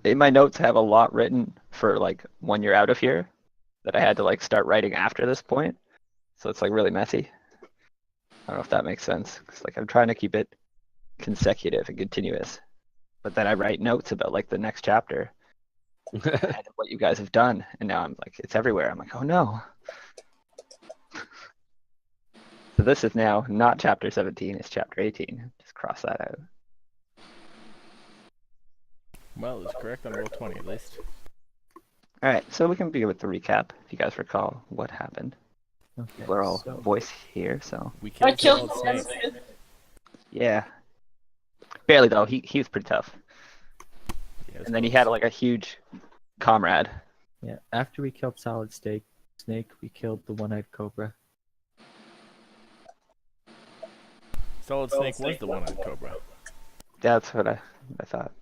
In my notes, I have a lot written for like when you're out of here that I had to like start writing after this point. So it's like really messy. I don't know if that makes sense. 'Cause like I'm trying to keep it consecutive and continuous, but then I write notes about like the next chapter ahead of what you guys have done, and now I'm like it's everywhere. I'm like, oh no. So this is now not chapter 17, it's chapter 18. Just cross that out. Well, it was correct on roll 20 at least. All right, so we can begin with the recap. If you guys recall what happened, Okay, we're all so voice here, so We I killed killed Solid Solid Snake. Snake. yeah, barely though. He was pretty tough, Yeah, it was and then he close. had like a huge comrade. yeah, after we killed Solid Snake, we killed the one-eyed cobra. Solid Snake was the one-eyed cobra. That's what I thought.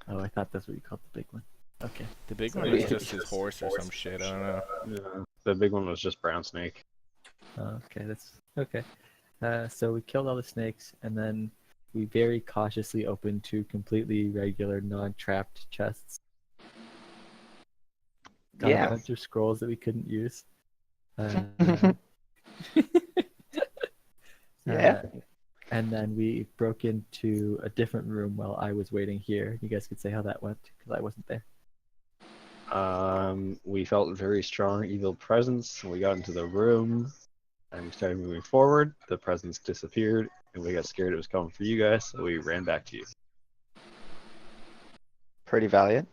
Oh, I thought that's what you called the big one. Okay. The big So one we- was just his horse or some shit. I don't know. Yeah, the big one was just brown snake. Okay, that's okay. So we killed all the snakes, and then we very cautiously opened two completely regular, non-trapped chests. Got a Yeah. bunch of scrolls that we couldn't use. Uh, Yeah. and then we broke into a different room while I was waiting here. You guys could say how that went, because I wasn't there. We felt very strong evil presence. We got into the room and we started moving forward. The presence disappeared and we got scared it was coming for you guys, so we ran back to you. Pretty valiant.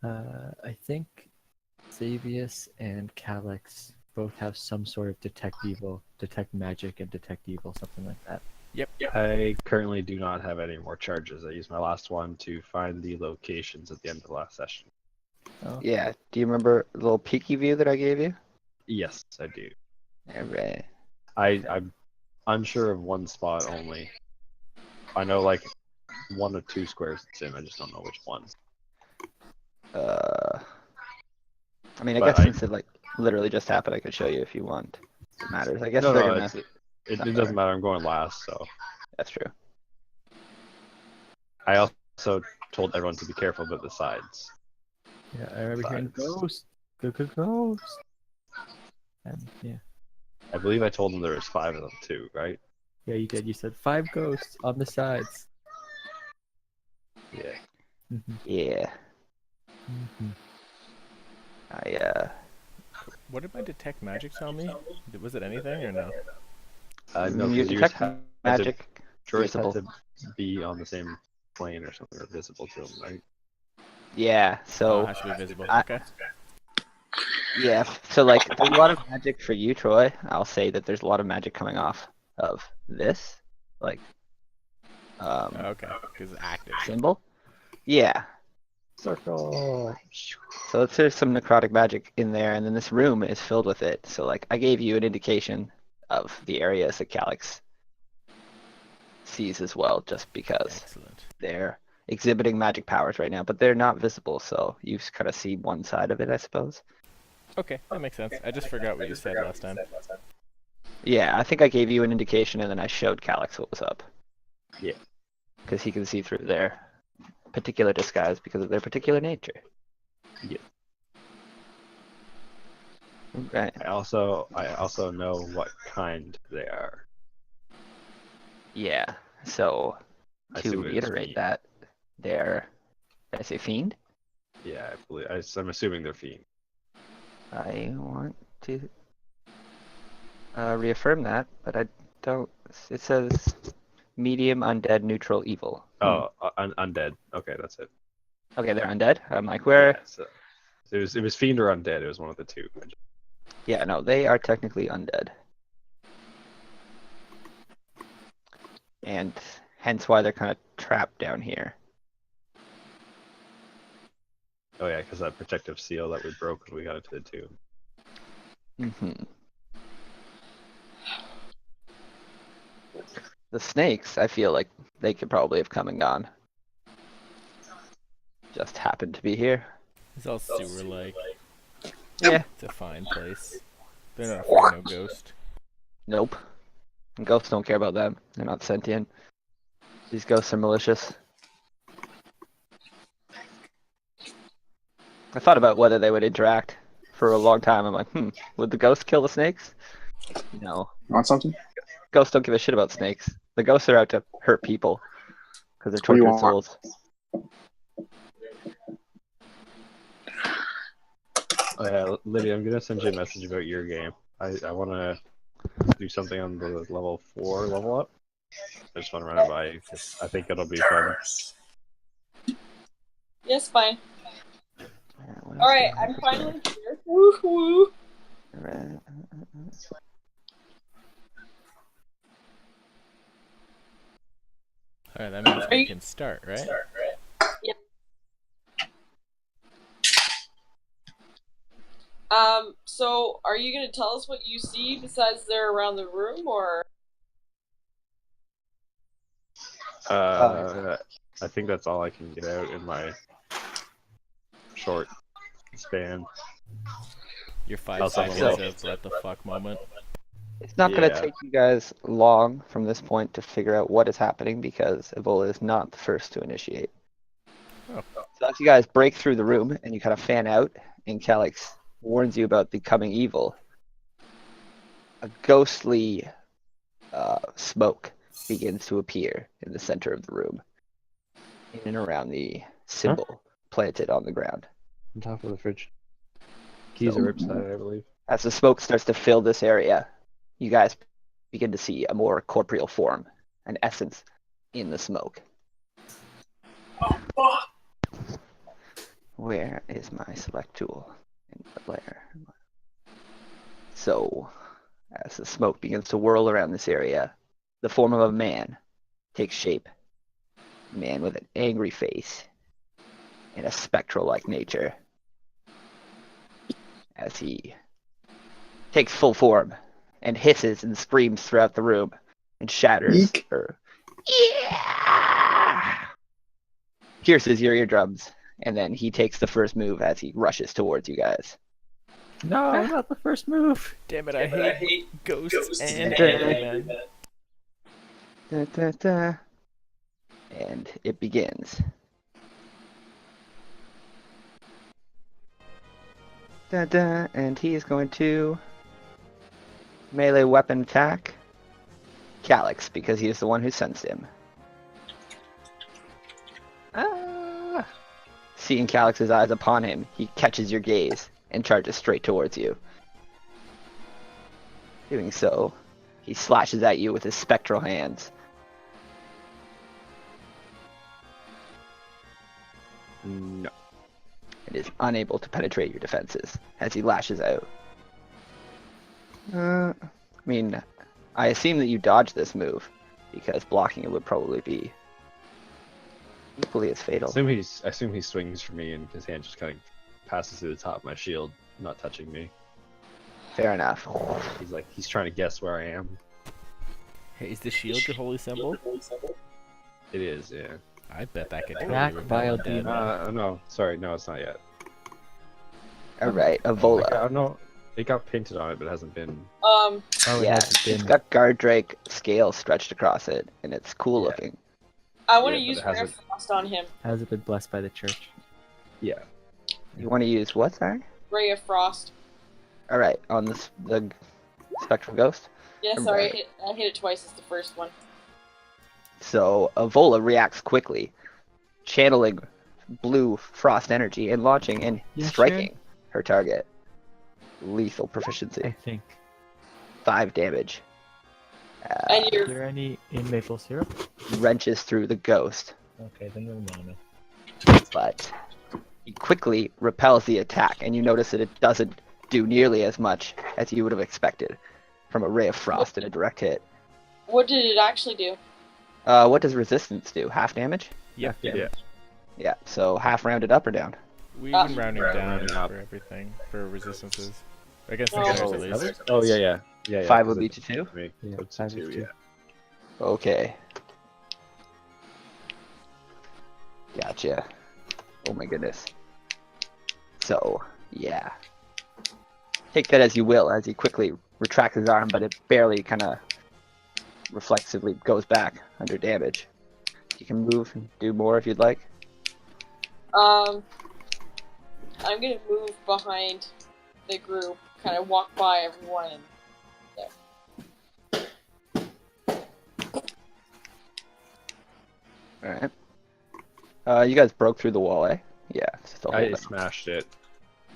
I think Xavius and Calyx both have some sort of detect evil, detect magic, and detect evil, something like that. I currently do not have any more charges. I used my last one to find the locations at the end of the last session. Oh, Yeah. Do you remember the little peeky view that I gave you? Yes, I do. All right. I'm unsure of one spot only. I know like one or two squares it's in. I just don't know which one. I mean, I But guess since it like literally just happened, I could show you if you want. It matters. I guess No, they're no, gonna. it not doesn't matter. matter. I'm going last, so. That's true. I also told everyone to be careful about the sides. yeah, I remember hearing Sides. ghost, ghost, and yeah, I believe I told them there was 5 of them too, right? yeah, you did. You said 5 ghosts on the sides. Yeah. Mhm, Yeah. mhm. I What did my detect magic tell me? Was it anything or no? No, you 'cause yours detect had to, magic. yours had visible. to be on the same plane or something, or visible to them, right? Yeah. Oh, So it has to be visible. I- Okay. yeah. So like, there's a lot of magic for you, Troy. I'll say that there's a lot of magic coming off of this, like, Okay. Because it's active. symbol. Yeah. Circle. So there's some necrotic magic in there, and then this room is filled with it. So like, I gave you an indication of the areas that Calyx sees as well, just because Excellent. they're exhibiting magic powers right now, but they're not visible, so you kind of see one side of it, I suppose. Okay, that makes sense. I just forgot what you said last time. Yeah, I think I gave you an indication, and then I showed Calyx what was up. Yeah. Because he can see through their particular disguise because of their particular nature. Yeah. Right. I also know what kind they are. Yeah. So I to assume it's reiterate fiend. that, they're, did I say fiend? Yeah, I'm assuming they're fiend. I want to reaffirm that, but I don't. It says medium, undead, neutral, evil. Oh, undead. Okay, that's it. Okay, they're undead. I'm like, where? Yeah, so it was fiend or undead. It was one of the two. Yeah, no, they are technically undead. And hence why they're kind of trapped down here. Oh yeah, because that protective seal that we broke when we got into the tomb. Mm-hmm. The snakes, I feel like they could probably have come and gone. Just happened to be here. It's all sewer-like. Yeah. It's a fine place. They're not afraid of no ghost. Nope. And ghosts don't care about them. They're not sentient. These ghosts are malicious. I thought about whether they would interact for a long time. I'm like, would the ghosts kill the snakes? No. Want something? Ghosts don't give a shit about snakes. The ghosts are out to hurt people because they're What do you tortured want? souls. Oh, yeah, Lydia, I'm gonna send you a message about your game. I want to do something on the level 4 level up. I just want to run it by you 'cause I think it'll be fun. Yes, fine. Yeah, what else Alright, do I I'm have? finally here. Woo-hoo. Alright. Alright, that means Are we you- can start, right? So are you gonna tell us what you see besides they're around the room, or? I think that's all I can get out in my short span. Your 5 Also, seconds so- of what the fuck moment. It's not going to Yeah. take you guys long from this point to figure out what is happening because Ebola is not the first to initiate. Oh. So as you guys break through the room and you kind of fan out, and Calyx warns you about the coming evil, a ghostly smoke begins to appear in the center of the room, in and around the symbol planted on the ground. On top of the fridge. Keys So- are ripside, I believe. As the smoke starts to fill this area, you guys begin to see a more corporeal form, an essence in the smoke. Where is my select tool in the layer? So, as the smoke begins to whirl around this area, the form of a man takes shape. A man with an angry face and a spectral-like nature. As he takes full form and hisses and screams throughout the room and shatters Eek. or pierces your eardrums, and then he takes the first move as he rushes towards you guys. No, not the first move. Damn it, I hate ghosts and and men. Da, da, da. And it begins. Da, da, and he is going to melee weapon attack Calyx because he is the one who sensed him. Ah! Seeing Calyx's eyes upon him, he catches your gaze and charges straight towards you. Doing so, he slashes at you with his spectral hands. No. It is unable to penetrate your defenses as he lashes out. I mean, I assume that you dodged this move because blocking it would probably be equally as I fatal. assume he swings for me and his hand just kind of passes through the top of my shield, not touching me. Fair enough. He's trying to guess where I am. Hey, is the shield your holy symbol? It is, yeah. I bet that could Crack totally vile repel a dead demon. one. No, sorry, no, it's not yet. Alright, Avola. No, it got painted on it, but it hasn't been. Oh, it Yeah, hasn't it's been. got guard drake scale stretched across it, and it's cool Yeah. looking. I want to Yeah, but use it hasn't- Rare Frost on him. Hasn't been blessed by the church. Yeah. You want to use what, sorry? Ray of Frost. Alright, on the spectral ghost. Yeah, sorry, Right. I hit it twice as the first one. So Avola reacts quickly, channeling blue frost energy and launching and Yeah, striking her target. Lethal I proficiency, think. 5 damage. And Is you're there any in maple syrup? Wrenches through the ghost, Okay, then no mana. but he quickly repels the attack, and you notice that it doesn't do nearly as much as you would have expected from a ray of frost in a direct hit. what did it actually do? What does resistance do? Half damage? Yep. Yeah. Yeah, so half rounded up or down. We've Uh, been rounding Right, down rounding up. for everything, for resistances. Against Oh. beginners at least. Oh yeah. 5 would 'cause be it- to 2? Me. Yeah, It's 5 2, is 2. yeah. Okay. Gotcha. Oh my goodness. So, yeah. Take that as you will, as he quickly retracts his arm, but it barely kind of reflexively goes back under damage. You can move and do more if you'd like. I'm gonna move behind the group, kind of walk by everyone, and Alright. You guys broke through the wall, eh? Yeah, it's just a whole I thing. smashed it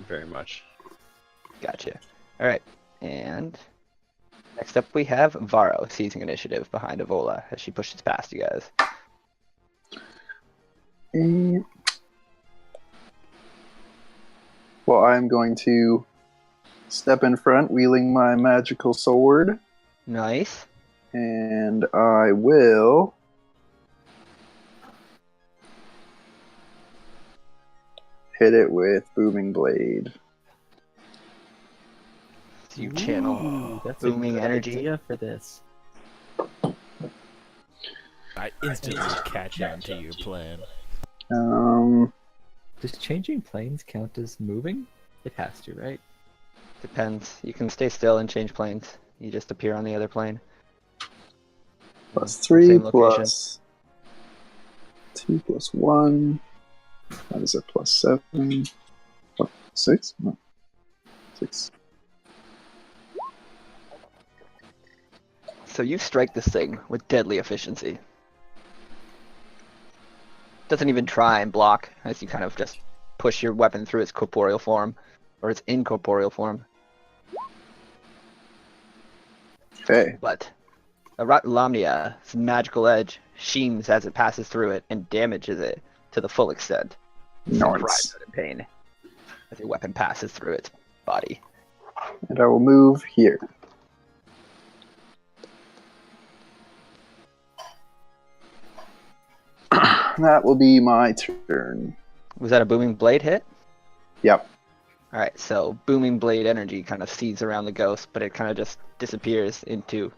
very much. Gotcha. Alright, and next up we have Varro seizing initiative behind Evola as she pushes past you guys. And... Well, I'm going to step in front, wielding my magical sword, Nice. and I will hit it with Booming Blade. So you channel Ooh, that's booming a good energy. idea for this. I instantly catch on to your plan. Does changing planes count as moving? It has to, right? Depends. You can stay still and change planes. You just appear on the other plane. Plus 3 Same location. plus 2 plus 1. That is a plus 7. What, 6? No. 6. So you strike this thing with deadly efficiency. Doesn't even try and block as you kind of just push your weapon through its corporeal form, or its incorporeal form. Okay. But Lamnia's magical edge sheens as it passes through it and damages it to the full extent. It Nice. cries out in pain as your weapon passes through its body. And I will move here. That will be my turn. Was that a booming blade hit? Yep. Alright, so booming blade energy kind of seeds around the ghost, but it kind of just disappears into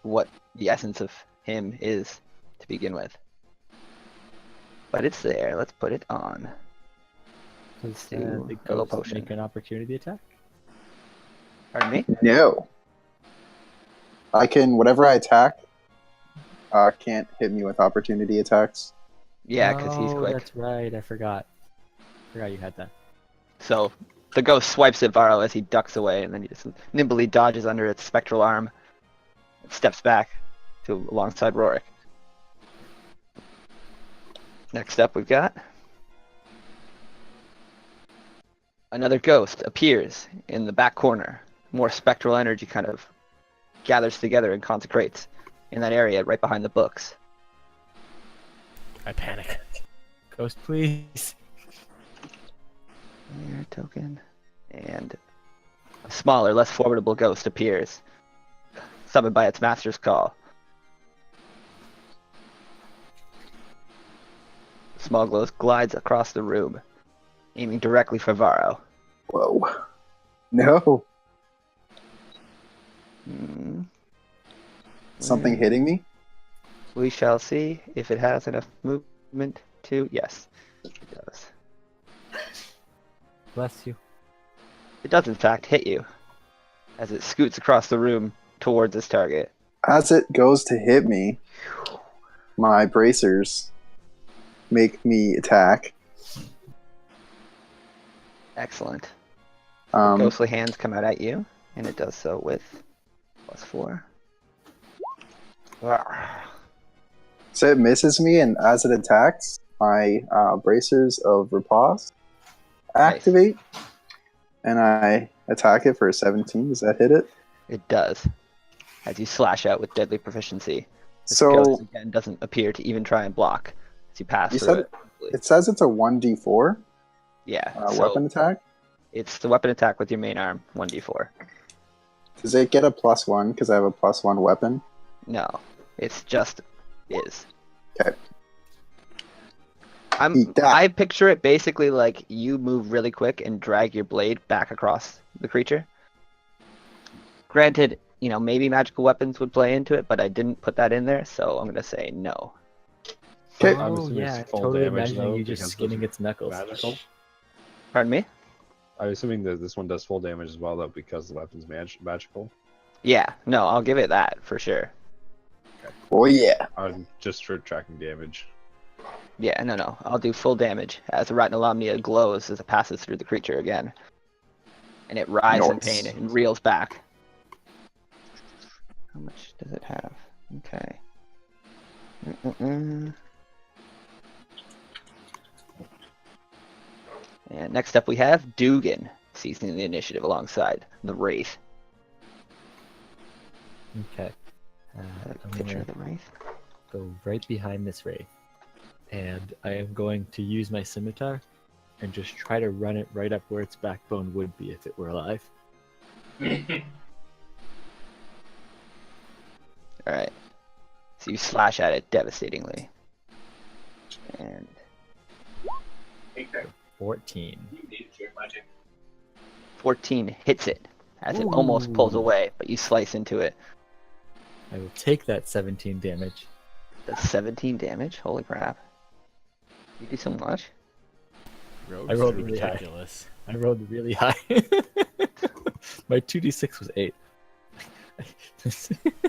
what the essence of him is to begin with. But it's there. Let's put it on. Does Do the a little ghost potion. make an opportunity attack? Pardon me? No. I can, whatever I attack, can't hit me with opportunity attacks. Yeah, because he's Oh, quick. that's right. I forgot. Forgot you had that. So the ghost swipes at Varro as he ducks away, and then he just nimbly dodges under its spectral arm, and steps back to alongside Rorik. Next up, we've got another ghost appears in the back corner. More spectral energy kind of gathers together and consecrates in that area right behind the books. I panic. Ghost, please. There, token. And a smaller, less formidable ghost appears, summoned by its master's call. The small ghost glides across the room, aiming directly for Varro. Whoa. No. Hmm. Something hitting me? We shall see if it has enough movement to... Yes, it does. Bless you. It does in fact hit you, as it scoots across the room towards its target. As it goes to hit me, my bracers make me attack. Excellent. Um, Ghostly hands come out at you, and it does so with +4. so it misses me, and as it attacks, my bracers of riposte activate, and I attack it for a 17. Does that hit it? It does. As you slash out with deadly proficiency. This So ghost again doesn't appear to even try and block as you pass You through said it. it says it's a 1d4 Yeah. So weapon attack. it's the weapon attack with your main arm, 1d4. Does it get a +1 because I have a +1 weapon? No, it's just is. Okay. Eat that. I picture it basically like you move really quick and drag your blade back across the creature. Granted, you know, maybe magical weapons would play into it, but I didn't put that in there, so I'm gonna say no. Okay. I'm Oh, assuming yeah. it's I'm full totally damage, imagining though, you just because skinning it's its knuckles. magical. Pardon me? I'm assuming that this one does full damage as well, though, because the weapon's magical. Yeah, no, I'll give it that for sure. Oh yeah. Just for tracking damage. Yeah, no. I'll do full damage as the Retinal Omnia glows as it passes through the creature again. And it writhes in Nice. pain and reels back. How much does it have? Okay. And next up we have Dugan, seizing the initiative alongside the Wraith. Okay. I'm Picture gonna of the Wraith. go right behind this wraith, and I am going to use my scimitar and just try to run it right up where its backbone would be if it were alive. Alright. So you slash at it devastatingly. And 14. 14 hits it as it almost pulls away, but you slice into it. I will take that 17 damage. Does 17 damage? Holy crap. You do so much? Rogues I rolled are really high. ridiculous. I rolled really high. My 2d6 was 8.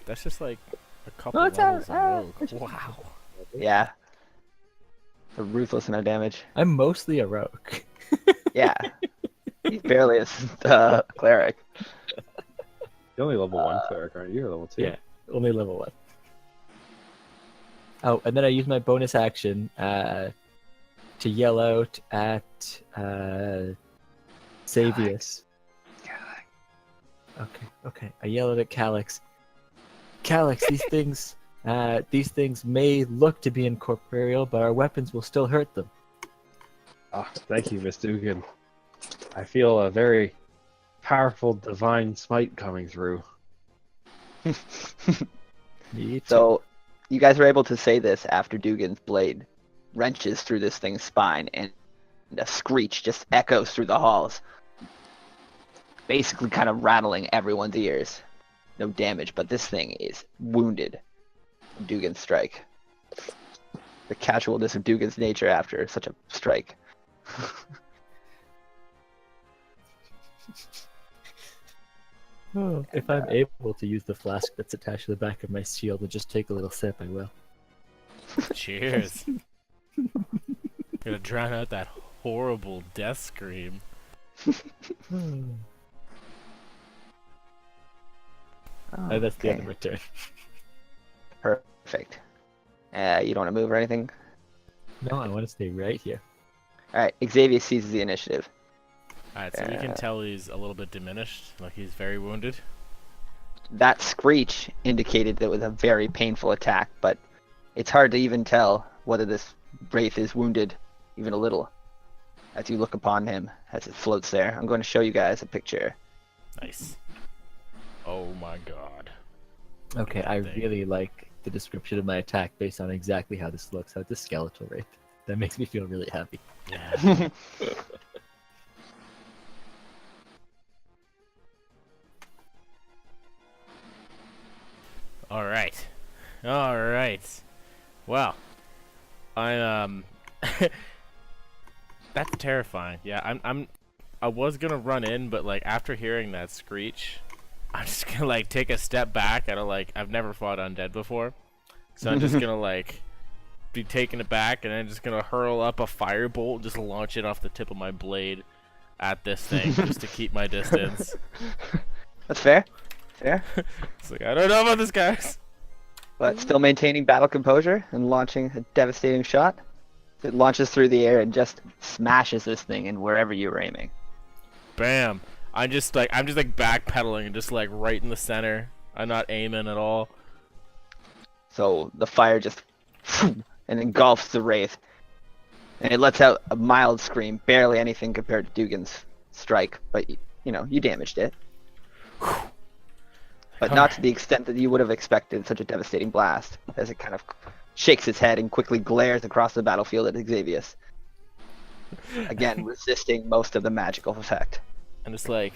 That's just like a couple No, it's levels out. of rogue. Wow. Yeah. A ruthless amount of damage. I'm mostly a rogue. Yeah. He's barely a cleric. You're only level 1 cleric, aren't you? Or level 2? Yeah, only level 1. Oh, and then I use my bonus action to yell out at Savius. Okay. I yell out at Calyx. Calyx, these things may look to be incorporeal, but our weapons will still hurt them. Ah, thank you, Miss Dugan. I feel a very powerful divine smite coming through. Me too. So, you guys are able to say this after Dugan's blade wrenches through this thing's spine, and a screech just echoes through the halls, basically kind of rattling everyone's ears. No damage, but this thing is wounded from Dugan's strike. The casualness of Dugan's nature after such a strike. Oh, if I'm able to use the flask that's attached to the back of my shield and just take a little sip, I will. Cheers. Gonna drown out that horrible death scream. And that's the end of my turn. Perfect. You don't want to move or anything? No, I want to stay right here. Alright, Xavier seizes the initiative. Alright, so you can tell he's a little bit diminished, like he's very wounded. That screech indicated that it was a very painful attack, but it's hard to even tell whether this wraith is wounded even a little as you look upon him as it floats there. I'm going to show you guys a picture. Nice. Oh my god. Okay, I Thing. really like the description of my attack based on exactly how this looks. How it's a skeletal wraith. That makes me feel really happy. Yeah. Alright. Alright. Well. I'm That's terrifying. Yeah, I was gonna run in, but like after hearing that screech, I'm just gonna like take a step back. I've never fought undead before. So I'm just gonna like be taking it back, and then just gonna hurl up a firebolt and just launch it off the tip of my blade at this thing just to keep my distance. That's fair. Fair. It's like, I don't know about this, guys. But still maintaining battle composure and launching a devastating shot. It launches through the air and just smashes this thing in wherever you were aiming. Bam. I'm just backpedaling and just like right in the center. I'm not aiming at all. So the fire just and engulfs the wraith. And it lets out a mild scream, barely anything compared to Dugan's strike, but you know, you damaged it. But not to the extent that you would have expected such a devastating blast, as it kind of shakes its head and quickly glares across the battlefield at Xavius. Again, resisting most of the magical effect. I'm just like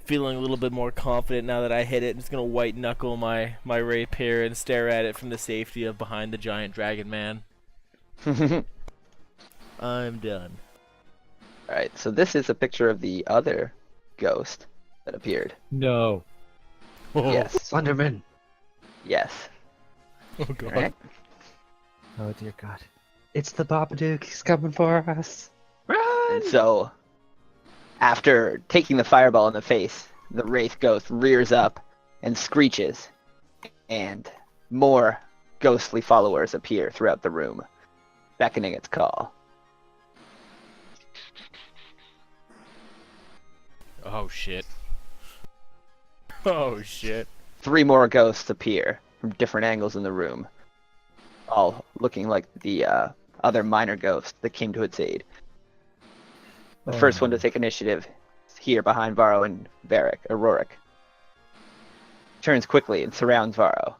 feeling a little bit more confident now that I hit it. I'm just gonna white knuckle my rapier and stare at it from the safety of behind the giant dragon man. I'm done. Alright, so this is a picture of the other ghost that appeared. No. Yes. Slenderman! Yes. Oh god. Alright. Oh dear God. It's the Babadook. He's coming for us. And so, after taking the fireball in the face, the Wraith Ghost rears up and screeches, and more ghostly followers appear throughout the room, beckoning its call. Oh shit. Oh shit. 3 more ghosts appear from different angles in the room, all looking like the other minor ghost that came to its aid. The first one to take initiative is here behind Varro and Rorik. Turns quickly and surrounds Varro.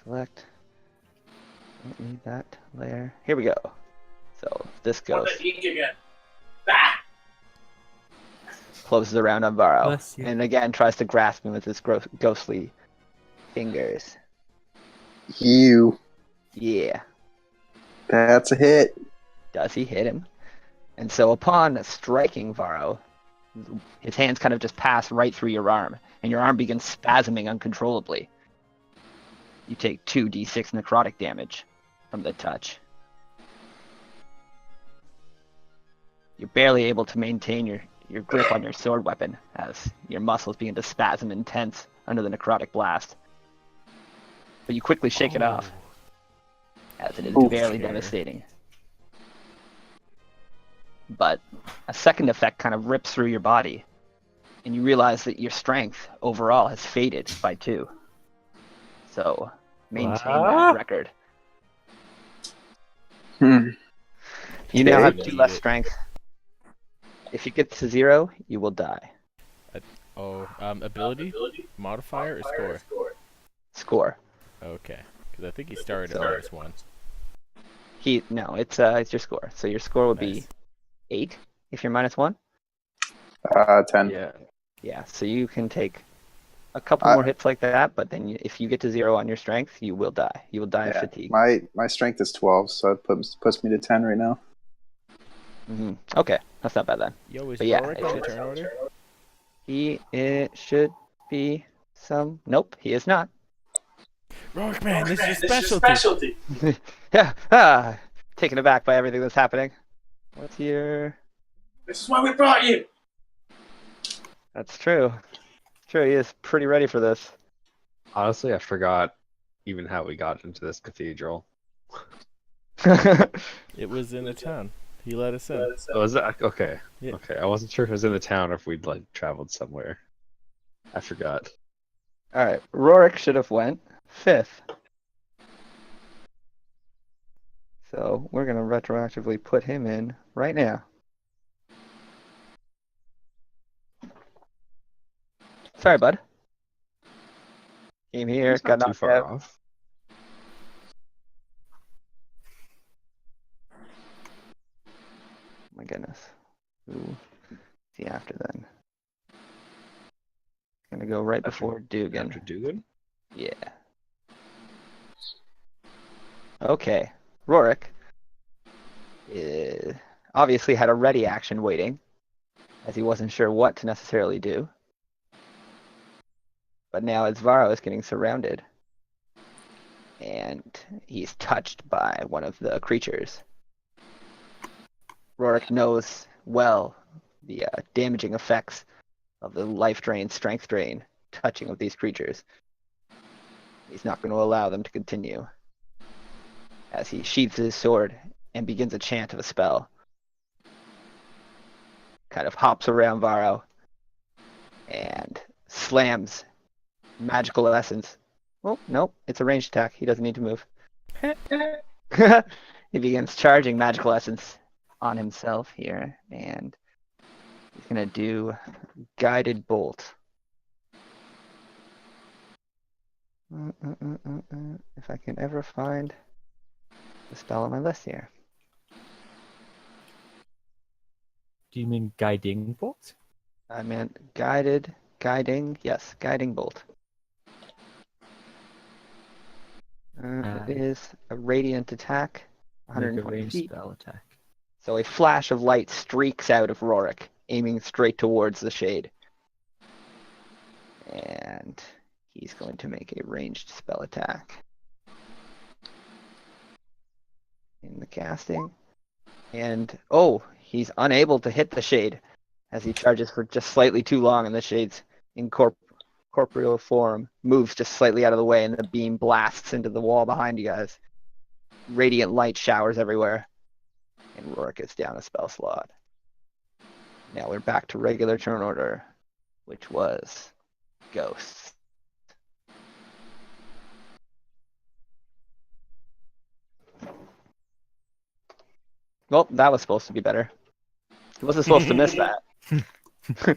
Select. Don't need that layer. Here we go. So this ghost closes around on Varro, Bless you. and again tries to grasp him with his ghostly fingers. You. Yeah. That's a hit. Does he hit him? And so upon striking Varro, his hands kind of just pass right through your arm, and your arm begins spasming uncontrollably. You take 2d6 necrotic damage from the touch. You're barely able to maintain your grip on your sword weapon as your muscles begin to spasm and tense under the necrotic blast. But you quickly shake it off, as it is barely devastating. But a second effect kind of rips through your body, and you realize that your strength overall has faded by 2. So, maintain that record. Hmm. You now have Okay. 2 less strength. If you get to 0, you will die. Oh, ability? Modifier or score? Score. Okay. Because I think he started at -1. No, it's your score. So your score would be Nice. 8 if you're -1. 10. Yeah. Yeah, so you can take a couple more hits like that, but then if you get to 0 on your strength, you will die. You will die of fatigue. My strength is 12, so it puts me to 10 right now. Okay, that's not bad then. Yo, is But yeah, Rorik on the turn order? It should be some. Nope, he is not. Rorik, man, this is your specialty. Yeah, taken aback by everything that's happening. What's your? This is why we brought you. That's true. True, he is pretty ready for this. Honestly, I forgot even how we got into this cathedral. It was in a town. He let us in. Oh, is that okay? Yeah. Okay, I wasn't sure if it was in the town or if we'd like traveled somewhere. I forgot. All right, Rorik should have went 5th. So we're gonna retroactively put him in right now. Sorry, bud. Came here, It's got not too knocked far out. off. My goodness. Who is he after then? Gonna go right before Dugan. After Dugan? Yeah. Okay. Rorik obviously had a ready action waiting, as he wasn't sure what to necessarily do. But now as Varro is getting surrounded, and he's touched by one of the creatures, Rorik knows well the damaging effects of the life drain, strength drain, touching of these creatures. He's not going to allow them to continue, as he sheathes his sword and begins a chant of a spell. Kind of hops around Varro and slams magical essence. Oh, nope, it's a ranged attack. He doesn't need to move. He begins charging magical essence on himself here, and he's going to do Guided Bolt. If I can ever find the spell on my list here. Do you mean guiding bolt? I meant guiding bolt. It is a radiant attack, Make a 120 ranged feet. spell attack. So a flash of light streaks out of Rorik, aiming straight towards the shade. And he's going to make a ranged spell attack. casting. And, oh, he's unable to hit the shade as he charges for just slightly too long, and the shade's corporeal form moves just slightly out of the way, and the beam blasts into the wall behind you guys. Radiant light showers everywhere, and Rourke is down a spell slot. Now we're back to regular turn order, which was Ghosts. Well, that was supposed to be better. He wasn't supposed to miss that. You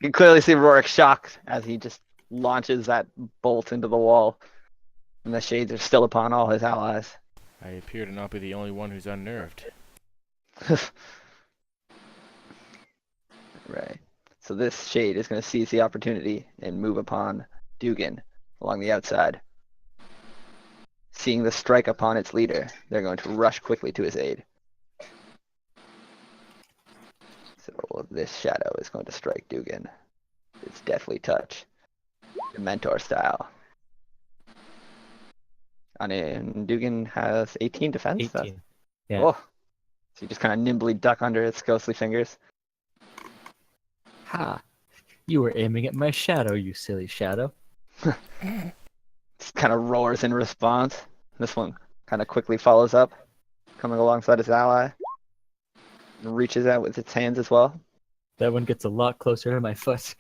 can clearly see Rourke shocked as he just launches that bolt into the wall, and the shades are still upon all his allies. I appear to not be the only one who's unnerved. Right. So this shade is going to seize the opportunity and move upon Dugan along the outside. Seeing the strike upon its leader, they're going to rush quickly to his aid. So this shadow is going to strike Dugan. It's Deathly Touch, Mentor style. And Dugan has 18 defense. 18. Yeah. Oh. So you just kind of nimbly duck under its ghostly fingers. Ha! You were aiming at my shadow, you silly shadow. Just kind of roars in response. This one kind of quickly follows up, coming alongside his ally. And reaches out with its hands as well. That one gets a lot closer to my foot.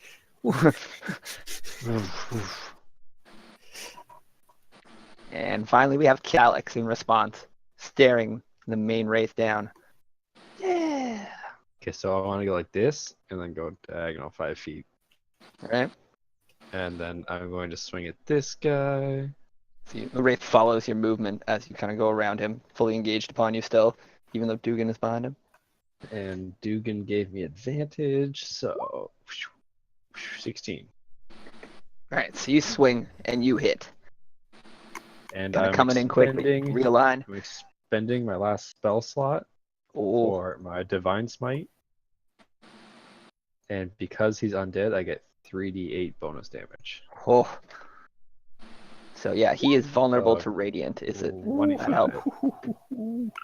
And finally we have Calyx in response, staring the main wraith down. Yeah! Okay, so I want to go like this, and then go diagonal 5 feet. Alright? And then I'm going to swing at this guy. So the wraith follows your movement as you kind of go around him, fully engaged upon you still, even though Dugan is behind him. And Dugan gave me advantage, so 16. Alright, so you swing and you hit. And Kind I'm of coming in quickly. Realign. I'm expending my last spell slot Oh, for my Divine Smite. And because he's undead, I get 3d8 bonus damage. oh. So yeah, he is vulnerable So, to radiant. Is it? 25. That help?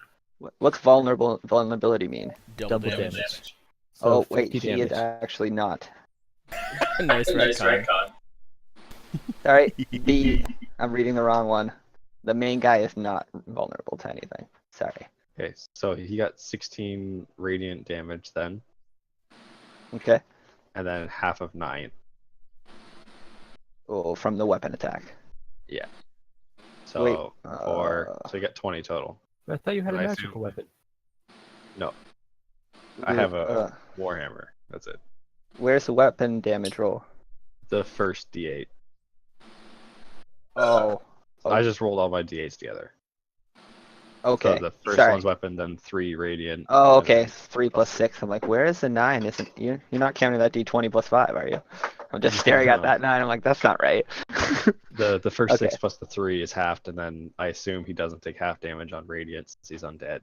What's vulnerability mean? Double damage. Oh So wait, 50 he is damage. actually not. Nice retcon. Sorry, I'm reading the wrong one. The main guy is not vulnerable to anything. Sorry. Okay, so he got 16 radiant damage then, Okay. and then half of 9. Oh, from the weapon attack. So Wait, so you get 20 total. I thought you had a I assume- magical weapon. No, I have a Uh, Warhammer. That's it. where's the weapon damage roll? The first d8. Oh. I just rolled all my d8s together. Okay. So the first Sorry. one's weapon, then 3 radiant. Oh, and okay. then 3 plus 6. I'm like, where is the 9? Isn't you're not counting that d20 plus 5, are you? I'm just staring at No. that 9. I'm like, that's not right. The first Okay. 6 plus the 3 is halved, and then I assume he doesn't take half damage on radiant since he's undead.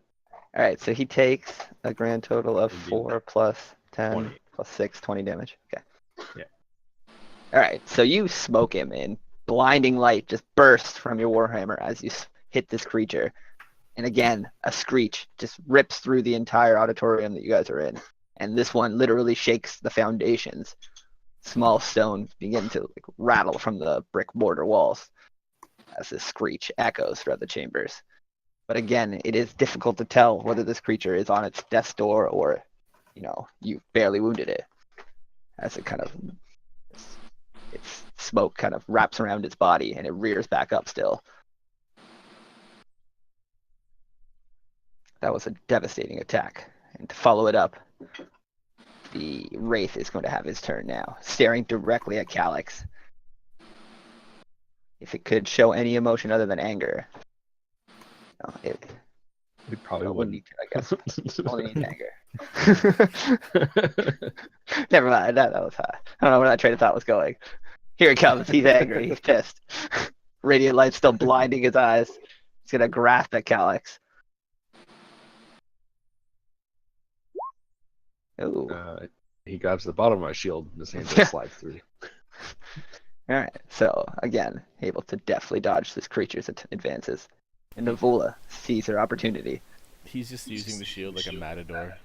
All right, so he takes a grand total of Would be 4 plus 10 20. plus 6, 20 damage. Okay. Yeah. All right, so you smoke him, and blinding light just bursts from your warhammer as you hit this creature. And again, a screech just rips through the entire auditorium that you guys are in. And this one literally shakes the foundations. Small stones begin to rattle from the brick mortar walls as this screech echoes throughout the chambers. But again, it is difficult to tell whether this creature is on its death's door or, you barely wounded it. As it kind of, its smoke kind of wraps around its body and it rears back up still. That was a devastating attack. And to follow it up, the Wraith is going to have his turn now, staring directly at Calyx. If it could show any emotion other than anger, it He probably wouldn't wouldn't. need to, I guess. Only needs anger. Never mind, that was high. I don't know where that train of thought was going. Here it comes, he's angry, he's pissed. Radiant light still blinding his eyes. He's going to grasp at Calyx. Ooh. He grabs the bottom of my shield and his hand just slides through. Alright, so again, able to deftly dodge this creature's advances. And Navula sees her opportunity He's just using the shield like a matador.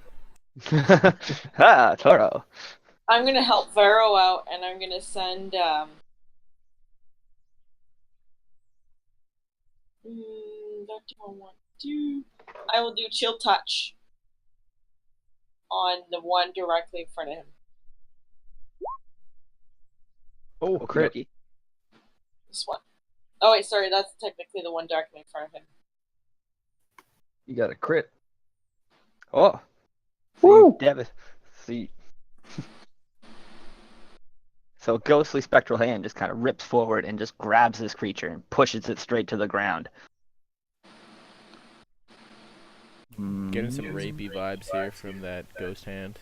Ah, Toro. I'm gonna help Vero out, and I'm gonna send what do I want to do? I will do chill touch on the one directly in front of him. Oh, crit. This one. Oh wait, sorry, that's technically the one directly in front of him. You got a crit. Oh. Woo! See. So ghostly spectral hand just kind of rips forward and just grabs this creature and pushes it straight to the ground. Getting some rapey vibes here from that ghost hand.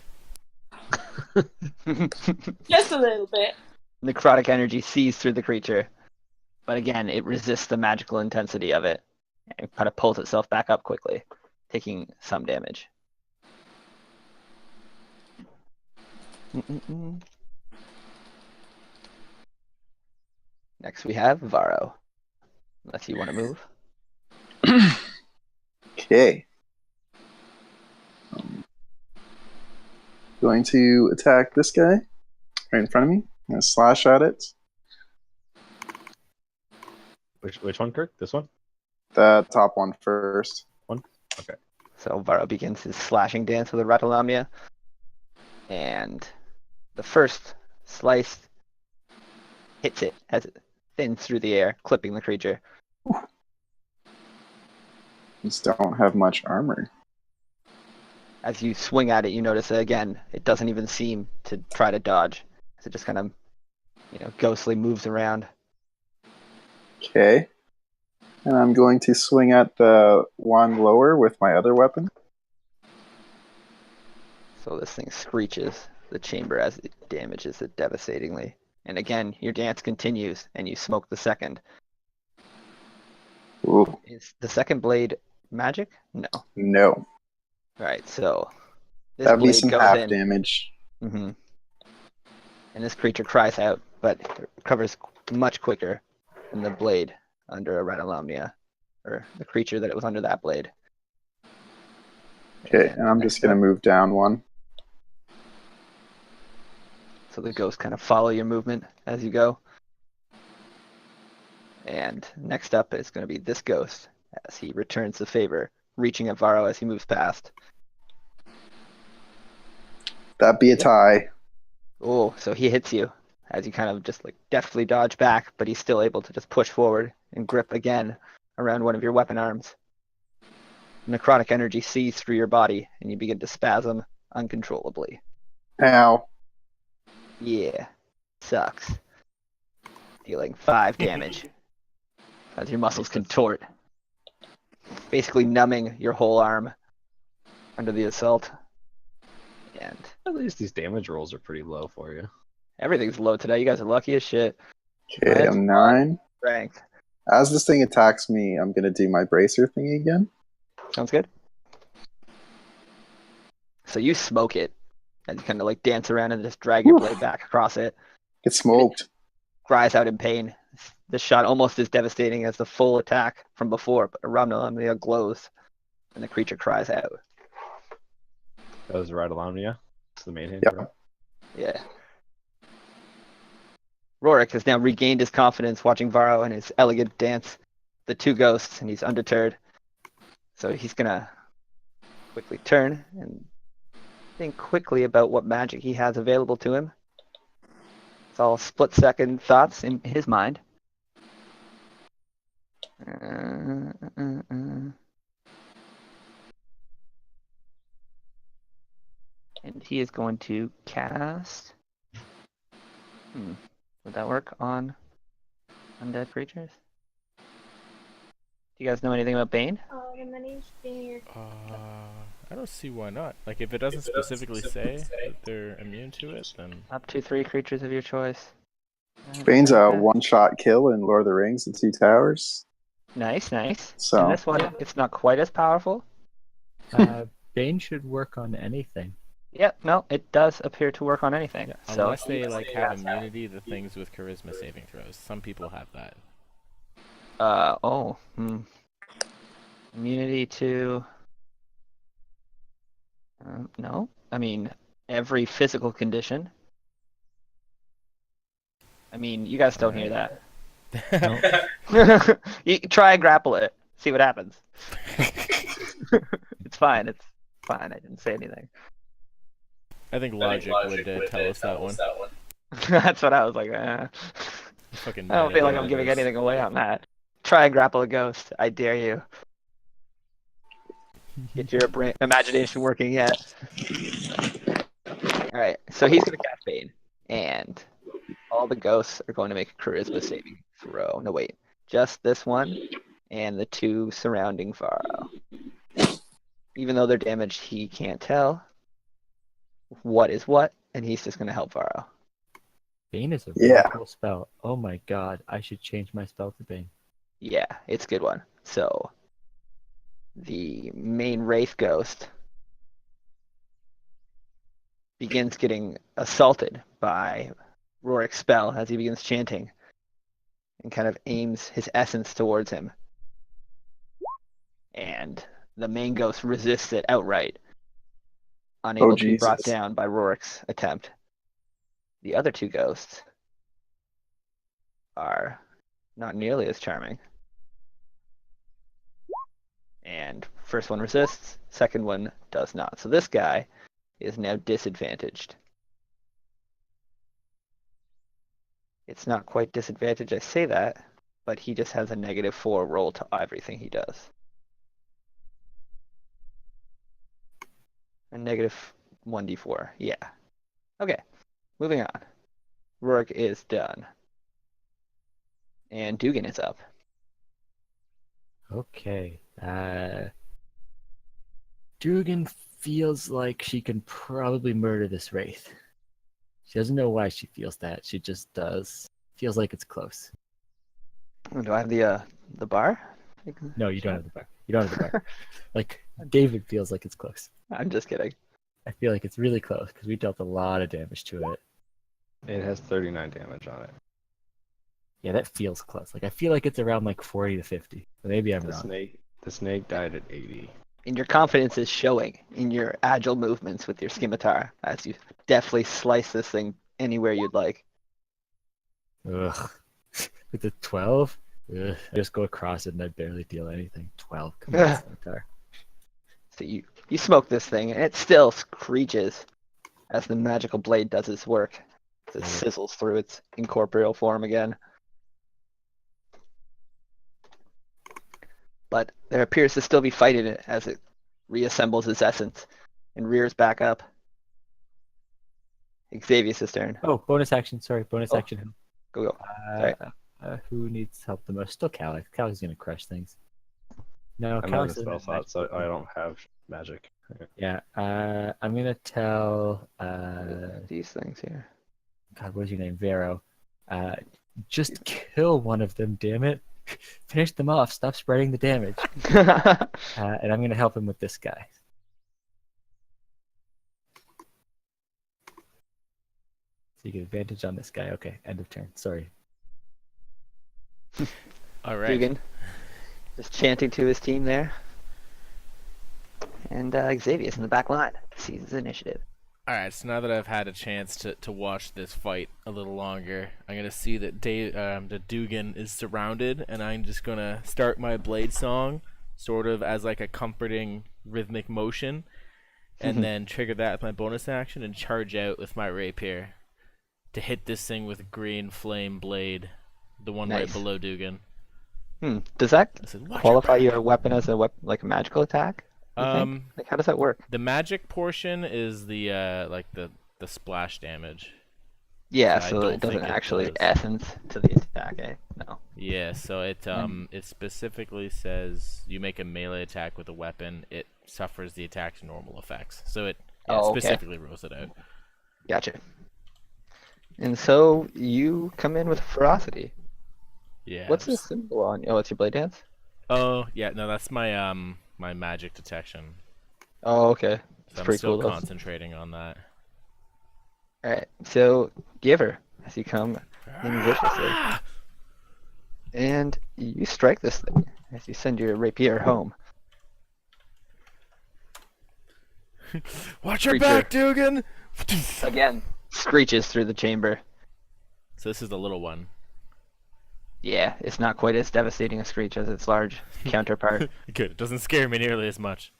Just a little bit. Necrotic energy sees through the creature, but again, it resists the magical intensity of it and kind of pulls itself back up quickly, taking some damage. Next we have Varro. Unless you want to move. Okay. Going to attack this guy right in front of me. I'm going to slash at it. Which one, Kirk? This one? The top one first. So Varro begins his slashing dance with the Ratalamia. And the first slice hits it as it thins through the air, clipping the creature. Just don't have much armor. As you swing at it, you notice that again, it doesn't even seem to try to dodge. So it just kind of, ghostly moves around. Okay. And I'm going to swing at the one lower with my other weapon. So this thing screeches the chamber as it damages it devastatingly. And again, your dance continues, and you smoke the second. Ooh, Is the second blade magic? No. no. Right, so this That'd be blade some goes half in. damage. And this creature cries out, but it recovers much quicker than the blade under a Ratalamnia, or the creature that it was under that blade. Okay, and I'm just going to move down one. So the ghosts kind of follow your movement as you go. And next up is going to be this ghost as he returns the favor, reaching at Varro as he moves past. That'd be a tie. Oh, so he hits you as you kind of just like deftly dodge back, but he's still able to just push forward and grip again around one of your weapon arms. Necrotic energy sees through your body and you begin to spasm uncontrollably. Ow. Yeah, sucks. Dealing 5 damage as your muscles contort, basically numbing your whole arm under the assault. And At least these damage rolls are pretty low for you. everything's low today. You guys are lucky as shit. Okay, I'm 9. Strength. As this thing attacks me, I'm going to do my bracer thing again. Sounds good. So you smoke it and you kind of like dance around and just drag your blade back across it. Get smoked. Cries out in pain. This shot almost as devastating as the full attack from before, but Ratalamia glows and the creature cries out. That was Ratalamnia. It's the main hit. Yep. Right? Yeah. Rorik has now regained his confidence watching Varro and his elegant dance, the two ghosts, and he's undeterred. So he's gonna quickly turn and think quickly about what magic he has available to him. It's all split-second thoughts in his mind. And he is going to cast... Would that work on undead creatures? Do you guys know anything about Bane? I don't see why not. Like, if it doesn't specifically say that they're immune to it, then... Up to 3 creatures of your choice. Bane's a one-shot kill in Lord of the Rings, The Two Towers. Nice, nice. So, And this one, it's not quite as powerful. Bane should work on anything. Yep, no, it does appear to work on anything. So Unless they, like, have immunity to things with charisma saving throws. Some people have that. Immunity to... No, I mean every physical condition. I mean, you guys don't hear that. You try and grapple it. See what happens. It's fine. It's fine. I didn't say anything. I think logic would tell us that one. That's what I was like. Fucking I don't feel like I'm manipulative. giving anything away on that. Try and grapple a ghost. I dare you. Get your imagination working yet. Alright, so he's going to cast Bane. And all the ghosts are going to make a charisma saving throw. No, wait. Just this one and the two surrounding Varro. Even though they're damaged, he can't tell what is what, and he's just going to help Varro. Bane is a Yeah. really cool spell. Oh my god, I should change my spell to Bane. Yeah, it's a good one. So, the main Wraith Ghost begins getting assaulted by Rorik's spell as he begins chanting and kind of aims his essence towards him. And the main ghost resists it outright, unable to be brought Jesus. down by Rorik's attempt. The other two ghosts are not nearly as charming. And first one resists, second one does not. So this guy is now disadvantaged. It's not quite disadvantaged, I say that, but he just has a -4 roll to everything he does. A -1d4, yeah. Okay, moving on. Rourke is done. And Dugan is up. Okay. Dugan feels like she can probably murder this Wraith. She doesn't know why she feels that. She just does. Feels like it's close. Do I have the bar? No, you don't have the bar. You don't have the bar. Like, David feels like it's close. I'm just kidding. I feel like it's really close because we dealt a lot of damage to it. It has 39 damage on it. Yeah, that feels close. Like, I feel like it's around like 40 to 50. But maybe I'm The wrong. snake died at 80. And your confidence is showing in your agile movements with your scimitar as you deftly slice this thing anywhere you'd like. Ugh. With the 12? Ugh. I just go across it and I barely deal anything. 12. Come on, Scimitar. So you smoke this thing, and it still screeches as the magical blade does its work. As it sizzles through its incorporeal form again. But there appears to still be fight in it as it reassembles its essence and rears back up. Xavier's turn. Oh, bonus action. Sorry, bonus Oh. action. Go. Sorry. Who needs help the most? Still Calix. Calix is going to crush things. No, I'm not a Calix spell doesn't have slot, so I don't have magic. Yeah, I'm gonna tell These things here. God, what is your name? Vero. Just kill one of them, damn it. Finish them off, stop spreading the damage. And I'm gonna help him with this guy. So you get advantage on this guy. Okay, end of turn. Sorry. All right. Dugan. Just chanting to his team there. And Xavier's in the back line. Seizes initiative. All right. So now that I've had a chance to watch this fight a little longer, I'm gonna see that the Dugan is surrounded, and I'm just gonna start my blade song, sort of as like a comforting rhythmic motion, and then trigger that with my bonus action and charge out with my rapier to hit this thing with green flame blade, the one right Nice. below Dugan. Does that I said, "Watch qualify your your weapon as a weapon, like a magical attack? you think? Like, how does that work? The magic portion is the like the splash damage. Yeah, I so don't it doesn't think it actually does. essence to the attack, eh? No. Yeah, so it specifically says you make a melee attack with a weapon, it suffers the attack's normal effects. So it Oh, okay. specifically rules it out. Gotcha. And so you come in with ferocity. Yeah. What's this symbol on? Oh, it's your blade dance? Oh, yeah, no, that's my my magic detection. Oh, okay. It's So I'm pretty still cool. concentrating on that. Alright, so Giver, as you come in viciously. And you strike this thing as you send your rapier home. Watch your Creature. back, Dugan! Again, screeches through the chamber. So this is the little one. Yeah, it's not quite as devastating a screech as its large counterpart. Good. It doesn't scare me nearly as much.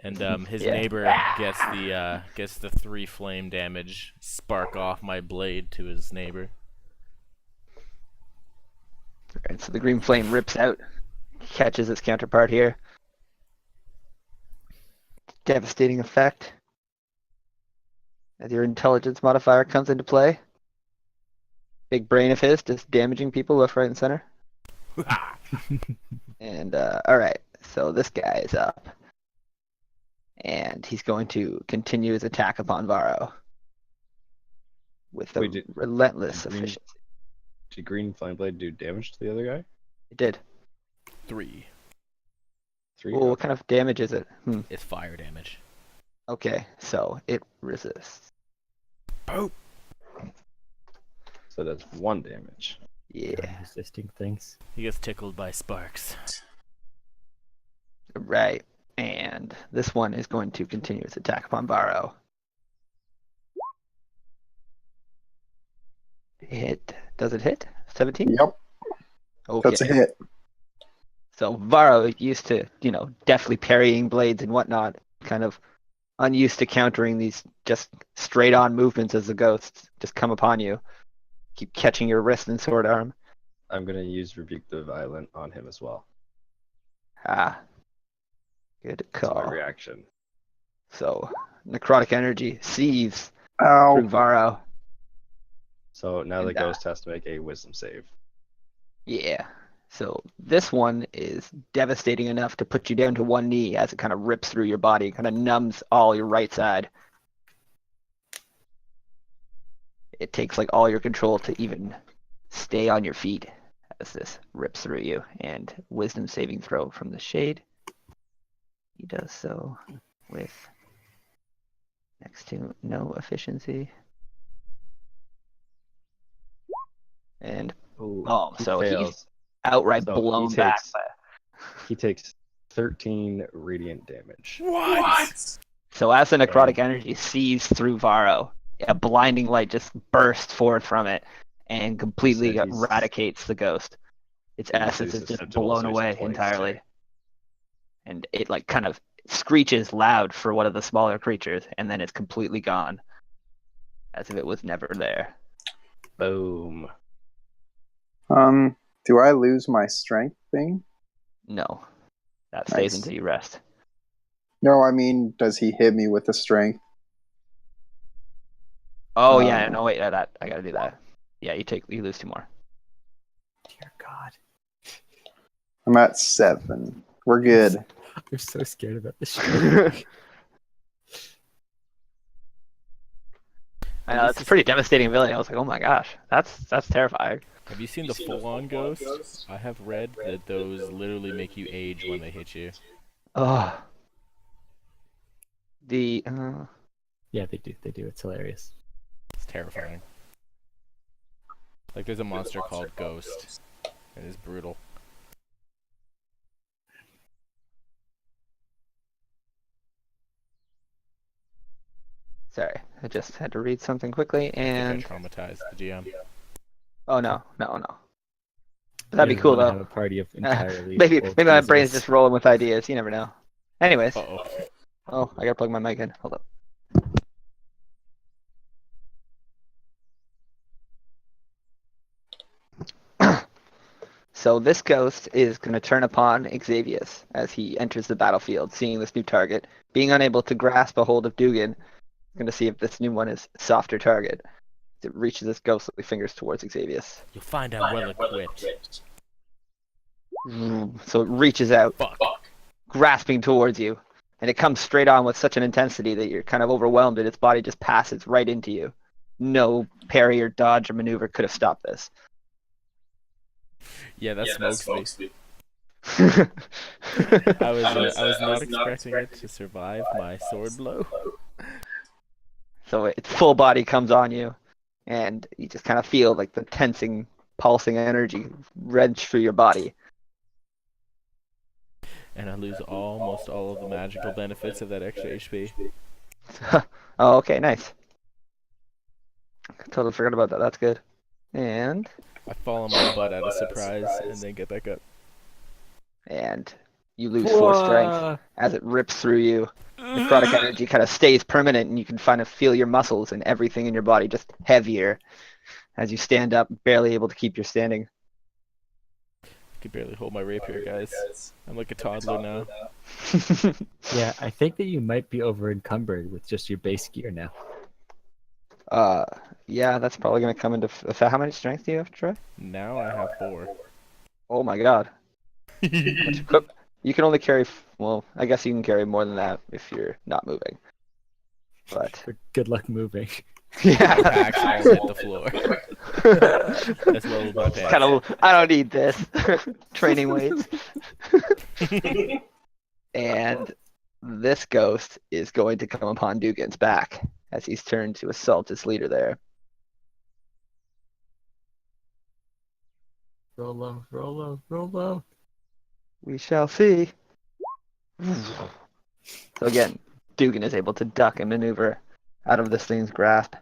And his Yeah. neighbor gets the 3 flame damage spark off my blade to his neighbor. Alright, so the green flame rips out, catches its counterpart here. Devastating effect. As your intelligence modifier comes into play. Big brain of his, just damaging people left, right, and center. And, alright, so this guy is up. And he's going to continue his attack upon Varro. With a Wait, relentless green- efficiency. Did Green Flame Blade do damage to the other guy? It did. 3. 3? Well, what kind of damage is it? It's fire damage. Okay, so it resists. Boop. So that's 1 damage. Yeah. Resisting things. He gets tickled by sparks. Right. And this one is going to continue its attack upon Varro. Hit. Does it hit? 17? Yep, Okay. that's a hit. So Varro, used to, deftly parrying blades and whatnot, kind of unused to countering these just straight on movements as the ghosts just come upon you. Keep catching your wrist and sword arm. I'm gonna use Rebuke the Violent on him as well. Ah. Good That's my call. reaction. So, necrotic energy seethes Ow. through Varro. So now the And, ghost has to make a wisdom save. Yeah. So this one is devastating enough to put you down to one knee as it kind of rips through your body, kind of numbs all your right side. It takes like all your control to even stay on your feet as this rips through you. And wisdom saving throw from the shade. He does so with next to no efficiency. And oh, he so he's fails. outright So he blown back. takes- He takes 13 radiant damage. What? So as the necrotic energy sees through Varro, a blinding light just bursts forth from it and completely So he's- eradicates the ghost. Its essence is just susceptible, blown so he's away twice entirely. sick. And it like kind of screeches loud for one of the smaller creatures, and then it's completely gone. As if it was never there. Boom. Do I lose my strength thing? No. That stays Nice. until you rest. No, I mean, does he hit me with the strength? Oh yeah, no wait, that I gotta do that. Yeah, you lose 2 more. Dear God. I'm at 7. We're good. I'm so scared about this shit. I know, it's a pretty devastating ability. I was like, oh my gosh, that's terrifying. Have you seen the full-on ghost? I have read that those literally make you age when they hit you. Oh. The Yeah, they do. They do. It's hilarious. It's terrifying. Like there's a monster called Ghost. It is brutal. sorry, I just had to read something quickly I think and I traumatized the GM. oh no. That'd be You cool wanna though. Have a party of entirely. Maybe old my brain's geezers. just rolling with ideas. You never know. Anyways, Uh-oh. oh, I gotta plug my mic in. Hold up. So this ghost is going to turn upon Xavius as he enters the battlefield, seeing this new target. Being unable to grasp a hold of Dugan, going to see if this new one is softer target. It reaches its ghostly fingers towards Xavius. You'll find I'm well equipped. So it reaches out, Fuck. grasping towards you, and it comes straight on with such an intensity that you're kind of overwhelmed and its body just passes right into you. No parry or dodge or maneuver could have stopped this. Yeah, that smokes me. I was not expecting it to survive my sword blow. So its full body comes on you, and you just kind of feel like the tensing, pulsing energy wrench through your body. and I lose almost all of the magical benefits of that extra HP. Oh, okay, nice. Totally forgot about that. That's good. And I fall on my butt out of surprise and then get back up. you lose 4 strength Whoa. as it rips through you. Necrotic energy kind of stays permanent, and you can kind of feel your muscles and everything in your body just heavier as you stand up, barely able to keep your standing. I can barely hold my rapier, guys. I'm like a toddler now. Yeah, I think that you might be over encumbered with just your base gear now. Yeah, that's probably gonna come into. How many strength do you have, Troy? Now I have 4. Oh my god. Much equip- You can only carry. Well, I guess you can carry more than that if you're not moving. But But good luck moving. My yeah, packs all hit the floor. As well as my pants. kind of. I don't need this. Training weights. And this ghost is going to come upon Dugan's back as he's turned to assault his leader there. Roll low, roll low, roll low. We shall see. So again, Dugan is able to duck and maneuver out of this thing's grasp.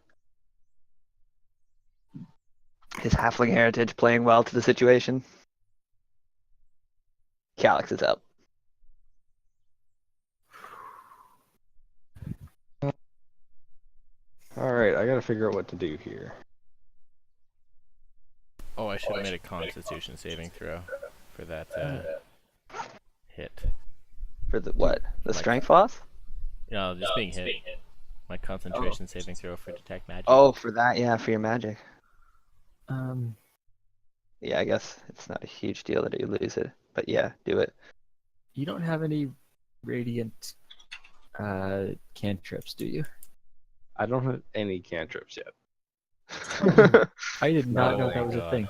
His halfling heritage playing well to the situation. Calyx is up. Alright, I gotta figure out what to do here. Oh, I should have made a Constitution saving throw for that hit. For the what? The Like- strength loss? No, just being hit. My concentration saving throw for detect magic. Oh, for that, yeah, for your magic. Yeah, I guess it's not a huge deal that you lose it. But yeah, do it. You don't have any radiant cantrips, do you? I don't have any cantrips yet. I did not Oh know my that was a God. thing.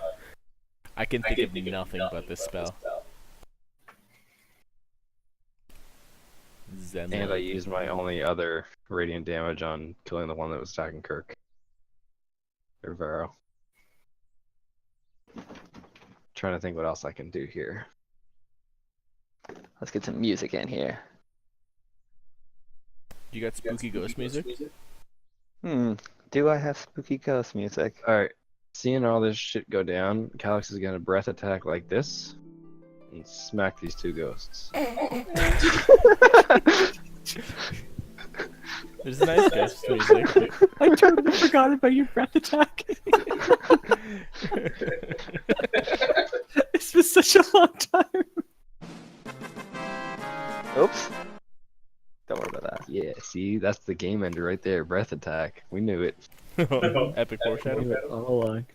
I can think of nothing but this spell. Zen. And I used my only other radiant damage on killing the one that was attacking Kirk. Or Vero. Trying to think what else I can do here. Let's get some music in here. You got spooky ghost music? Do I have spooky ghost music? Alright, seeing all this shit go down, Calyx is gonna breath attack like this and smack these 2 ghosts. There's nice ghost music. I totally forgot about your breath attack. It's been such a long time. Oops. Don't worry about that. Yeah, see, that's the game ender right there, breath attack. We knew it. Epic foreshadow. All along.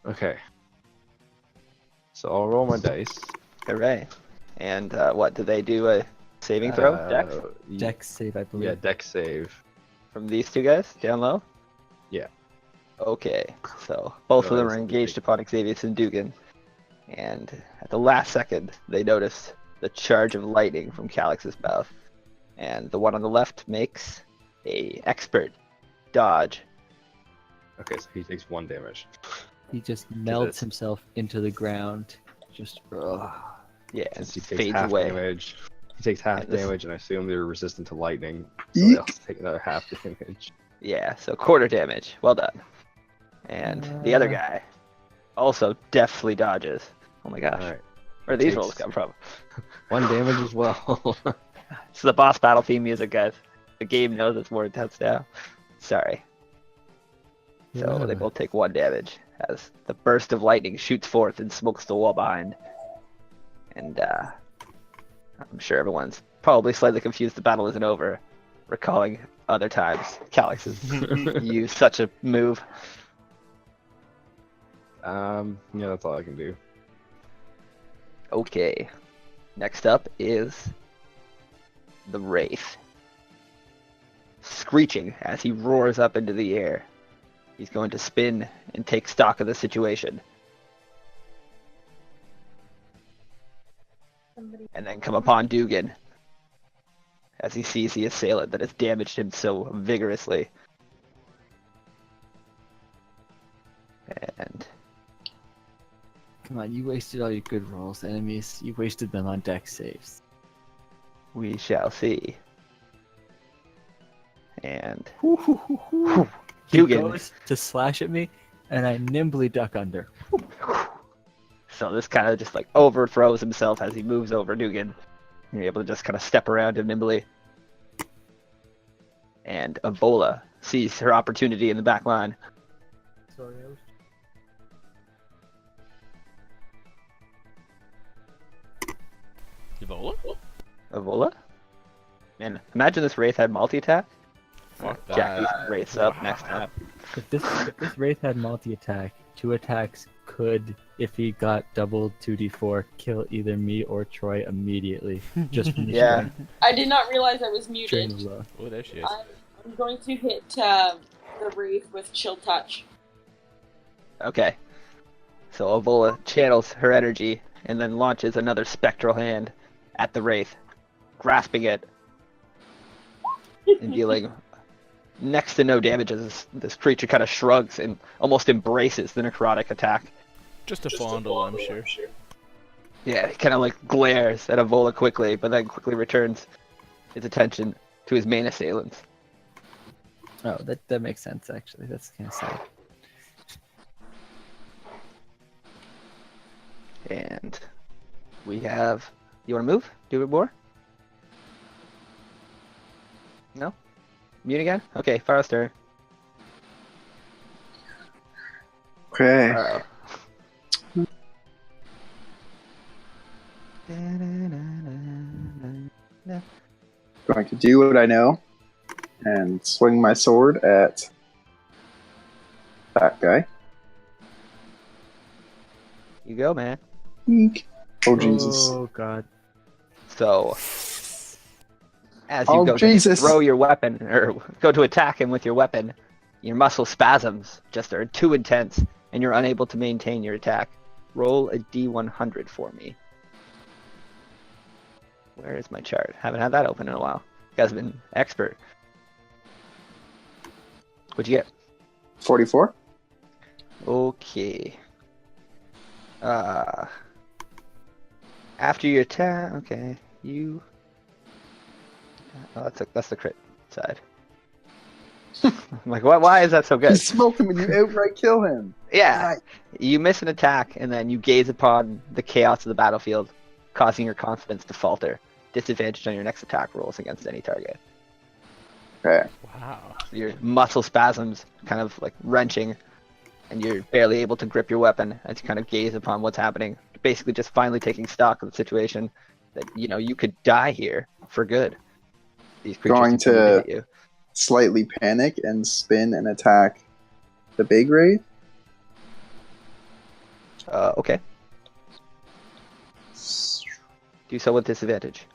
Okay. So I'll roll my dice. Hooray. And what, do they do a saving throw? Dex? Dex save, I believe. Yeah, dex save. From these 2 guys down low? Yeah. Okay, so both of them are Otherwise, engaged upon Xavius and Dugan. And at the last second, they notice the charge of lightning from Calyx's mouth. And the one on the left makes a expert dodge. Okay, so he takes 1 damage. He just melts this. himself into the ground. Just Yeah, and Since he takes fades half away. damage. He takes half And this- damage, and I assume they're resistant to lightning. So they Eek. also take another half damage. Yeah, so quarter damage. Well done. And the other guy also deftly dodges. Oh my gosh. Alright. Where do these Takes- rolls come from? 1 damage as well. It's the boss battle theme music, guys. The game knows it's more intense now. Sorry. So they Yeah. both take 1 damage as the burst of lightning shoots forth and smokes the wall behind. And I'm sure everyone's probably slightly confused the battle isn't over, recalling other times Calyx has used such a move. Yeah, that's all I can do. Okay. Next up is the Wraith. Screeching as he roars up into the air. He's going to spin and take stock of the situation. And then come upon Dugan as he sees the assailant that has damaged him so vigorously. And Come on, you wasted all your good rolls, enemies. You wasted them on deck saves. We shall see. And He Dugan. goes to slash at me, and I nimbly duck under. So this kind of just like overthrows himself as he moves over Dugan. You're able to just kind of step around him nimbly. And Ebola sees her opportunity in the back line. Sorry, I was... Ebola? Ebola? Man, imagine this Wraith had multi-attack. Fuck Jack these that. Wraiths up next time. If this Wraith had multi-attack, 2 attacks could, if he got double 2d4, kill either me or Troy immediately. Just from the Yeah. I did not realize I was strain muted. alone. Oh, there she is. I'm going to hit the Wraith with Chill Touch. Okay. So Ebola channels her energy and then launches another spectral hand at the Wraith, grasping it and dealing next to no damage as this creature kind of shrugs and almost embraces the necrotic attack. Just a fondle, I'm sure. Yeah, he kind of like glares at Ebola quickly, but then quickly returns his attention to his main assailants. Oh, that makes sense, actually. That's kind of sad. And we have... You want to move? Do it more? No? Mute again? Okay, Pharaoh's turn. Okay. Uh-oh. Going to do what I know and swing my sword at that guy. You go, man. Eek. Oh, Jesus. Oh, God. So, as you Oh, go Jesus. to throw your weapon, or go to attack him with your weapon, your muscle spasms just are too intense, and you're unable to maintain your attack. Roll a d100 for me. Where is my chart? Haven't had that open in a while. You guys have been expert. What'd you get? 44? Okay. After your attack, okay, you. Oh, that's the crit side. I'm like, what? Why is that so You good? smoke him and you outright kill him. Yeah, you miss an attack, and then you gaze upon the chaos of the battlefield, causing your confidence to falter. Disadvantage on your next attack rolls against any target. Okay. Wow. Your muscle spasms, kind of like wrenching, and you're barely able to grip your weapon as you kind of gaze upon what's happening. Basically, just finally taking stock of the situation that you could die here for good. These creatures Going continue to- hit you. Slightly panic and spin and attack the big Wraith. Okay. Do so with disadvantage.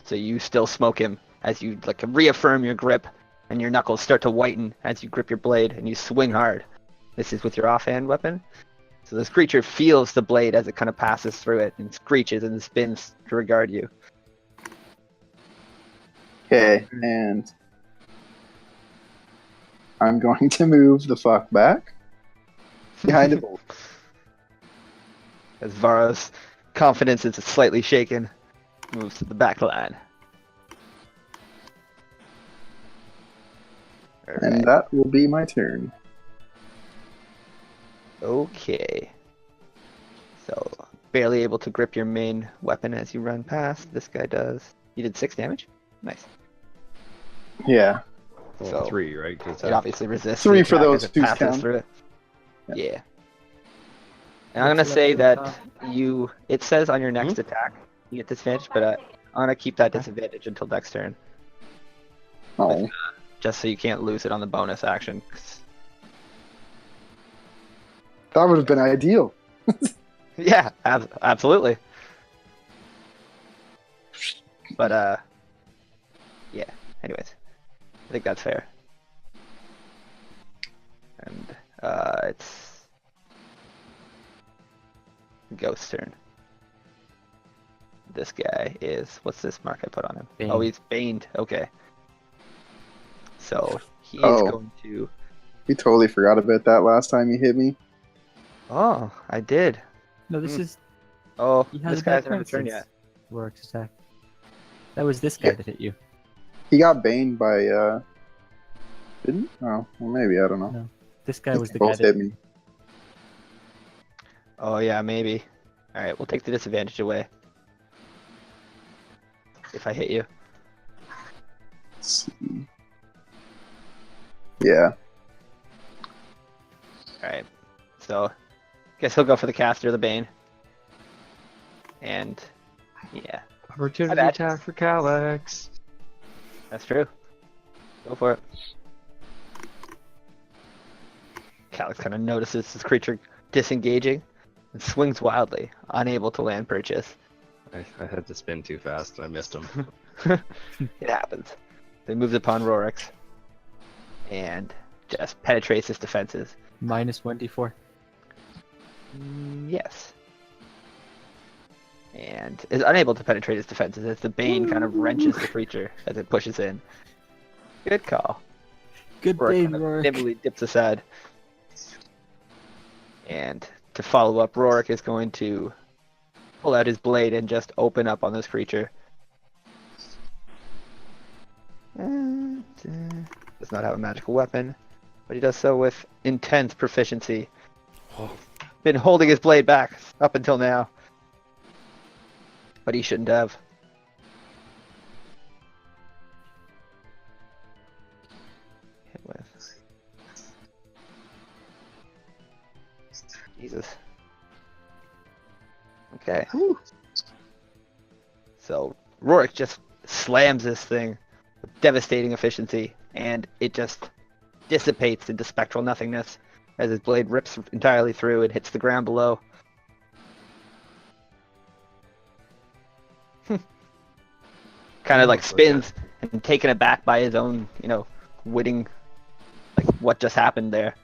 So you still smoke him as you like reaffirm your grip, and your knuckles start to whiten as you grip your blade and you swing hard. This is with your offhand weapon. So this creature feels the blade as it kind of passes through it and screeches and spins to regard you. Okay, and I'm going to move the fuck back behind the bolt. As Vara's confidence is slightly shaken, moves to the back line. And Alright. that will be my turn. Okay. So, barely able to grip your main weapon as you run past. This guy does. You did 6 damage? Nice. Yeah. Well, So- 3, right? 'Cause It obviously resists. 3 the for attack those as it who's passes count. through it. Yeah. Yeah. And I'm gonna What's say left that at the you. It says on your next attack you get disadvantage, but I'm gonna keep that disadvantage until next turn, Oh. just so you can't lose it on the bonus action. 'Cause- That would have been ideal. Yeah, absolutely. But yeah. Anyways, I think that's fair. And it's Ghost's turn. This guy is, what's this mark I put on him? Oh, Bane. he's baned. Okay. So he is Oh. going to We totally forgot about that last time you hit me. Oh, I did. No, this is. Oh, He this has guy a hasn't returned yet. Rorik's attack. That was this guy Yeah. that hit you. He got baned by didn't? Oh, well maybe I don't know. No, this guy was the guy Both that hit me. Oh yeah, maybe. All right, we'll take the disadvantage away. If I hit you. Let's see. Yeah. All right. So, guess he'll go for the caster of the Bane. And yeah, Opportunity bad. attack for Calyx. that's true. Go for it. Calyx kind of notices his creature disengaging and swings wildly, unable to land purchase. I had to spin too fast and I missed him. It happens. Then moves upon Rorix and just penetrates his defenses. minus 1d4. Yes. And is unable to penetrate his defenses as the Bane kind of wrenches the creature as it pushes in. Good call. Good Rorik Bane, kind of Rorik. nimbly dips aside. And to follow up, Rorik is going to pull out his blade and just open up on this creature. And, does not have a magical weapon, but he does so with intense proficiency. Been holding his blade back up until now, but he shouldn't have. Hit with. Jesus. Okay. So Rorik just slams this thing with devastating efficiency, and it just dissipates into spectral nothingness as his blade rips entirely through and hits the ground below. Kind of like spins and taken aback by his own, witting, like what just happened there.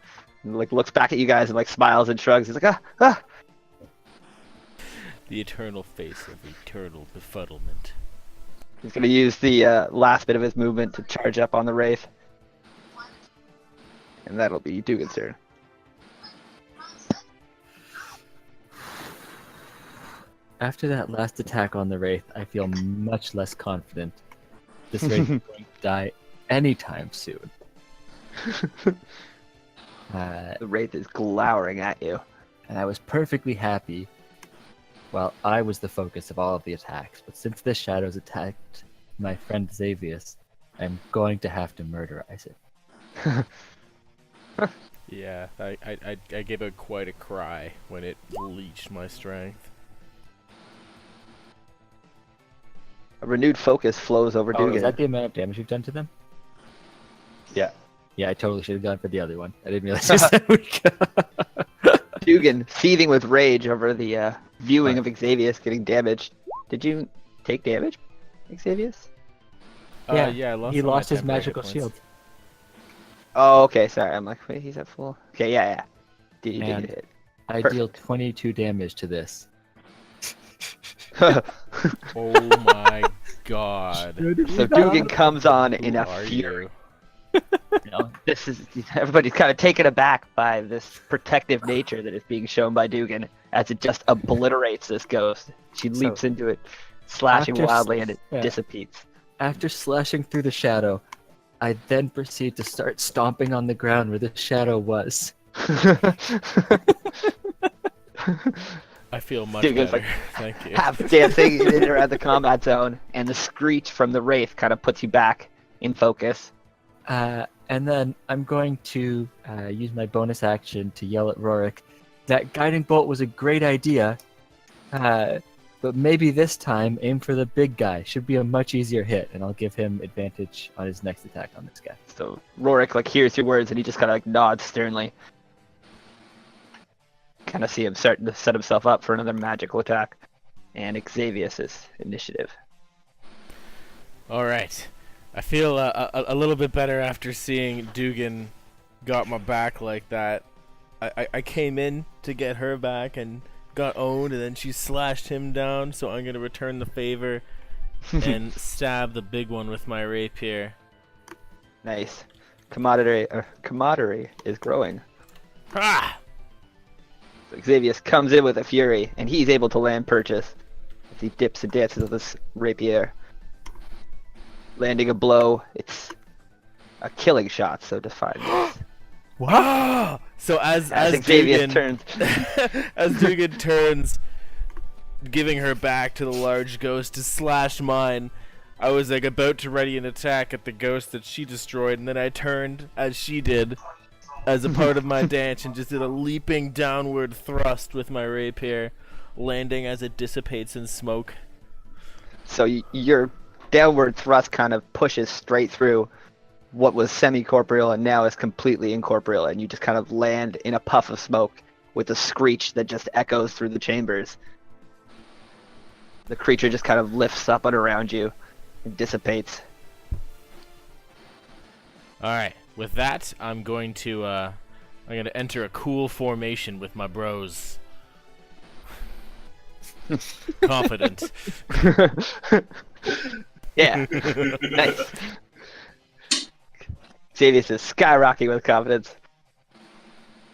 And, like looks back at you guys and like smiles and shrugs. He's like, ah. The eternal face of eternal befuddlement. He's gonna use the last bit of his movement to charge up on the Wraith. And that'll be Dugan's turn. After that last attack on the Wraith, I feel much less confident. This Wraith is going to die anytime soon. The Wraith is glowering at you. And I was perfectly happy. Well, I was the focus of all of the attacks, but since the shadows attacked my friend Xavius, I'm going to have to murder Isaac. Yeah, I gave out quite a cry when it leached my strength. A renewed focus flows over Oh, Dugan. is that the amount of damage you've done to them? Yeah. Yeah, I totally should have gone for the other one. I didn't realize you said we Dugan, seething with rage over the viewing of Xavius getting damaged. Did you take damage, Xavius? Yeah, I lost he all my lost his temporary magical hit shield. points. Oh, okay. Sorry, I'm like, wait, he's at full. Okay, yeah. Did you And get hit? I Perfect. deal 22 damage to this. Oh my god. So Dugan comes on in Who a are fury. you? This is everybody's kind of taken aback by this protective nature that is being shown by Dugan as it just obliterates this ghost. She So, leaps into it, slashing after s- wildly, and it yeah. dissipates. After slashing through the shadow, I then proceed to start stomping on the ground where the shadow was. I feel much Dugan's better. like, Thank you. half dancing in and around the combat zone, and the screech from the Wraith kind of puts you back in focus. And then I'm going to use my bonus action to yell at Rorik, that guiding bolt was a great idea, but maybe this time aim for the big guy. Should be a much easier hit, and I'll give him advantage on his next attack on this guy. So Rorik like hears your words and he just kind of like nods sternly. Kind of see him starting to set himself up for another magical attack, and Xavius's initiative. All right. I feel a little bit better after seeing Dugan got my back like that. I came in to get her back and got owned, and then she slashed him down, so I'm going to return the favor and stab the big one with my rapier. Nice. camaraderie is growing. Ah! So Xavius comes in with a fury, and he's able to land purchase as he dips and dances with his rapier, landing a blow. It's a killing shot, so define this. What? So as Xavius Dugan turns, as Dugan turns, giving her back to the large ghost to slash mine, I was like about to ready an attack at the ghost that she destroyed, and then I turned as she did, as a part of my dance, and just did a leaping downward thrust with my rapier, landing as it dissipates in smoke. so your downward thrust kind of pushes straight through what was semi-corporeal and now is completely incorporeal, and you just kind of land in a puff of smoke with a screech that just echoes through the chambers. The creature just kind of lifts up and around you and dissipates. Alright, with that, I'm going to enter a cool formation with my bros. Confident. Yeah, nice. Xavius is skyrocketing with confidence.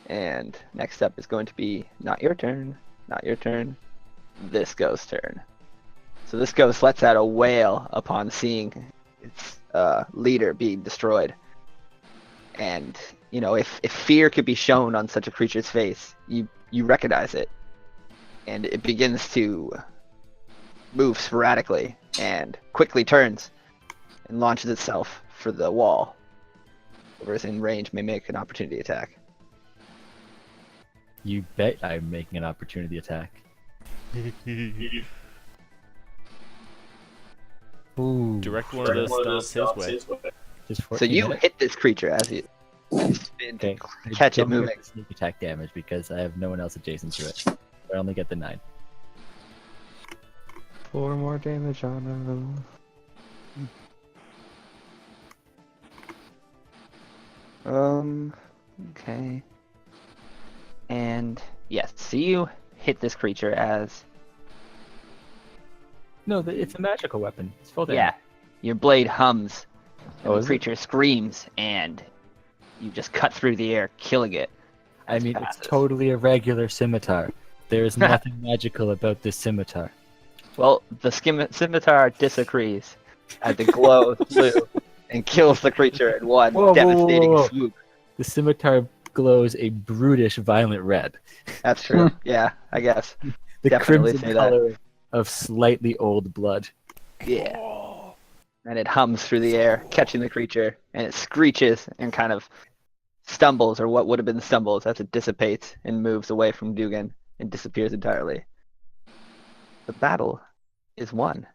And next up is going to be not your turn, this ghost's turn. So this ghost lets out a wail upon seeing its leader being destroyed. And, you know, if fear could be shown on such a creature's face, you recognize it. And it begins to move sporadically and quickly turns and launches itself for the wall. Whoever's in range may make an opportunity attack. You bet I'm making an opportunity attack. Ooh. Direct one of those stomps his way. Just So you hit this creature as you spin Okay. to catch it Don't get moving. the sneak attack damage because I have no one else adjacent to it. I only get the 9. 4 more damage on him. Okay. And yes, so you hit this creature as No, it's a magical weapon. It's full damage. yeah, your blade hums, and Oh, the is it? creature screams, and you just cut through the air, killing it. I mean, passes. it's totally a regular scimitar. There is nothing magical about this scimitar. Well, the scimitar disagrees as it glows blue and kills the creature in one Whoa, whoa, whoa, devastating whoa. swoop. The scimitar glows a brutish violet red. That's true. Yeah, I guess. The Definitely crimson say that. color of slightly old blood. Yeah. And it hums through the air, catching the creature, and it screeches and kind of stumbles, or what would have been stumbles, as it dissipates and moves away from Dugan and disappears entirely. The battle is won.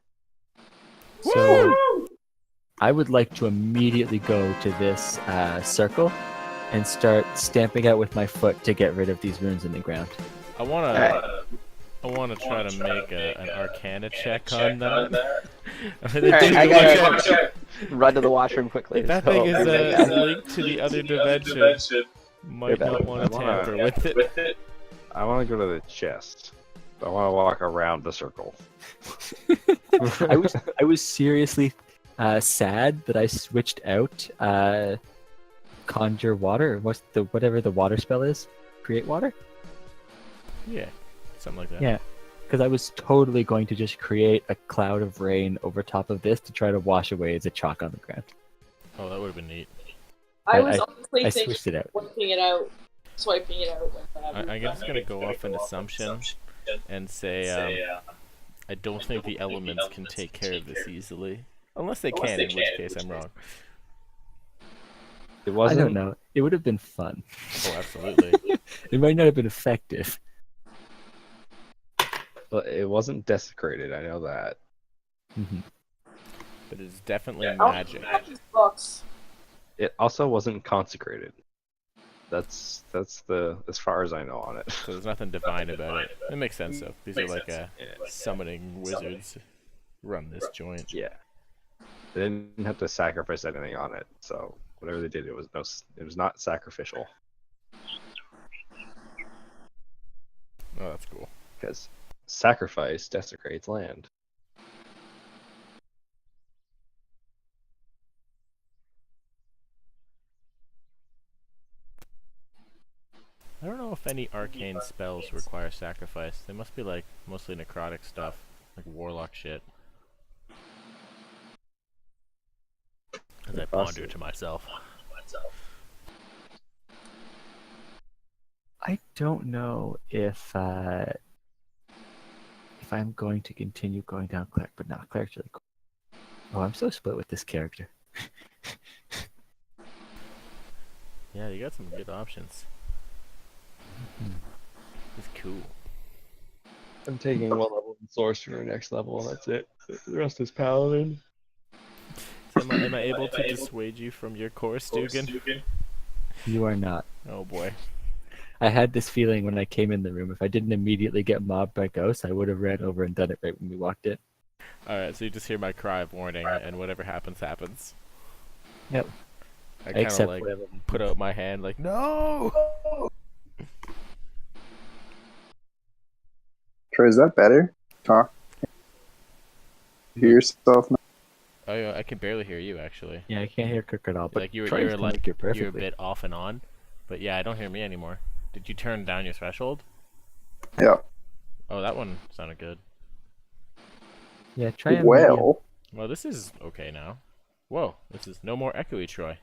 So I would like to immediately go to this circle and start stamping out with my foot to get rid of these runes in the ground. I wanna try to make an Arcana check on that. Alright, I gotta run to the washroom quickly. If that so- thing is linked to the other dimension, might You're not better. want to tamper with it. I want to go to the chest. I want to walk around the circle. I was seriously sad that I switched out conjure water. Whatever the water spell is, create water. Yeah, something like that. Yeah, because I was totally going to just create a cloud of rain over top of this to try to wash away the chalk on the ground. Oh, that would have been neat. I was honestly I thinking switched it out. swiping it out with that. I'm just gonna go off an assumption and say I don't think the elements can take care of this easily, unless they can, in which case I'm wrong. It I wasn't. don't know. It would have been fun. Oh, absolutely. It might not have been effective. But it wasn't desecrated. I know that. Mhm. But it's definitely Oh, magic. these books. It also wasn't consecrated. That's the as far as I know on it. So there's nothing divine about it. It makes sense though. These are like summoning wizards run this joint. Yeah. They didn't have to sacrifice anything on it, so whatever they did, it was not sacrificial. Oh, that's cool. Because sacrifice desecrates land. any arcane spells require sacrifice. They must be like mostly necrotic stuff, like warlock shit. As I ponder to myself. I don't know if I'm going to continue going down cleric, but not cleric's really cool. Oh, I'm so split with this character. Yeah, you got some good options. It's cool. I'm taking one level in sorcerer next level, and that's it. The rest is paladin. So am I able to dissuade you from your course, Dugan? You are not. Oh boy. I had this feeling when I came in the room. If I didn't immediately get mobbed by ghosts, I would have ran over and done it right when we walked in. Alright, so you just hear my cry of warning, and whatever happens, happens. Yep. I kind of Except like whatever. put out my hand like, no! Trey, is that better? Talk. Hear yourself now? Oh, yeah, I can barely hear you actually. Yeah, I can't hear Kirk at all. But Like you were Troy's can like hear you're a perfectly. bit off and on, but yeah, I don't hear me anymore. Did you turn down your threshold? Yeah. Oh, that one sounded good. Yeah, try a medium. Well, Well, this is okay now. Whoa, this is no more echoey, Troy.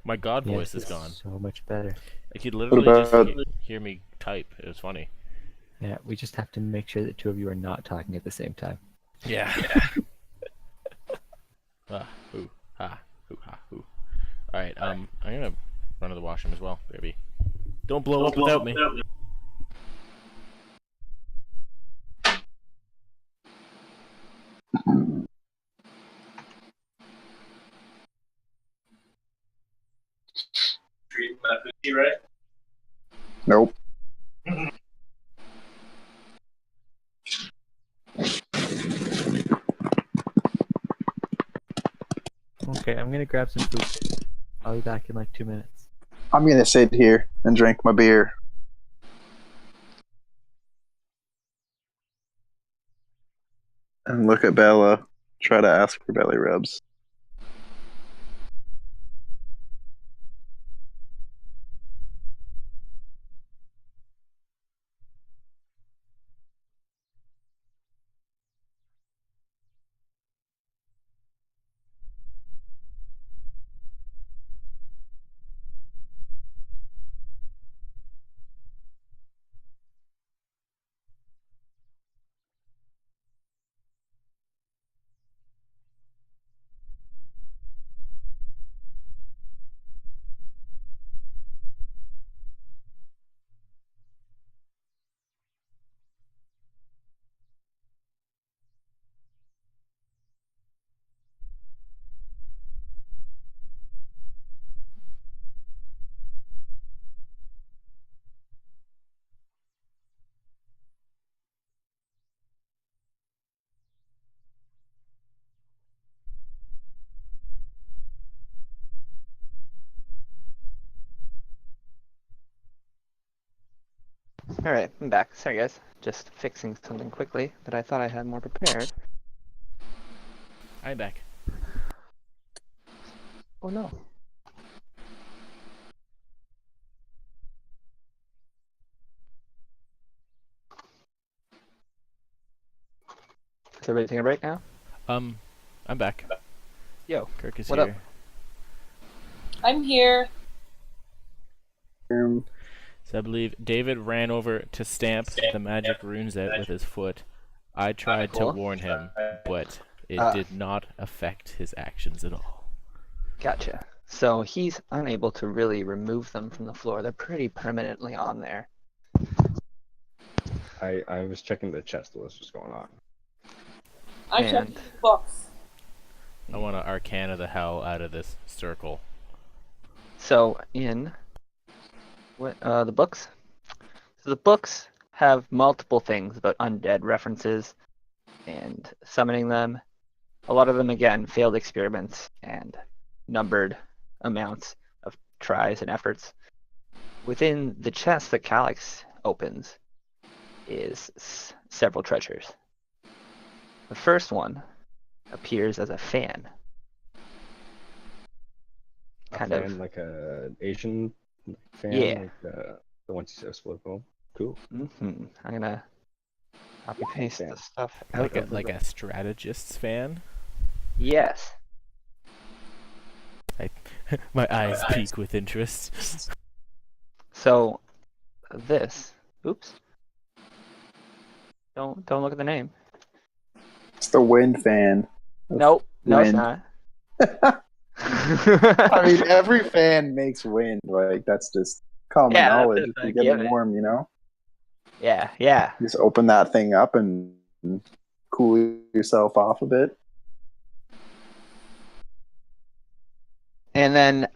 My god voice Yes, is gone. so much better. I could literally just hear me type. It was funny. Yeah, we just have to make sure that two of you are not talking at the same time. Yeah. Ah, ooh, ha, ooh, ha, ooh. Alright, I'm gonna run to the washroom as well, baby. Don't blow up without me. Treat my pussy right. nope. Okay, I'm gonna grab some food. I'll be back in like 2 minutes. I'm gonna sit here and drink my beer. And look at Bella. Try to ask for belly rubs. Alright, I'm back. Sorry guys. Just fixing something quickly that I thought I had more prepared. I'm back. Oh no. Is everybody taking a break now? I'm back. Yo, Kirk is what up? here. I'm here. So I believe David ran over to stamp the magic runes out with his foot. I tried to Cool. warn him, but it did not affect his actions at all. Gotcha. So he's unable to really remove them from the floor. They're pretty permanently on there. I was checking the chest list. What's going on? I And- checked the books. I want to arcana the hell out of this circle. So in the books, so the books have multiple things about undead references and summoning them. A lot of them, again, failed experiments and numbered amounts of tries and efforts. Within the chest that Calyx opens is several treasures. The first one appears as a fan. A Kind fan, of. like a Asian fan, Yeah. like the ones you just flip home. Cool. I'm gonna copy paste the stuff out Like a of the like a strategist's fan. Yes. My eyes peak with interest. So this. Oops. Don't look at the name. It's the wind fan. Nope. No, it's Wind. not. I mean, every fan makes wind. Like, that's just common Yeah, that's knowledge. just If a you're getting given. warm, you know? yeah. Just open that thing up and cool yourself off a bit. And then,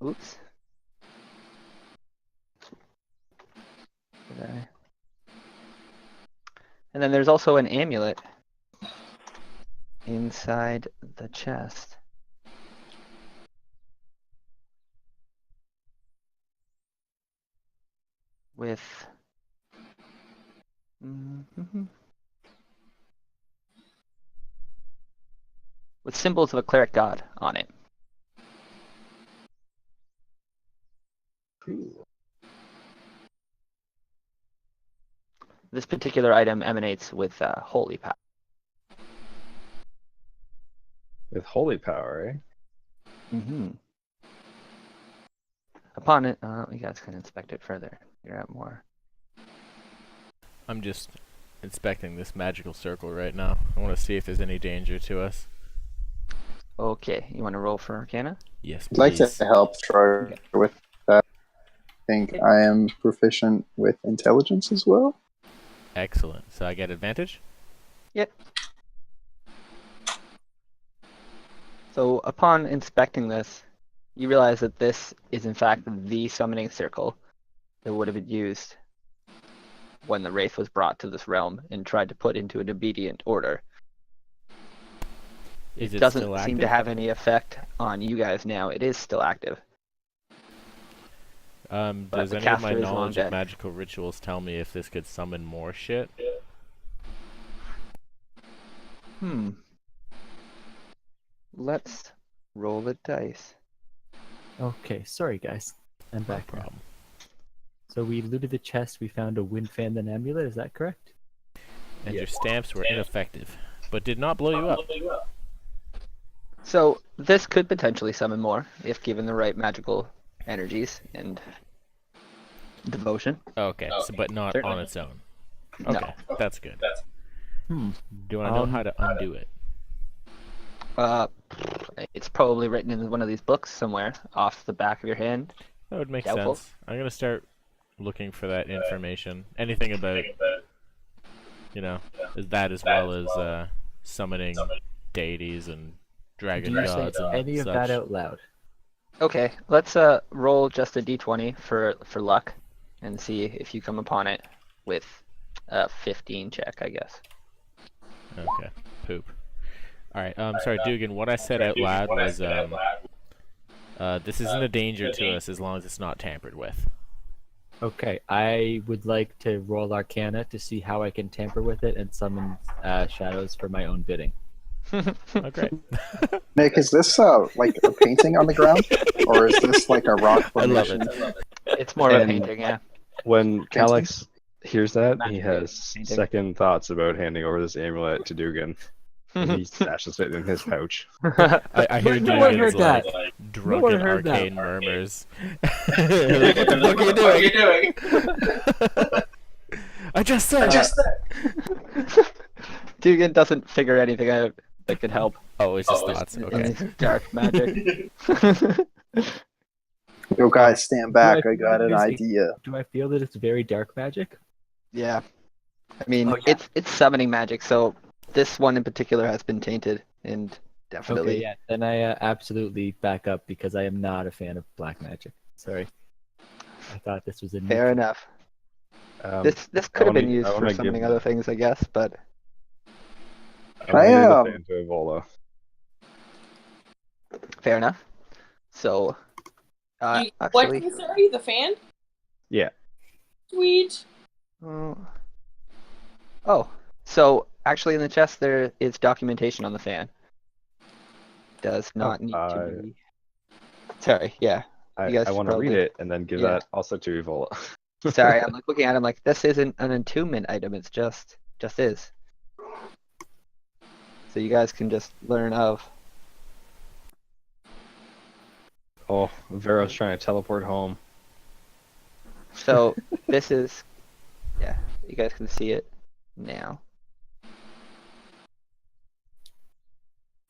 oops. Did I- And then there's also an amulet inside the chest. With with symbols of a cleric god on it. This particular item emanates with holy power. With holy power, eh? Mm-hmm. Upon it, you guys can inspect it further. Figure out more. I'm just inspecting this magical circle right now. I want to see if there's any danger to us. Okay, you want to roll for Arcana? Yes, I'd like please. to help Troy with that. I think I am proficient with intelligence as well. Excellent. So I get advantage? Yep. So upon inspecting this, you realize that this is in fact the summoning circle that would have been used when the Wraith was brought to this realm and tried to put into an obedient order. Is It it doesn't still seem active? to have any effect on you guys now. It is still active. but Does the any of my caster is long knowledge of dead. magical rituals tell me if this could summon more shit? Let's roll the dice. Okay, sorry guys. I'm No back now. problem. So we looted the chest, we found a wind fan and amulet, is that correct? And your stamps were ineffective, but did not blow you up. So this could potentially summon more if given the right magical energies and devotion. Okay, so, but not Certainly. on its own. No. Okay, that's good. Hmm. Do I know how to undo it? It's probably written in one of these books somewhere off the back of your hand. That would make Doubtful. sense. I'm gonna start looking for that information. Anything about, that as well as summoning deities and dragon Do you gods say and any of such. that out loud? Okay, let's roll just a d20 for luck and see if you come upon it with a 15 check, I guess. Okay, poop. Alright, sorry, Dugan, what I said out loud was, this isn't a danger to us as long as it's not tampered with. Okay, I would like to roll Arcana to see how I can tamper with it and summon shadows for my own bidding. Oh, great. Nick, is this like a painting on the ground, or is this like a rock I love formation? it. It's more of a And- painting, yeah. When Calyx hears that, he Magic has painting. second thoughts about handing over this amulet to Dugan. And he stashes it in his pouch. I hear No one Dugan's heard like that. drunken heard that. arcane murmurs. Like, what the fuck are you doing? I just said. Dugan doesn't figure anything out that could help Oh, it's just thoughts. in Okay. his dark magic. Yo, guys, stand back. Do I got an busy? idea. Do I feel that it's very dark magic? Yeah. I mean, Oh, yeah. it's summoning magic, so this one in particular has been tainted and definitely. Okay, yeah. Then I absolutely back up because I am not a fan of black magic. Sorry. I thought this was a Fair enough. This could have been used I for wanna give summoning the- other things, I guess, but I want to give I, the fan to Evola. fair enough. So, What actually, thing, sorry? The fan? Yeah. Sweet. oh, so actually in the chest there is documentation on the fan. Does not need to be. Sorry, yeah. You guys I want to read probably- it and then give yeah. that also to Evola. Sorry, I'm like looking at him like this isn't an attunement item. It's just is. So you guys can just learn of. Oh, Vero's trying to teleport home. So this is, yeah, you guys can see it now.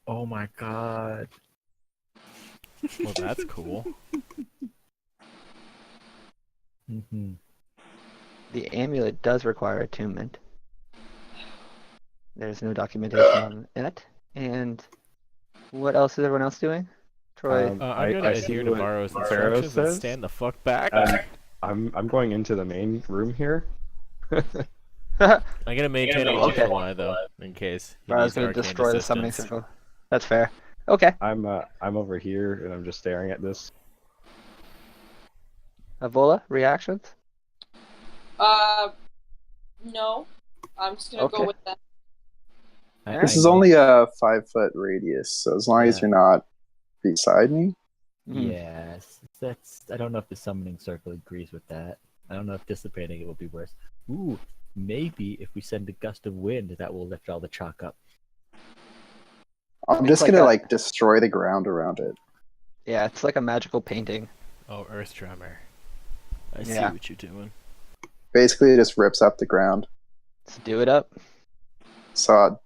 Oh my god. Well, that's cool. Hmm. The amulet does require attunement. There's no documentation on it. And what else is everyone else doing? Troy. I'm gonna see adhere to what Varro's Vero instructions and says. stand the fuck back. I'm going into the main room here. I'm gonna maintain a level Okay. 4 though, in case. he I was needs gonna arcane destroy the summoning assistance. circle. That's fair. Okay. I'm over here and I'm just staring at this. Avola, reactions? No. I'm just gonna Okay. go with that. This is only a 5-foot radius, so as long as Yeah. you're not beside me. Mhm. Yes, that's. I don't know if the summoning circle agrees with that. I don't know if dissipating it will be worse. Ooh, maybe if we send a gust of wind, that will lift all the chalk up. I'm It's just like gonna a- like destroy the ground around it. Yeah, it's like a magical painting. Oh, Earth Tremor. I see Yeah. what you're doing. Basically, it just rips up the ground. Let's do it up. So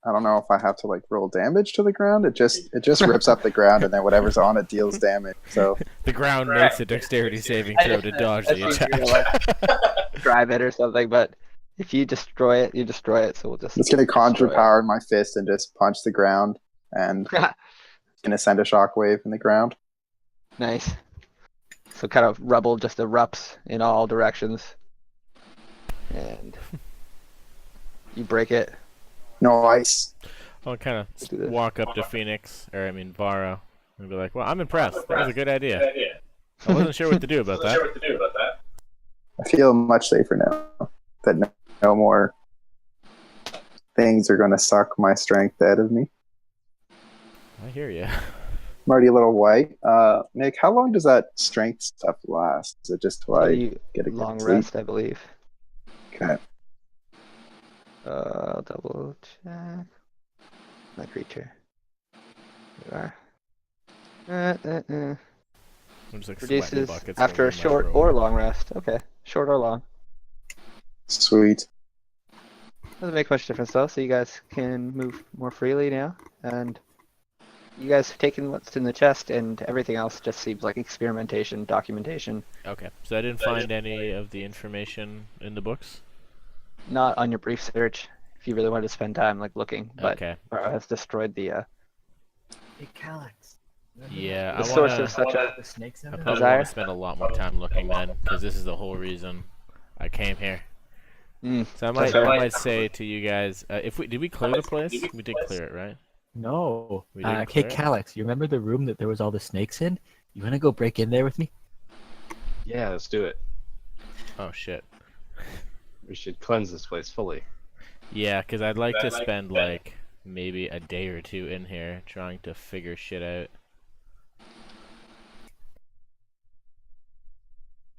I don't know if I have to like roll damage to the ground. It just rips up the ground, and then whatever's on it deals damage. So The ground makes a dexterity saving throw to dodge I the think you're attack. Drive it or something, but if you destroy it, you destroy it. So we'll just. I'm just gonna conjure destroy it. power in my fist and just punch the ground, and gonna send a shockwave in the ground. Nice. So kind of rubble just erupts in all directions. And you break it. No ice. I'll kind Let's do of this. walk up to Phoenix, or I mean Varro, and be like, "Well, I'm impressed. That was a good idea. I wasn't sure what to do about that." I feel much safer now that no more things are gonna suck my strength out of me. I hear you. I'm already a little white. Nick, how long does that strength stuff last? Is it just till I You get a good long sleep? rest, I believe. Okay. I'll double check. My creature. There you are. I'm just like sweating Reduces buckets after over a my short robe. or long rest. Okay. Short or long. Sweet. Doesn't make much difference though, so you guys can move more freely now. And you guys have taken what's in the chest, and everything else just seems like experimentation, documentation. Okay, so I didn't find any of the information in the books. Not on your brief search, if you really wanted to spend time like looking, but Okay. Varro has destroyed the Hey, Calyx. Yeah, the I source wanna. of such a. The snakes I in there? probably Desire? want to spend a lot more time looking then, because this is the whole reason I came here. Mm, So I That's might, fair. I might say to you guys, if we did we clear the place? We did clear it, right? No. We didn't Hey, clear it? Calyx, you remember the room that there was all the snakes in? You wanna go break in there with me? Yeah, let's do it. Oh shit. We should cleanse this place fully. Yeah, because I'd like to spend like maybe a day or two in here trying to figure shit out.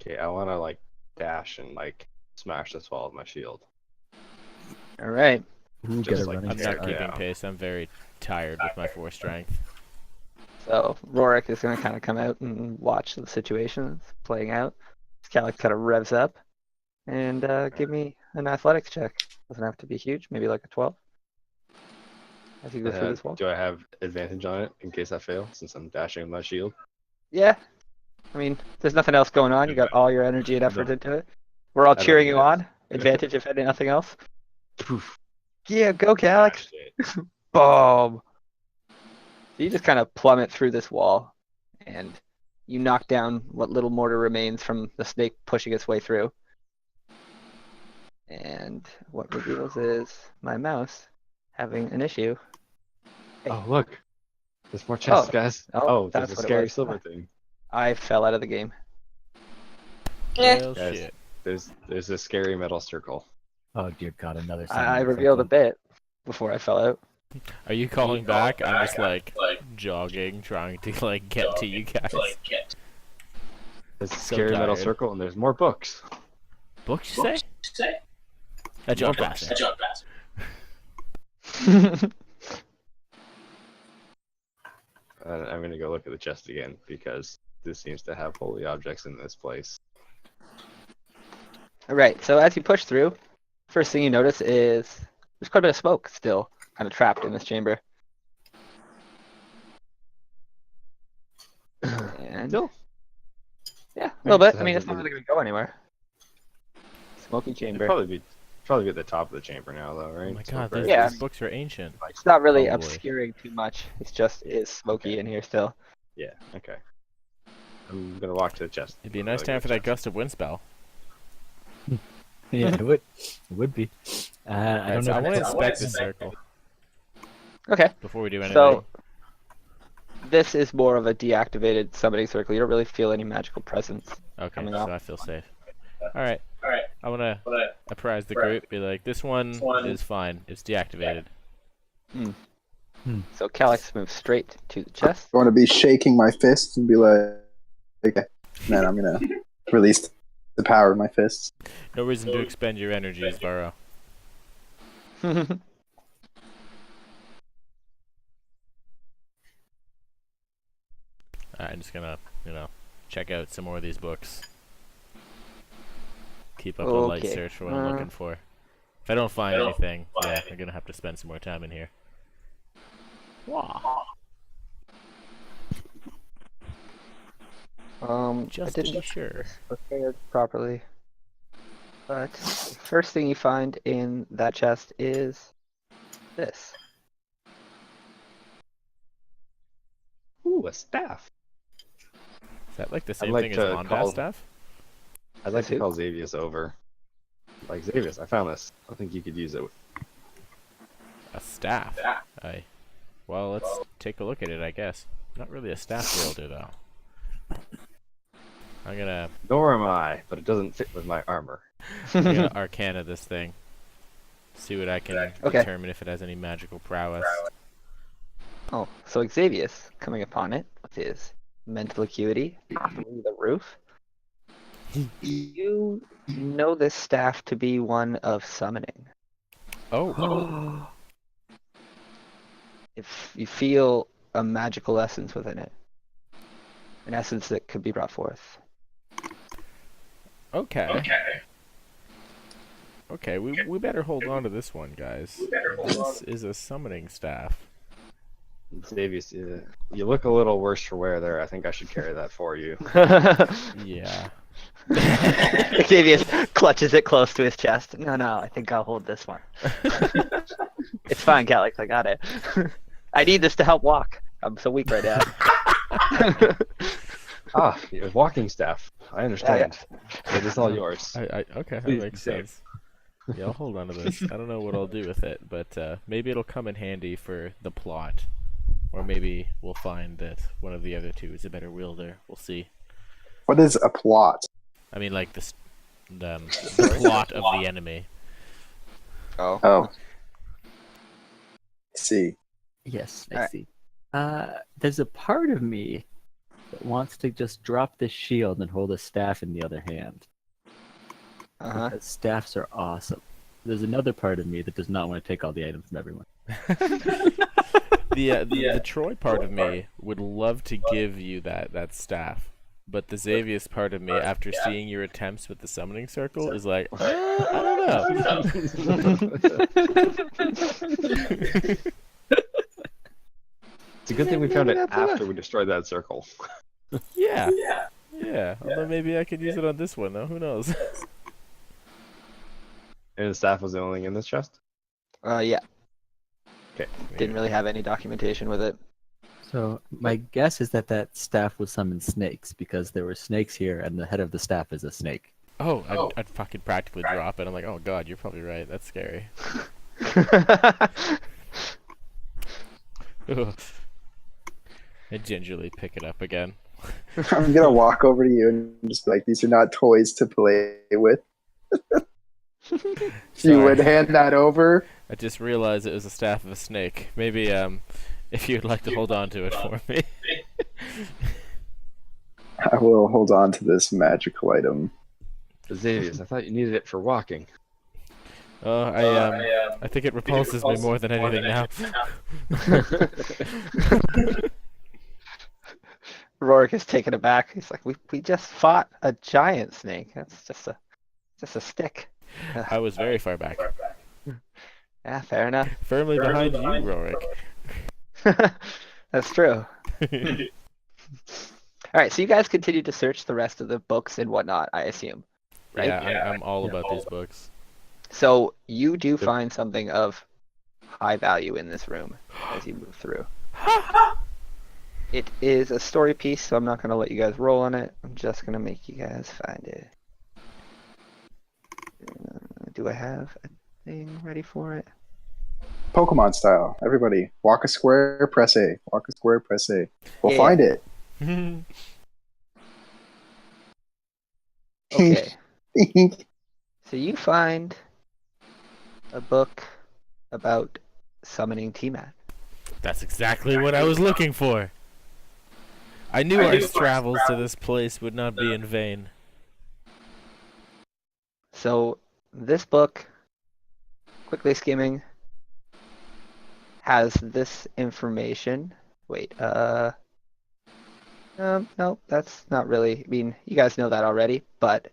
Okay, I want to like dash and like smash this wall with my shield. All right. Ooh, Just get a like running I'm tear not it keeping down. pace. I'm very tired with my 4 strength. So Rorik is going to kind of come out and watch the situation that's playing out. Calyx kind of revs up, and give me an athletics check. Doesn't have to be huge. Maybe like a 12. As you go through this wall. Do I have advantage on it in case I fail since I'm dashing with my shield? Yeah. I mean, there's nothing else going on. You got all your energy and effort No. into it. We're all I don't cheering you need it. on. Advantage if nothing else. Poof. Yeah, go Calyx. Dashed it. Boom. So you just kind of plummet through this wall, and you knock down what little mortar remains from the snake pushing its way through. And what reveals is my mouse having an issue. Oh look, there's more chests, Oh. guys. Oh, Oh, there's that's a what it scary was. silver thing. I fell out of the game. Eh. Well, Guys. shit. There's a scary metal circle. Oh dear God, another. I summoning revealed a circle. bit before I fell out. Are you calling back? I'm just like jogging, trying to like get to you guys. There's a So scary metal tired. circle and there's more books. Books, you say? A jump faster. I'm gonna go look at the chest again because this seems to have holy objects in this place. Alright, so as you push through, first thing you notice is there's quite a bit of smoke still kind of trapped in this chamber. And Still? yeah, a little bit. So I mean, has it's a not little- really going to go anywhere. Smoky It'd chamber. probably be at the top of the chamber now, though, right? Oh my So god, we're- these, Yeah. these books are ancient. It's not really Probably. obscuring too much. It's just is smoky in here still. Yeah. Okay. I'm gonna walk to the chest. It'd be a nice time for that gust of wind spell. Yeah, it would. It would be. I Alright, don't so know. I want to inspect this circle Okay, before we do anything. so this is more of a deactivated summoning circle. You don't really feel any magical presence. Okay, coming so up. I feel safe. Alright, I want to apprise the group, be like, this one is fine. It's deactivated. So Calyx moves straight to the chest. I want to be shaking my fists and be like, okay. Then I'm gonna release the power of my fists. No reason to expend your energies, Varro. I'm just gonna, check out some more of these books. Keep up a light Okay, search for what I'm looking for. If I don't find anything, yeah, I'm gonna have to spend some more time in here. Just I to didn't be sure. prepared properly. But the first thing you find in that chest is this. Ooh, a staff. Is that like the same like thing as to Mondas call- stuff? I'd like Says to who? call Xavius over. Like, Xavius, I found this. I think you could use it. A staff? Aye. Well, let's take a look at it, I guess. Not really a staff wielder, though. I'm gonna Nor am I, but it doesn't fit with my armor. arcana this thing. See what I can Okay. determine if it has any magical prowess. Oh, so Xavius coming upon it with his mental acuity through the roof. You know this staff to be one of summoning. Oh, If you feel a magical essence within it, an essence that could be brought forth. okay. Okay, we better hold on to this one, guys. This is a summoning staff. Xavius, you look a little worse for wear there. I think I should carry that for you. Yeah. Xavius clutches it close to his chest. No, I think I'll hold this one. It's fine, Calyx, I got it. I need this to help walk. I'm so weak right now. Ah, your walking staff. I understand. It is all yours. Okay, that Please makes be safe. sense. Yeah, I'll hold on to this. I don't know what I'll do with it, but maybe it'll come in handy for the plot. Or maybe we'll find that one of the other two is a better wielder. We'll see. What is a plot? I mean, like the plot of the enemy. Oh. Oh. I see. Yes, I Alright. see. There's a part of me that wants to just drop this shield and hold a staff in the other hand. Uh-huh. Because staffs are awesome. There's another part of me that does not want to take all the items from everyone. The Troy part of me would love to give you that staff, but the Xavius part of me, after seeing your attempts with the summoning circle, is like, I don't know. It's a good thing we found it after we destroyed that circle. Yeah. Although maybe I could use it on this one, though. Who knows? And the staff was the only thing in this chest? Yeah. Okay. Didn't really have any documentation with it. So my guess is that staff would summon snakes because there were snakes here, and the head of the staff is a snake. Oh, I'd fucking practically drop it. I'm like, oh god, you're probably right. That's scary. Ugh. I gingerly pick it up again. I'm gonna walk over to you and just be like, these are not toys to play with. You Sorry. would hand that over. I just realized it was a staff of a snake. Maybe, if you'd like to hold on to it for me. I will hold on to this magical item. Xavius, I thought you needed it for walking. I think it repulses me more than anything now. Rorik is taken aback. He's like, we just fought a giant snake. That's just a stick. I was very far back. Yeah, fair enough. Firmly behind you, Rorik. That's true. All right, so you guys continue to search the rest of the books and whatnot, I assume. Right? Yeah, I'm all about these books. So you do find something of high value in this room as you move through. It is a story piece, so I'm not going to let you guys roll on it. I'm just going to make you guys find it. Do I have a thing ready for it? Pokemon style. Everybody, walk a square, press A. Walk a square, press A. We'll Yeah. find it. Okay. So you find a book about summoning Tiamat. That's exactly what I was looking for. I knew our travels to this place would not be in vain. So this book, quickly skimming, has this information. Wait, no, that's not really. I mean, you guys know that already, but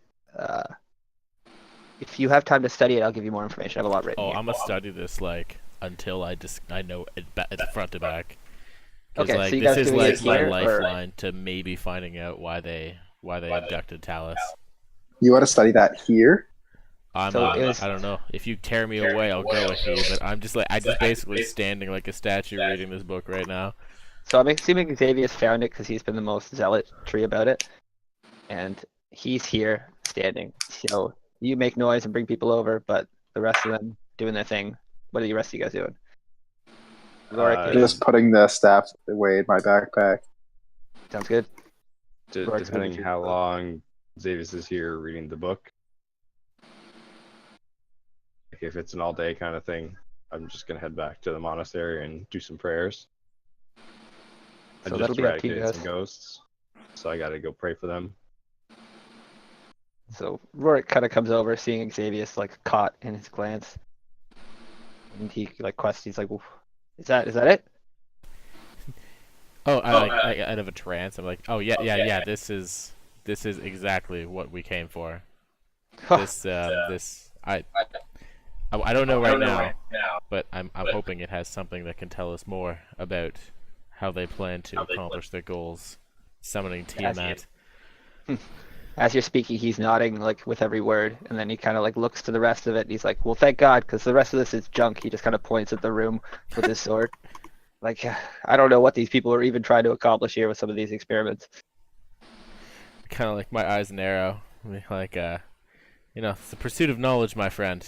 if you have time to study it, I'll give you more information. I have a lot written Oh, here. I'm gonna study this like until I know it front to back. 'Cause, Okay, like, so you this guys is doing like it my here, or- lifeline to maybe finding out why they abducted Talus. You want to study that here? So it was- I don't know. If you tear me away, I'll go with you. But I'm just basically standing like a statue reading this book right now. So I'm assuming Xavier's found it because he's been the most zealotry about it, and he's here standing. So you make noise and bring people over, but the rest of them doing their thing. What are the rest of you guys doing? Rorik, Just putting the staff away in my backpack. sounds good. Rourke's Depending moving how to- long Xavius is here reading the book. Like, if it's an all-day kind of thing, I'm just gonna head back to the monastery and do some prayers. I So just that'll be up to you eradicated some guys. ghosts, so I gotta go pray for them. So Rorik kind of comes over, seeing Xavier's like caught in his glance, and he like questions. He's like, "Well, is that it?" Oh, I out of a trance. I'm like, oh yeah. This is exactly what we came for. This I don't know right now, but I'm hoping it has something that can tell us more about how they plan to accomplish their goals, summoning Tiamat. As you're speaking, he's nodding like with every word, and then he kind of like looks to the rest of it. And he's like, "Well, thank God, because the rest of this is junk." He just kind of points at the room with his sword. Like, I don't know what these people are even trying to accomplish here with some of these experiments. Kind of like my eyes narrow. Like, it's the pursuit of knowledge, my friend.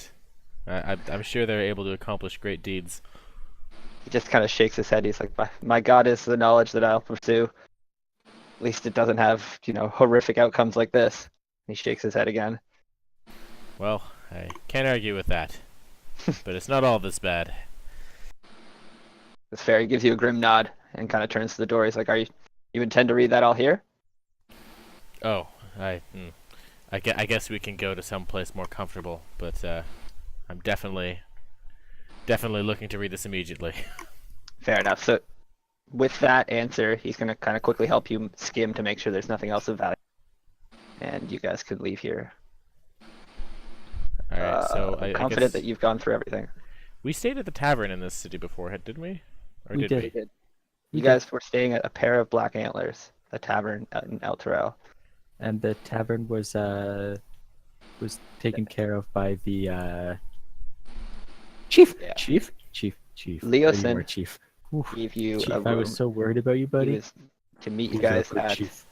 I'm sure they're able to accomplish great deeds. He just kind of shakes his head. He's like, my God is the knowledge that I'll pursue. At least it doesn't have, horrific outcomes like this. He shakes his head again. Well, I can't argue with that. But it's not all this bad. It's fair. He gives you a grim nod and kind of turns to the door. He's like, you intend to read that all here? Oh, I guess we can go to some place more comfortable, but I'm definitely looking to read this immediately. Fair enough. So with that answer, he's going to kind of quickly help you skim to make sure there's nothing else of value. And you guys could leave here. All right, so I'm I confident guess that you've gone through everything. we stayed at the tavern in this city before, didn't we? Or We did did. we? You guys were staying at a pair of Black Antlers, a tavern out in El Terrell. And the tavern was taken care of by the chief. Yeah. Chief. Leo There you Sin are, Chief. Oof. Gave you Chief, a I room. was so worried about you, He buddy. was to meet you He's our guys good at Chief.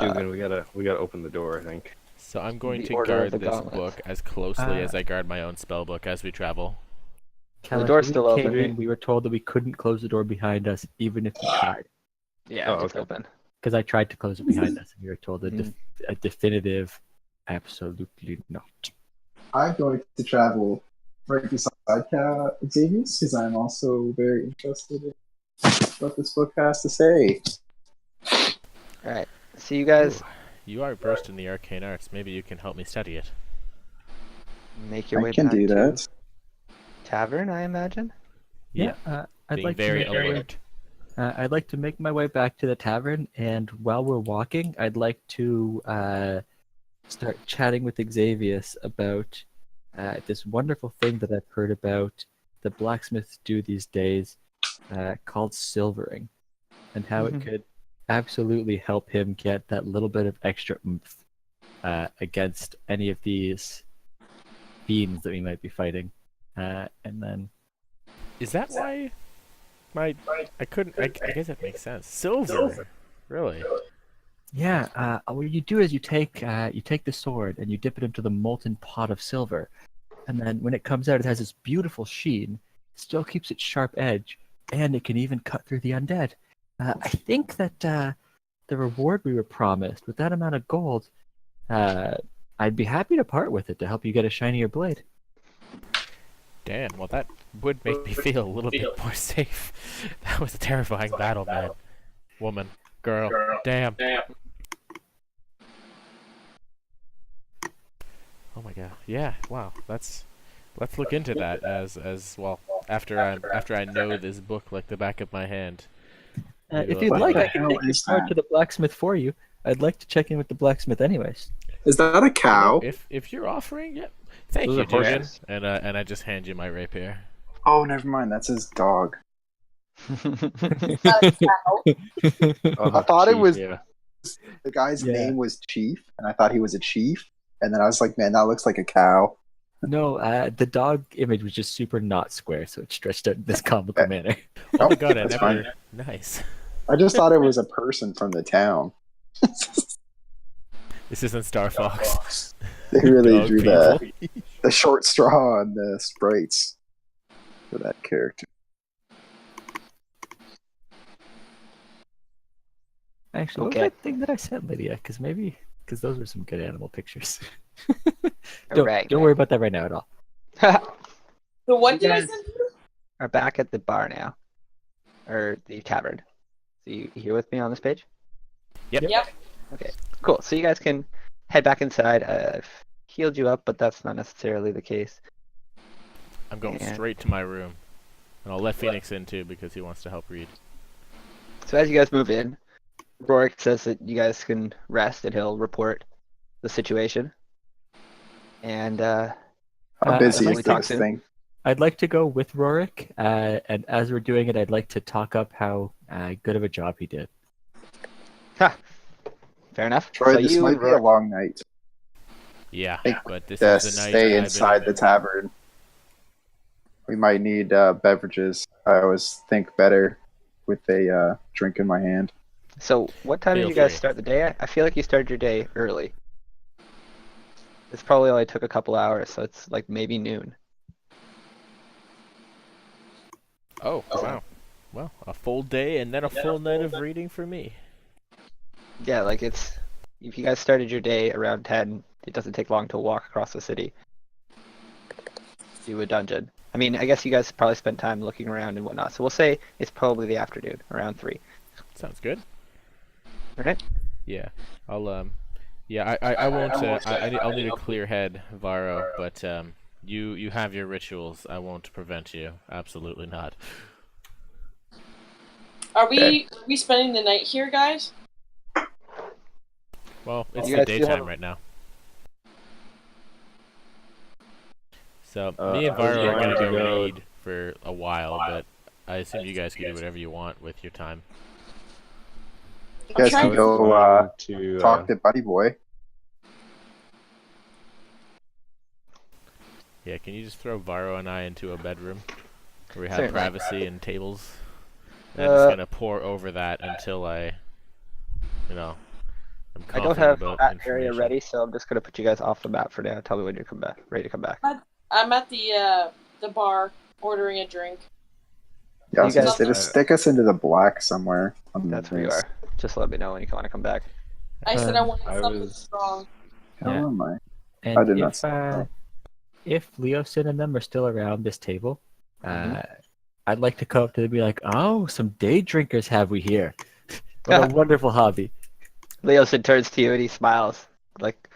Dugan, we gotta open the door, I think. So I'm going The to Order of guard the this Gauntlet. book as closely as I guard my own spell book as we travel. Callum, door's when still we came open. in, we were told that we couldn't close the door behind us, even if we tried. Yeah, Oh, it's okay. open. Because I tried to close it behind us, and we were told Mm. a definitive, absolutely not. I'm going to travel right beside Xavius because I'm also very interested in what this book has to say. All right. So you guys You are versed in the arcane arts. Maybe you can help me study it. Make your I way can back do to that. tavern, I imagine. Yeah, I'd being like very to alert. I'd like to make my way back to the tavern, and while we're walking, I'd like to start chatting with Xavius about this wonderful thing that I've heard about the blacksmiths do these days, called silvering, and how it could absolutely help him get that little bit of extra oomph against any of these fiends that we might be fighting. And then Is that why? I couldn't. I guess that makes sense. Silver. Really? yeah, what you do is you take the sword and you dip it into the molten pot of silver, and then when it comes out, it has this beautiful sheen. Still keeps its sharp edge, and it can even cut through the undead. I think that the reward we were promised with that amount of gold, I'd be happy to part with it to help you get a shinier blade. Damn. Well, that would make me feel a little bit more safe. That was a terrifying battle, man. Woman, girl, damn. Oh my god. Yeah. Wow. Let's look into that as well. After I know this book like the back of my hand. If you'd What like, the I can hell take your is sword that? to the blacksmith for you. I'd like to check in with the blacksmith anyways. Is that a cow? If you're offering, yeah. Thank Those you, are horses. Julian. And I just hand you my rapier. Oh, never mind. That's his dog. Not a cow. Oh, I thought it Chief, was- Yeah. The guy's Yeah. name was Chief, and I thought he was a chief. And then I was like, man, that looks like a cow. No, the dog image was just super not square, so it stretched out in this comical manner. Oh my god, I that's never. fine. Nice. I just thought it was a person from the town. This isn't Star Fox. They really Dog drew people. the short straw on the sprites for that character. Actually, what Okay. was that thing that I sent Lydia? Because those were some good animal pictures. Alright. Don't worry about that right now at all. So what You did I guys- send you? Are back at the bar now, or the tavern. So you here with me on this page? Yep. Yep. Okay, cool. So you guys can head back inside. I've healed you up, but that's not necessarily the case. I'm going Yeah. straight to my room. And I'll let Phoenix in too because he wants to help read. So as you guys move in, Rorik says that you guys can rest and he'll report the situation. And How I'd busy like is to- this thing? I'd like to go with Rorik, and as we're doing it, I'd like to talk up how good of a job he did. fair enough. Troy, so this you might and be a Rorik, long night. Yeah, Think but this Just is the night stay I've been inside the having- tavern. We might need beverages. I always think better with a drink in my hand. so what time Feel did you guys free. start the day? I feel like you started your day early. This probably only took a couple hours, so it's like maybe noon. Oh, wow. Well, a full day and then a full night of reading for me. Yeah, like it's if you guys started your day around 10, it doesn't take long to walk across the city to a dungeon. I mean, I guess you guys probably spent time looking around and whatnot. So we'll say it's probably the afternoon, around 3. Sounds good. Alright? Yeah, I'll yeah, I won't. I'll need a clear head, Varro. But you have your rituals. I won't prevent you. Absolutely not. Are we spending the night here, guys? Well, it's You the guys still daytime have- right now. So Uh, me and I was Varro are going gonna to go go- read for a while, but I assume you guys can do whatever you want with your time. You guys trying can to- go to talk to Buddy Boy. Yeah, can you just throw Varro and I into a bedroom where we have Certainly. privacy and tables? And I'm just Uh, gonna pour over that until I'm I don't confident have about that area information. ready, so I'm just gonna put you guys off the map for now. Tell me when you're ready to come back. I'm at the bar ordering a drink. Yeah, I was You gonna guys- say, just stick us into the black somewhere. on That's where you this. are. Just let me know when you want to come back. I said I wanted I something was- strong. How Yeah. am I? And I did not if Leosin and them are still around this table, Mhm. I'd like to come up to them and be like, "Oh, some day drinkers have we here? What a wonderful hobby!" Leosin turns to you and he smiles, like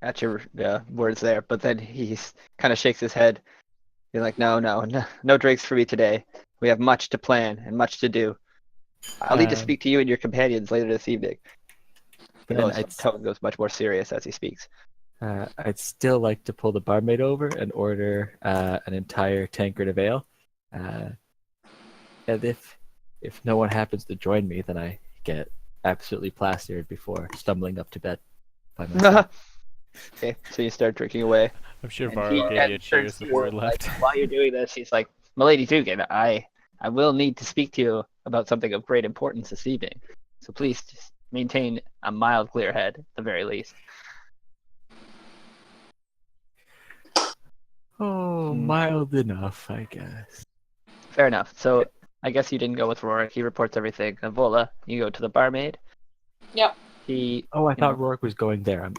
at your words there, but then he kind of shakes his head. He's like, no drinks for me today. We have much to plan and much to do. I'll need to Um, speak to you and your companions later this evening. Then His tone goes much more serious as he speaks. I'd still like to pull the barmaid over and order an entire tankard of ale. And if no one happens to join me, then I get absolutely plastered before stumbling up to bed by myself. Okay, so you start drinking away. I'm sure And Varro he gave you then a turns cheers to before you, he like, left. while you're doing this, he's like, Milady Dugan, I will need to speak to you about something of great importance this evening. So please just maintain a mild, clear head at the very least. Oh, mild enough, I guess. Fair enough. So I guess you didn't go with Rorik. He reports everything. And Vola, you go to the barmaid. Yep. He Oh, I you thought know, Rourke was going there. I'm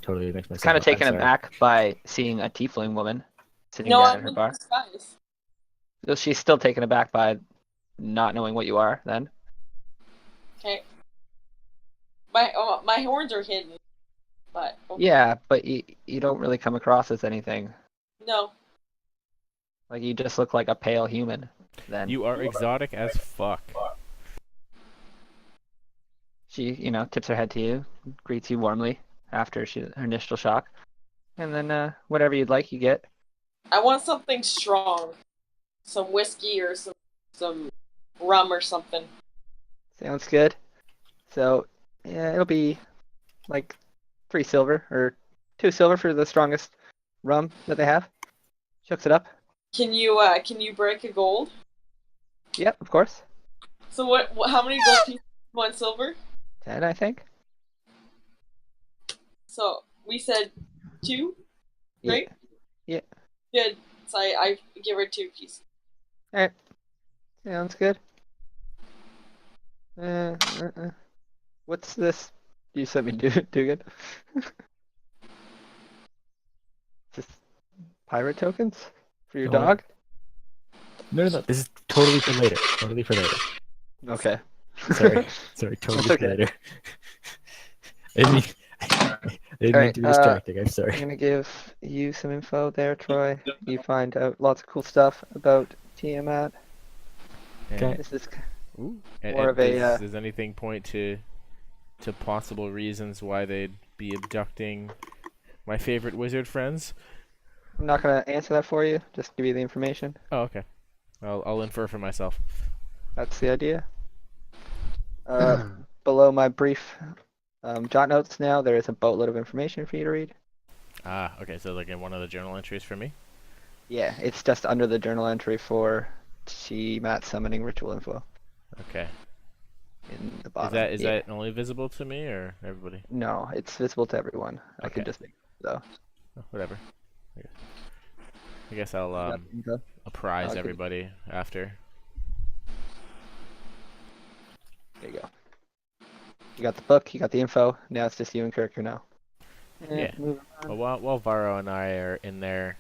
totally mixed myself kind of up. I'm taken sorry. aback by seeing a tiefling woman sitting No, down at I'm her in bar. disguise. So she's still taken aback by not knowing what you are then. Okay. My horns are hidden, but okay. Yeah, but you don't really come across as anything. No. Like you just look like a pale human then. You are exotic as fuck. She, tips her head to you, greets you warmly after her initial shock. And then whatever you'd like, you get. I want something strong. Some whiskey or some rum or something. Sounds good. So, yeah, it'll be like 3 silver or 2 silver for the strongest rum that they have. Chucks it up. Can you break a gold? Yep, of course. So what how many gold pieces? 1 silver? 10, I think. So we said 2, Yeah. right? Yeah. Good. So I give her 2 pieces. Alright. Sounds good. What's this you sent me, Dugan? Just pirate tokens? For your No. dog? No. This is totally for later. Totally for later. Okay. Sorry, totally That's for okay. later. I didn't mean Alright, to be distracting. I'm I'm sorry. gonna give you some info there, Troy. You find out lots of cool stuff about Tiamat. Okay. This is Ooh. More of a, does anything point to possible reasons why they'd be abducting my favorite wizard friends? I'm not gonna answer that for you. Just give you the information. Oh, okay. I'll infer for myself. That's the idea. Below my brief jot notes now, there is a boatload of information for you to read. Ah, okay. So like in one of the journal entries for me. Yeah, it's just under the journal entry for Tiamat summoning ritual info Okay. in the bottom. Is Yeah. that only visible to me or everybody? No, it's visible to everyone. I can Okay. just make it though. Oh, whatever. I guess I'll Okay. apprise Okay. everybody after. There you go. You got the book, you got the info. Now it's just you and Kirk here now. Yeah. Moving on. Well, while Varro and I are in there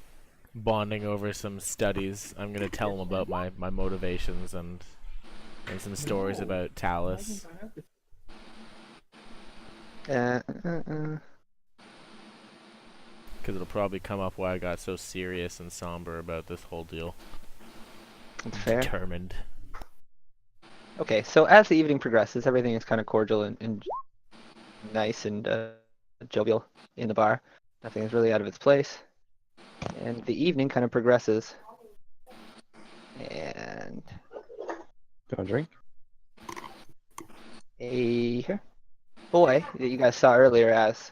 bonding over some studies, I'm gonna tell them about my motivations and some stories about Talus. That's Because it'll probably come up why I got so serious and somber about this whole deal. fair. Determined. Okay, so as the evening progresses, everything is kind of cordial and nice and jovial in the bar. Nothing is really out of its place. And the evening kind of progresses. And Don't drink. a boy that you guys saw earlier as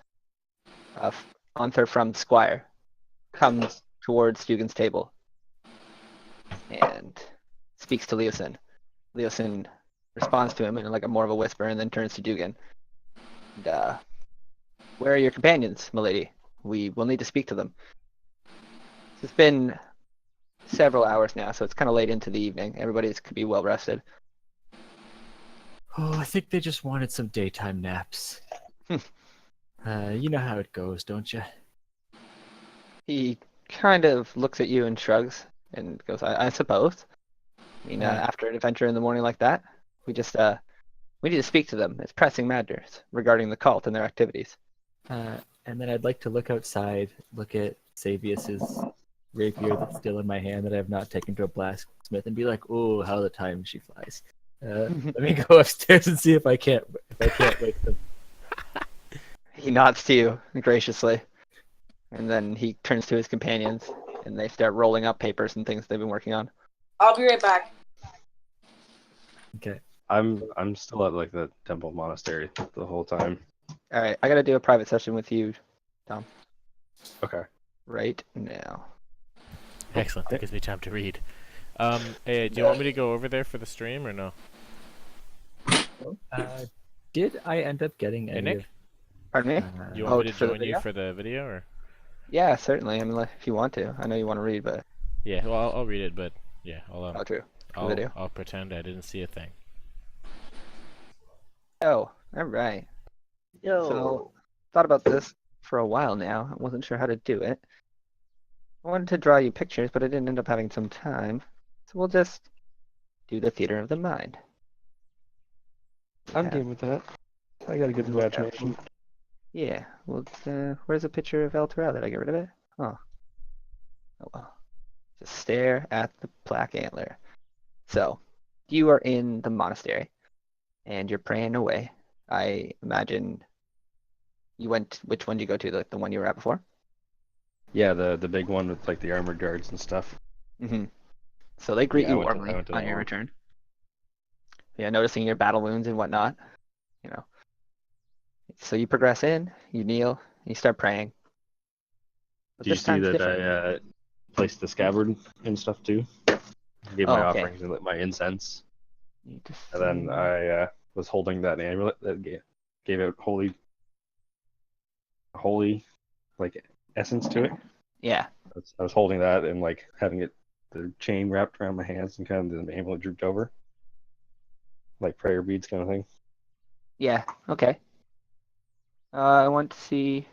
Arthur from Squire comes towards Dugan's table and speaks to Leosin. Leosin responds to him in like a more of a whisper and then turns to Dugan. And, where are your companions, milady? We will need to speak to them. It's been several hours now, so it's kind of late into the evening. Everybody could be well rested. Oh, I think they just wanted some daytime naps. You know how it goes, don't you? He kind of looks at you and shrugs and goes, I suppose. I mean, after an adventure in the morning like that, we just We need to speak to them. It's pressing matters regarding the cult and their activities. And then I'd like to look outside, look at Savius's rapier that's still in my hand that I have not taken to a blacksmith, and be like, "Oh, how the time she flies." Let me go upstairs and see if I can't wake them. He nods to you graciously, and then he turns to his companions, and they start rolling up papers and things they've been working on. I'll be right back. Okay. I'm still at like the temple monastery the whole time. All right, I gotta do a private session with you, Tom, Okay. right now. Excellent. That gives me time to read. Hey, do you want me to go over there for the stream or no? Did I end up getting Hey, any? Nick? Of, Pardon me? You Oh, want me to for the join you video? for the video or? Yeah, certainly. I mean, like, if you want to. I know you want to read, but Yeah, well, I'll read it, but yeah, oh, true. I'll video. I'll pretend I didn't see a thing. Oh, all right. So, thought about this for a while now. I wasn't sure how to do it. I wanted to draw you pictures, but I didn't end up having some time. So we'll just do the theater of the mind. I'm Yeah. game with that. I got a good imagination. Yeah. Well, where's a picture of El Torado? Did I get rid of it? Oh. Oh well. Just stare at the black antler. So, you are in the monastery, and you're praying away. I imagine you went. Which one did you go to? The one you were at before? Yeah, the big one with like the armored guards and stuff. Mm-hmm. So they greet Yeah, I you went to warmly that on your one. return. Yeah, noticing your battle wounds and whatnot. You know. So you progress in, you kneel, and you start praying. But Do you this see time's that different. I placed the scabbard and stuff too? Gave Oh, my okay. offerings and lit my incense, Need to and then see- I was holding that amulet that gave out holy like essence to it. Yeah. I was holding that and like having the chain wrapped around my hands and kind of the amulet drooped over, like prayer beads kind of thing. Yeah. Okay. I want to see.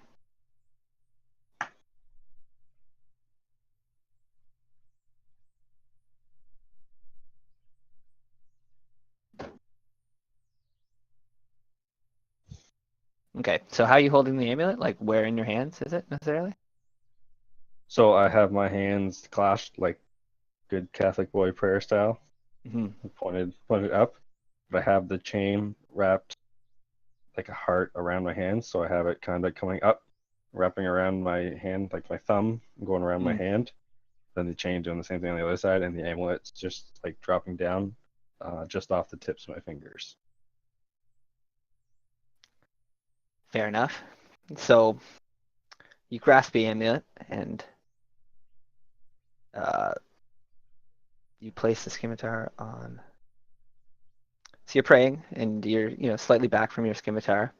Okay. So how are you holding the amulet? Like where in your hands is it necessarily? So I have my hands clasped like good Catholic boy prayer style, Mm-hmm. pointed up. But I have the chain wrapped like a heart around my hand, so I have it kind of coming up, wrapping around my hand, like my thumb, going around my hand. Then the chain doing the same thing on the other side, and the amulet's just like dropping down, just off the tips of my fingers. Fair enough. So you grasp the amulet and you place the scimitar on. So you're praying and you're slightly back from your scimitar,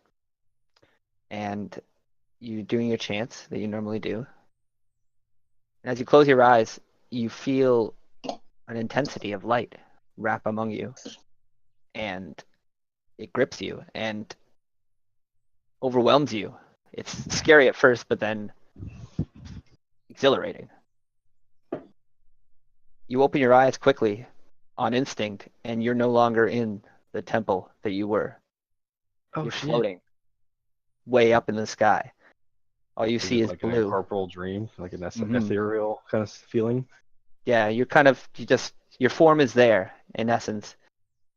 and you're doing your chants that you normally do. And as you close your eyes, you feel an intensity of light wrap among you, and it grips you and overwhelms you. It's scary at first, but then exhilarating. You open your eyes quickly on instinct, and you're no longer in the temple that you were. Oh, You're shit. floating way up in the sky. All you Is see it is like blue. an incorporeal dream, like an Mhm. ethereal kind of feeling. Yeah, your form is there in essence,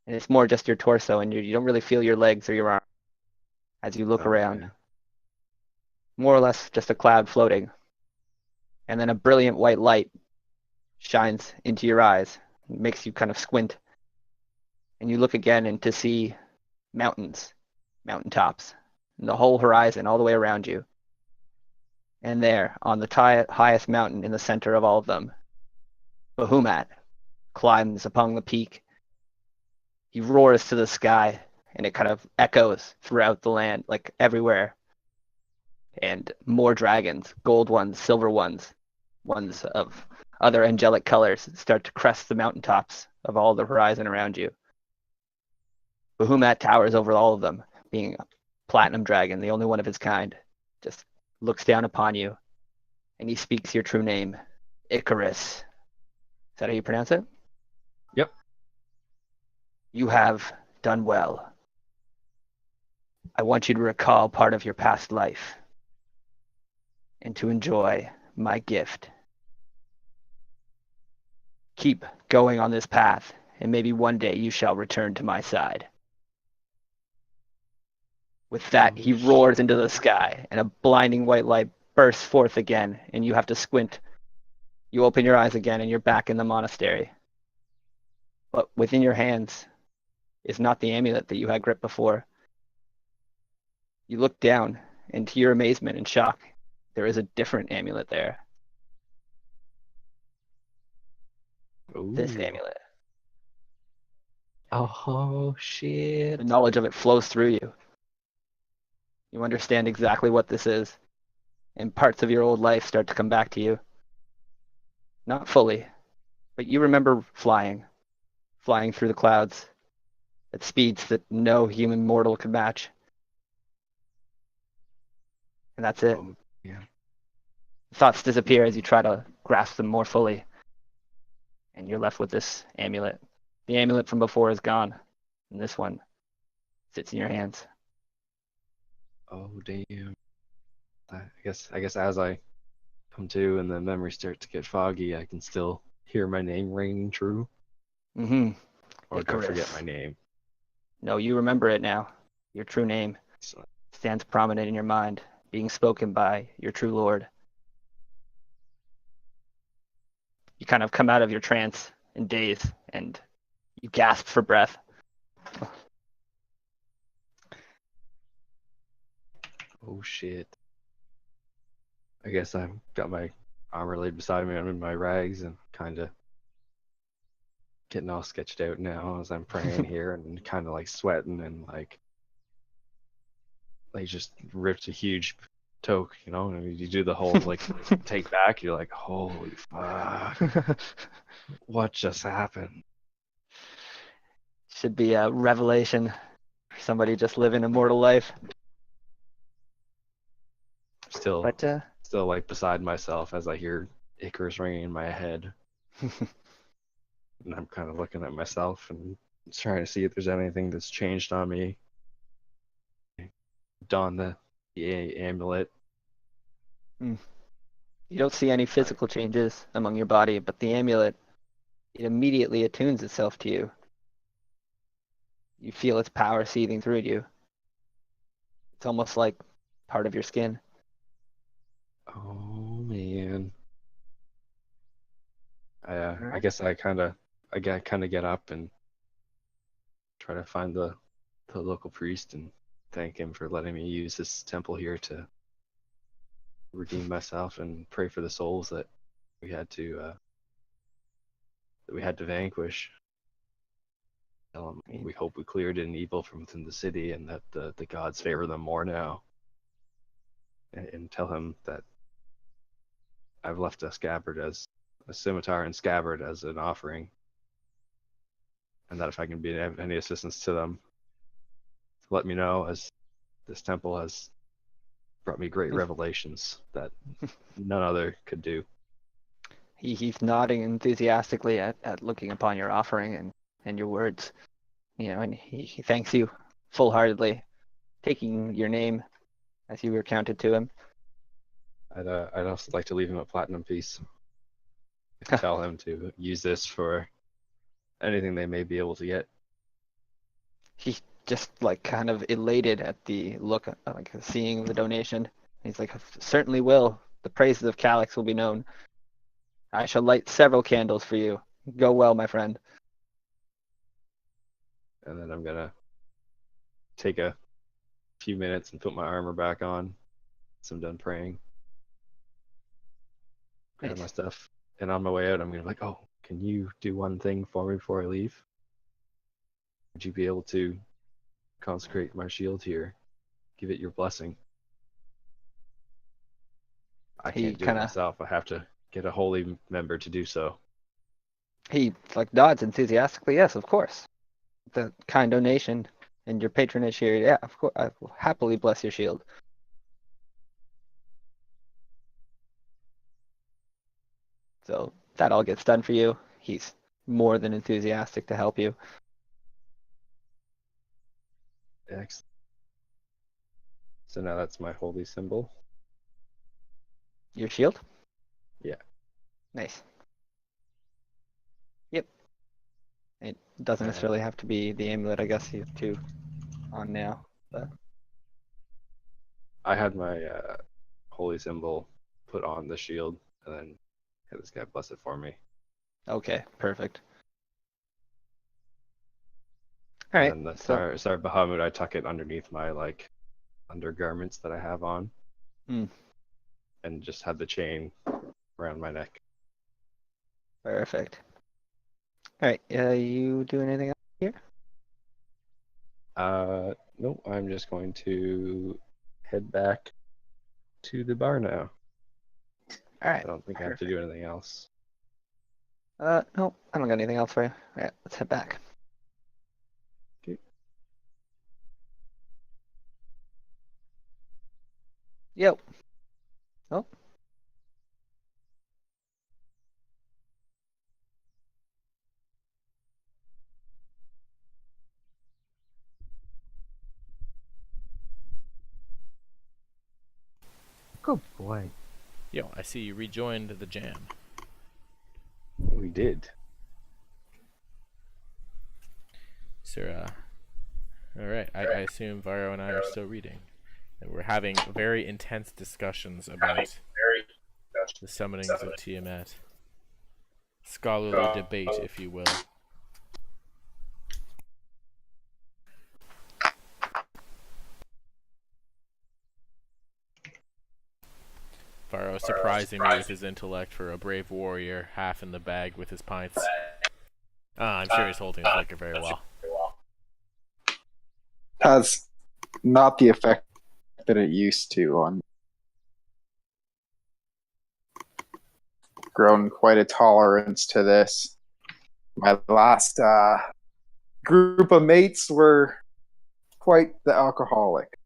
and it's more just your torso, and you don't really feel your legs or your arm as you look Okay. around. More or less just a cloud floating, and then a brilliant white light shines into your eyes, makes you kind of squint, and you look again and to see mountains, mountaintops, and the whole horizon all the way around you. And there, on the highest mountain in the center of all of them, Bahumat climbs upon the peak. He roars to the sky, and it kind of echoes throughout the land, like everywhere. And more dragons, gold ones, silver ones, ones of other angelic colors, start to crest the mountaintops of all the horizon around you. Bahumat towers over all of them, being a platinum dragon, the only one of his kind, just looks down upon you, and he speaks your true name, Icarus. Is that how you pronounce it? Yep. You have done well. I want you to recall part of your past life and to enjoy my gift. Keep going on this path, and maybe one day you shall return to my side. With that, he roars into the sky, and a blinding white light bursts forth again, and you have to squint. You open your eyes again, and you're back in the monastery. But within your hands is not the amulet that you had gripped before. You look down, and to your amazement and shock, there is a different amulet there. This Ooh. amulet. Oh shit. The knowledge of it flows through you. You understand exactly what this is, and parts of your old life start to come back to you. Not fully, but you remember flying through the clouds at speeds that no human mortal could match. And that's it. Oh, yeah. Thoughts disappear as you try to grasp them more fully, and you're left with this amulet. The amulet from before is gone, and this one sits in your hands. Oh damn. I guess as I come to and the memory starts to get foggy, I can still hear my name ringing true. Mm-hmm. Or do I forget Icarus. my name? No, you remember it now. Your true name Excellent. stands prominent in your mind, being spoken by your true lord. You kind of come out of your trance in daze, and you gasp for breath. Oh shit. I guess I've got my armor laid beside me. I'm in my rags and kind of getting all sketched out now as I'm praying here and kind of like sweating and like just ripped a huge toke, you know? And you do the whole like take back. You're like, holy fuck, what just happened? Should be a revelation for somebody just living a mortal life. Still, But still like beside myself as I hear Icarus ringing in my head. And I'm kind of looking at myself and trying to see if there's anything that's changed on me. Don the amulet. you don't see any physical changes among your body, but the amulet, it immediately attunes itself to you. You feel its power seething through you. It's almost like part of your skin. Oh man. I guess I kind of get up and try to find the local priest and thank him for letting me use this temple here to redeem myself and pray for the souls that we had to vanquish. Tell him we hope we cleared an evil from within the city and that the gods favor them more now. And tell him that I've left a scimitar and scabbard as an offering, and that if I can be of any assistance to them, let me know, as this temple has brought me great revelations that none other could do. He's nodding enthusiastically at looking upon your offering and your words. You know, and he thanks you full-heartedly, taking your name as you recounted to him. I'd also like to leave him a platinum piece. Tell him to use this for anything they may be able to get. He's just like kind of elated at the look, like seeing the donation. He's like, certainly will. The praises of Calyx will be known. I shall light several candles for you. Go well, my friend. And then I'm gonna take a few minutes and put my armor back on. So I'm done praying. Grab Nice. my stuff. And on my way out, I'm gonna be like, oh, can you do one thing for me before I leave? Would you be able to consecrate my shield here? Give it your blessing. I He can't do it kinda- myself. I have to get a holy member to do so. He like nods enthusiastically. Yes, of course. The kind donation and your patronage here. Yeah, of course. I will happily bless your shield. So that all gets done for you. He's more than enthusiastic to help you. Excellent. So now that's my holy symbol. Your shield? Yeah. Nice. Yep. It doesn't Uh, necessarily have to be the amulet, I guess you have two on now. But I had my holy symbol put on the shield, and then had this guy bless it for me. okay, perfect. All right. And the So Star Bahamut, I tuck it underneath my undergarments that I have on, Hmm. and just had the chain around my neck. perfect. All right. You doing anything else here? No, I'm just going to head back to the bar now. All right. I don't think I have to do anything else. No, I don't got anything else for you. All right, let's head back. Okay. Yo. Oh. Good boy. Yo, I see you rejoined the jam. We did. Sir, alright, I assume Varo and I are still reading. And we're having very intense discussions about the summonings of Tiamat. Scholarly debate, if you will. Varo surprising me with his intellect for a brave warrior, half in the bag with his pints. I'm sure he's holding his liquor very well. Has not the effect that it used to on. Grown quite a tolerance to this. My last group of mates were quite the alcoholic.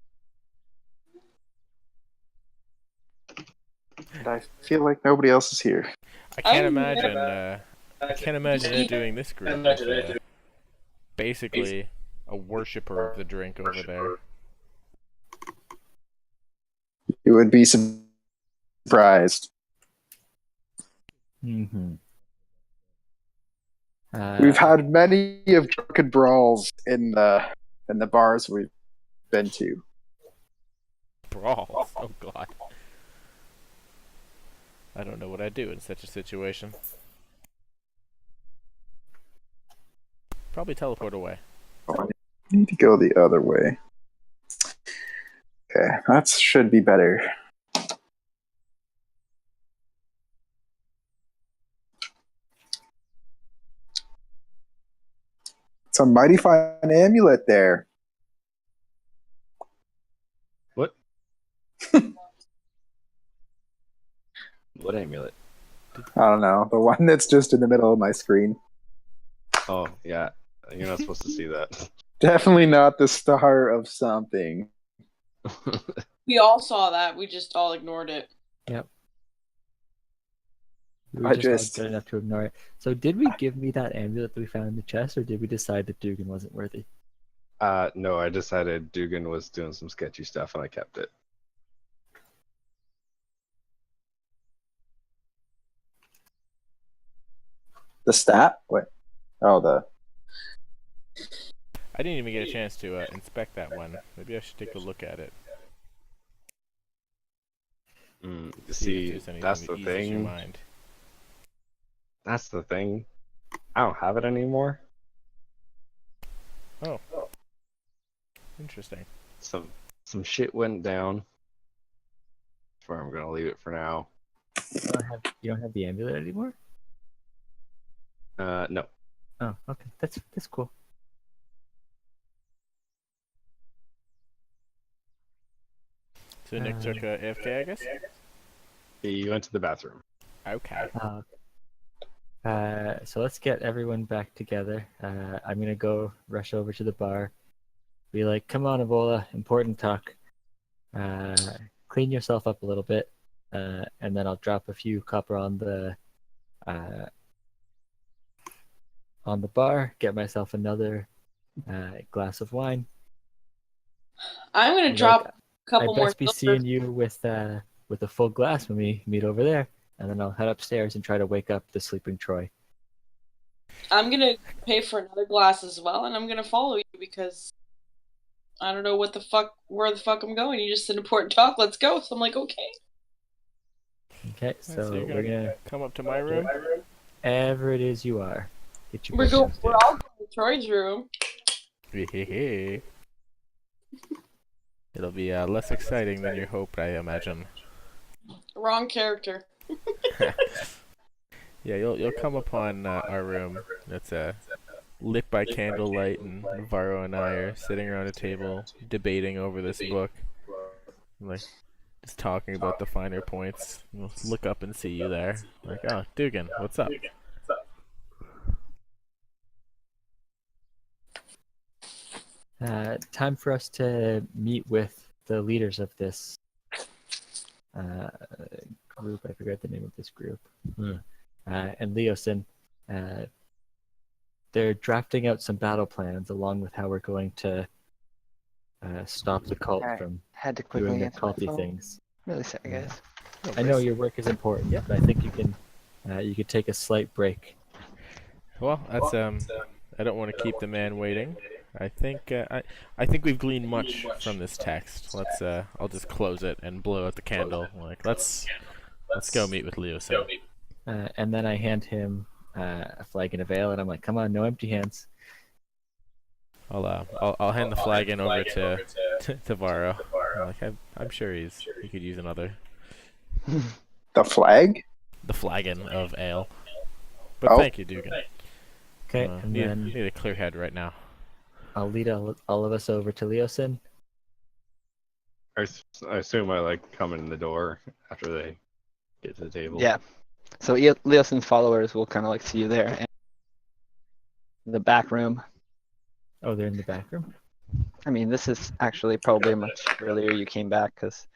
And I feel like nobody else is here. I can't I'm- imagine. I can't imagine it doing this group. With, basically, a worshipper of the drink over there. You would be surprised. Mm-hmm. We've had many of drunken brawls in the bars we've been to. Brawls. Oh god. I don't know what I'd do in such a situation. Probably teleport away. Oh, I need to go the other way. Okay, that should be better. It's a mighty fine amulet there. What? What amulet? I don't know. The one that's just in the middle of my screen. Oh, yeah. You're not supposed to see that. Definitely not the star of something. We all saw that. We just all ignored it. We were I just just- not good enough to ignore it. So did we give me that amulet that we found in the chest, or did we decide that Dugan wasn't worthy? No, I decided Dugan was doing some sketchy stuff and I kept it. The stat? What? Oh, the. I didn't even get a chance to inspect that one. Maybe I should take a look at it. You if see, there's anything that's that the eases your thing. mind. That's the thing. I don't have it anymore. Oh. Interesting. Some shit went down. That's where I'm gonna leave it for now. You don't have the amulet anymore? No. Oh, okay. That's cool. So Nick took AFK, I guess? He went to the bathroom. Okay. So let's get everyone back together. I'm gonna go rush over to the bar. Be like, come on, Evola, important talk. Clean yourself up a little bit, and then I'll drop a few copper on the bar. Get myself another glass of wine. I'm gonna And, drop like, couple more best be silvers. seeing you with a full glass when we meet over there, and then I'll head upstairs and try to wake up the sleeping Troy. I'm gonna pay for another glass as well, and I'm gonna follow you because I don't know where the fuck I'm going. You just said important talk. Let's go. So I'm like, okay. Okay, so you're we're gonna come up to my room. wherever it is you are. Get your We're butt going. downstairs. We're all going to Troy's room. It'll be less exciting than you hoped, I imagine. Wrong character. Yeah, you'll come upon our room. It's lit by candlelight, and Varro and I are sitting around a table debating over this book, like just talking about the finer points. We'll look up and see you there. Like, oh, Dugan, what's up? Time for us to meet with the leaders of this group. I forgot the name of this group. And Leosin. They're drafting out some battle plans along with how we're going to stop the cult Alright. from Had to doing quickly their answer my culty phone. things. Really sorry, guys. I know your work is important, but I think you could take a slight break. Well, that's I don't want to keep the man waiting. I think we've gleaned much from this text. Let's I'll just close it and blow out the candle. Like, let's go meet with Leo. So And then I hand him a flagon of ale, and I'm like, "Come on, no empty hands." I'll hand the flagon over to Varro. Like, I'm sure he could use another. The flag? The flagon of ale. But Oh. thank you, Dugan. Okay, and then Need a clear head right now. I'll lead all of us over to Leosin. I assume I like come in the door after they get to the table. Yeah. So Leosin's followers will kind of like see you there. And the back room. Oh, they're in the back room. I mean, this is actually probably much earlier you came back because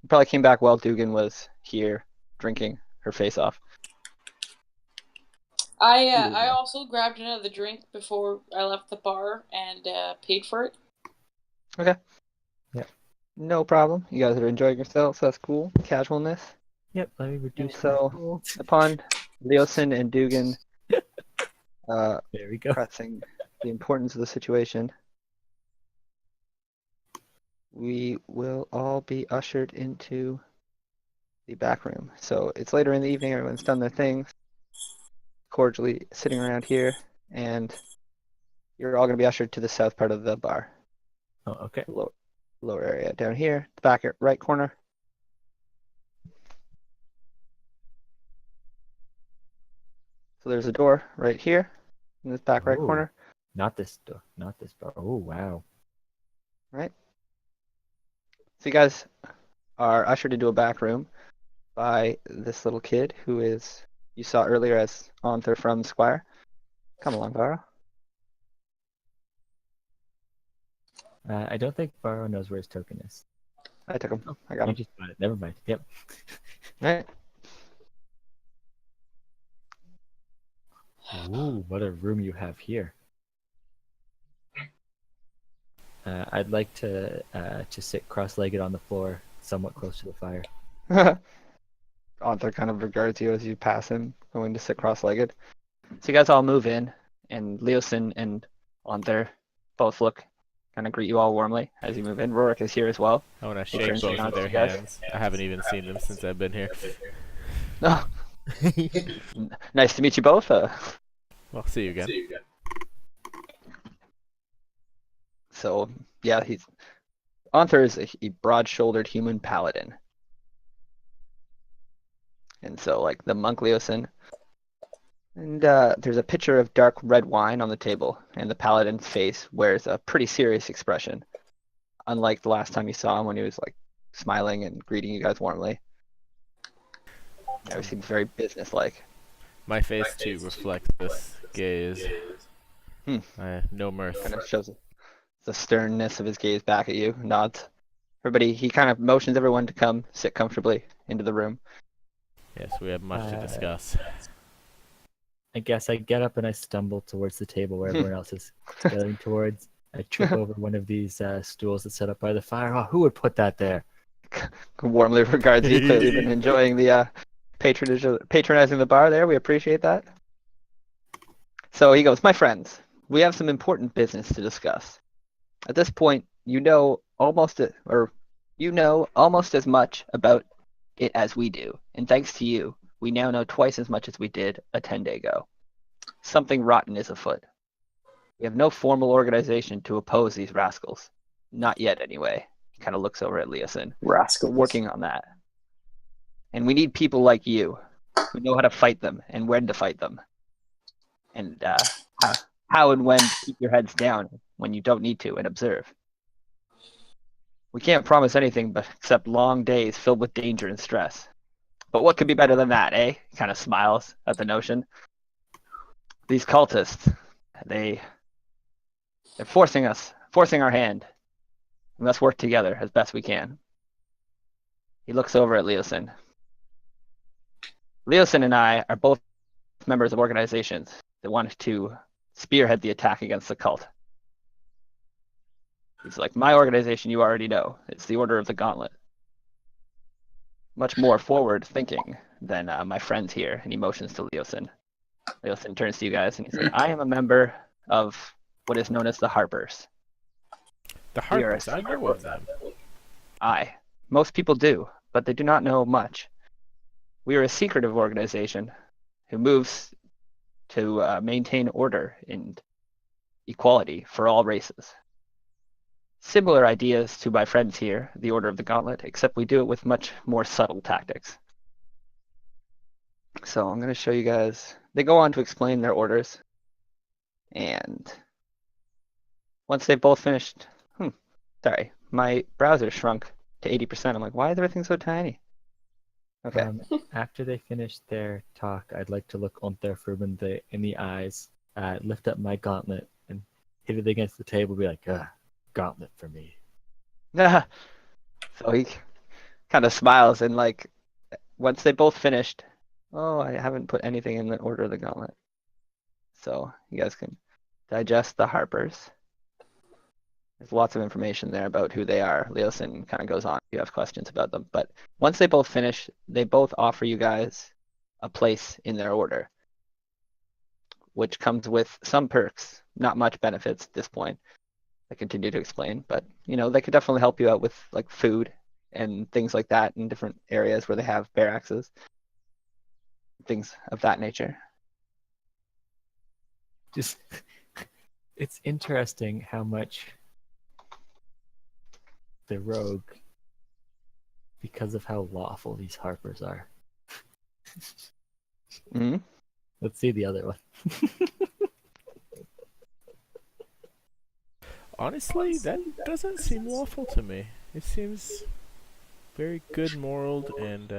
you probably came back while Dugan was here drinking her face off. I also grabbed another drink before I left the bar and paid for it. Okay. Yep. No problem. You guys are enjoying yourselves. That's cool. Casualness. Yep, let me reduce So- my gold. Upon Leosin and Dugan There we go. pressing the importance of the situation, we will all be ushered into the back room. So it's later in the evening, everyone's done their things, cordially sitting around here, and you're all going to be ushered to the south part of the bar. Oh, okay. Lower area down here, the back right corner. So there's a door right here in this back right Ooh. corner. Not this door. Not this bar. Oh, wow. So you guys are ushered into a back room by this little kid who is you saw earlier as Arthur from Squire. Come along, Varro. I don't think Varro knows where his token is. I took him. I got You him. just got it. Never mind. Yep. Right. Ooh, what a room you have here. I'd like to sit cross-legged on the floor, somewhat close to the fire. Arthur kind of regards you as you pass him, going to sit cross-legged. So you guys all move in, and Leosin and Arthur both kind of greet you all warmly as you move in. Rorik is here as well. I want to He shake turns both around of to their you guys. hands. I haven't even seen them since I've been here. Oh. Nice to meet you both. Well, see you again. So yeah, Arthur is a broad-shouldered human paladin, and so like the monk Leosin, and there's a pitcher of dark red wine on the table, and the paladin's face wears a pretty serious expression, unlike the last time you saw him when he was like smiling and greeting you guys warmly. Now he seems very businesslike. My face too reflects this gaze. No mirth. Kind of shows the sternness of his gaze back at you. Nods. Everybody, he kind of motions everyone to come sit comfortably into the room. Yes, we have much to discuss. I guess I get up and I stumble towards the table where everyone else is going towards. I trip over one of these stools that's set up by the fire. Oh, who would put that there? Warmly regards you. Clearly been enjoying the patronizing the bar there. We appreciate that. So he goes, my friends, we have some important business to discuss. At this point, you know almost as much about it as we do, and thanks to you, we now know twice as much as we did a 10-day ago. Something rotten is afoot. We have no formal organization to oppose these rascals. Not yet, anyway. He kind of looks over at Leosin. Rascals. We're working on that. And we need people like you who know how to fight them and when to fight them. And how and when to keep your heads down when you don't need to and observe. We can't promise anything except long days filled with danger and stress. But what could be better than that, eh? He kind of smiles at the notion. These cultists, they're forcing our hand. We must work together as best we can. He looks over at Leosin. Leosin and I are both members of organizations that wanted to spearhead the attack against the cult. He's like, my organization you already know. It's the Order of the Gauntlet. Much more forward thinking than my friends here, and he motions to Leosin. Leosin turns to you guys and he says, I am a member of what is known as the Harpers. The Harpers, I know of them. Aye. Most people do, but they do not know much. We are a secretive organization who moves to maintain order and equality for all races. Similar ideas to my friends here, the Order of the Gauntlet, except we do it with much more subtle tactics. So I'm going to show you guys. They go on to explain their orders. And once they've both finished... Sorry, my browser shrunk to 80%. I'm like, why is everything so tiny? Okay. After they finish their talk, I'd like to look Ontharfur in the eyes, lift up my gauntlet, and hit it against the table, be like, gauntlet for me. So he kind of smiles and like, once they both finished, I haven't put anything in the Order of the Gauntlet. So you guys can digest the Harpers. There's lots of information there about who they are. Leosin kind of goes on if you have questions about them. But once they both finish, they both offer you guys a place in their order, which comes with some perks, not much benefits at this point. I continue to explain, but they could definitely help you out with like food and things like that in different areas where they have barracks, things of that nature. Just, it's interesting how much the rogue, because of how lawful these Harpers are. Mm-hmm. Let's see the other one. Honestly, that doesn't seem lawful to me. It seems very good moraled and,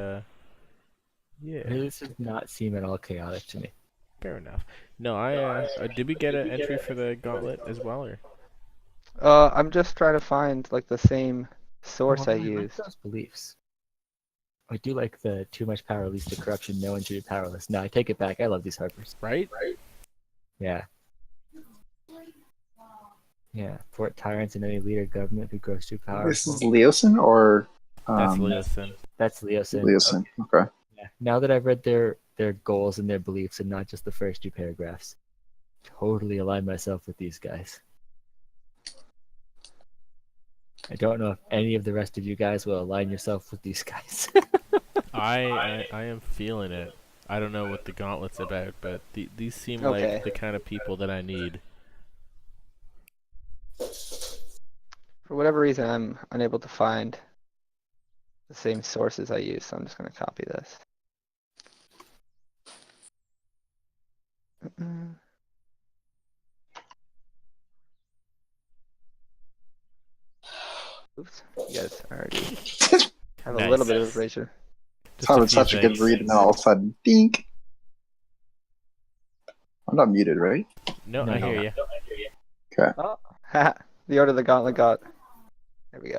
yeah. This does not seem at all chaotic to me. Fair enough. No, did we get an entry for the gauntlet as well, or? I'm just trying to find like the same source I like used. those beliefs. I do like the too much power leads to corruption, no one should be powerless. No, I take it back. I love these Harpers. Right? Yeah. Yeah. Fort tyrants and any leader of government who grows too powerful. This is Leosin or That's Leosin. That's Leosin. Leosin. Okay. Yeah. Now that I've read their goals and their beliefs and not just the first two paragraphs, totally align myself with these guys. I don't know if any of the rest of you guys will align yourself with these guys. I am feeling it. I don't know what the gauntlet's about, but these seem Okay. like the kind of people that I need. For whatever reason, I'm unable to find the same sources I use, so I'm just going to copy this. Oops, you guys already have a little bit of information. It's having such a good read, and then all of a sudden, dink. I'm not muted, right? No, I hear you. Oh, the Order of the Gauntlet got. There we go.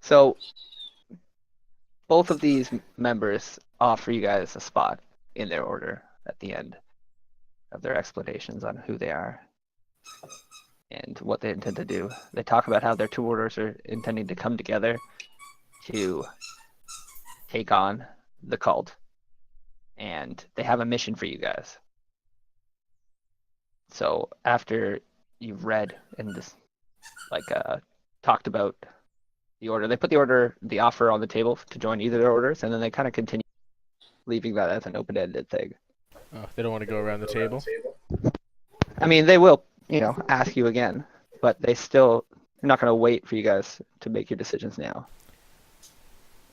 So, both of these members offer you guys a spot in their order at the end of their explanations on who they are and what they intend to do. They talk about how their two orders are intending to come together to take on the cult, and they have a mission for you guys. So after you've read and just talked about the order, they put the offer on the table to join either of their orders, and then they kind of continue leaving that as an open-ended thing. Oh, they don't want to go around the table? I mean, they will, ask you again, but they're not going to wait for you guys to make your decisions now.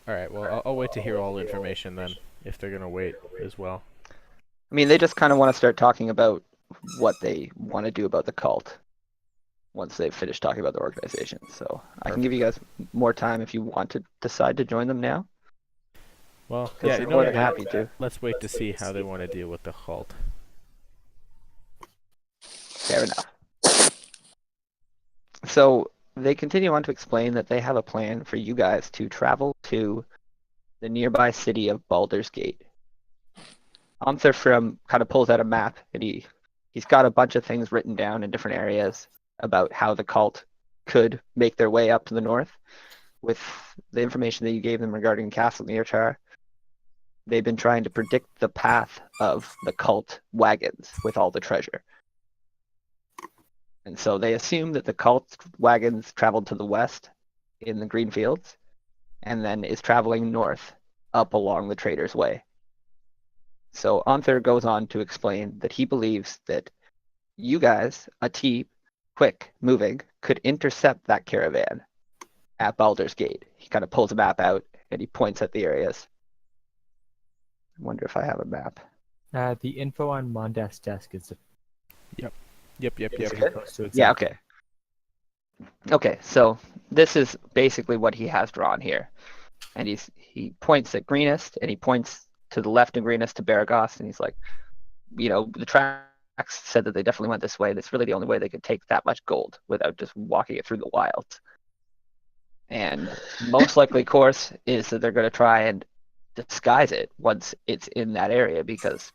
Alright, well, I'll wait to hear all the information then, if they're going to wait as well. I mean, they just kind of want to start talking about what they want to do about the cult once they've finished talking about the organization. So I can give you guys more time if you want to decide to join them now. Well, Yeah, you they're know more what? than happy to. Let's wait to see how they want to deal with the cult. Fair enough. So they continue on to explain that they have a plan for you guys to travel to the nearby city of Baldur's Gate. Arthur kind of pulls out a map, and he's got a bunch of things written down in different areas about how the cult could make their way up to the north. With the information that you gave them regarding Castle Nearchar, they've been trying to predict the path of the cult wagons with all the treasure. And so they assume that the cult wagons traveled to the west in the green fields and then is traveling north up along the Trader's Way. So Arthur goes on to explain that he believes that you guys, a team, quick moving, could intercept that caravan at Baldur's Gate. He kind of pulls a map out and he points at the areas. I wonder if I have a map. The info on Mondas's desk is Yep. close to Yeah, okay. Okay, so this is basically what he has drawn here. And he points at Greenest, and he points to the left of Greenest to Baragos, and he's like, the tracks said that they definitely went this way. That's really the only way they could take that much gold without just walking it through the wilds. And most likely course is that they're going to try and disguise it once it's in that area, because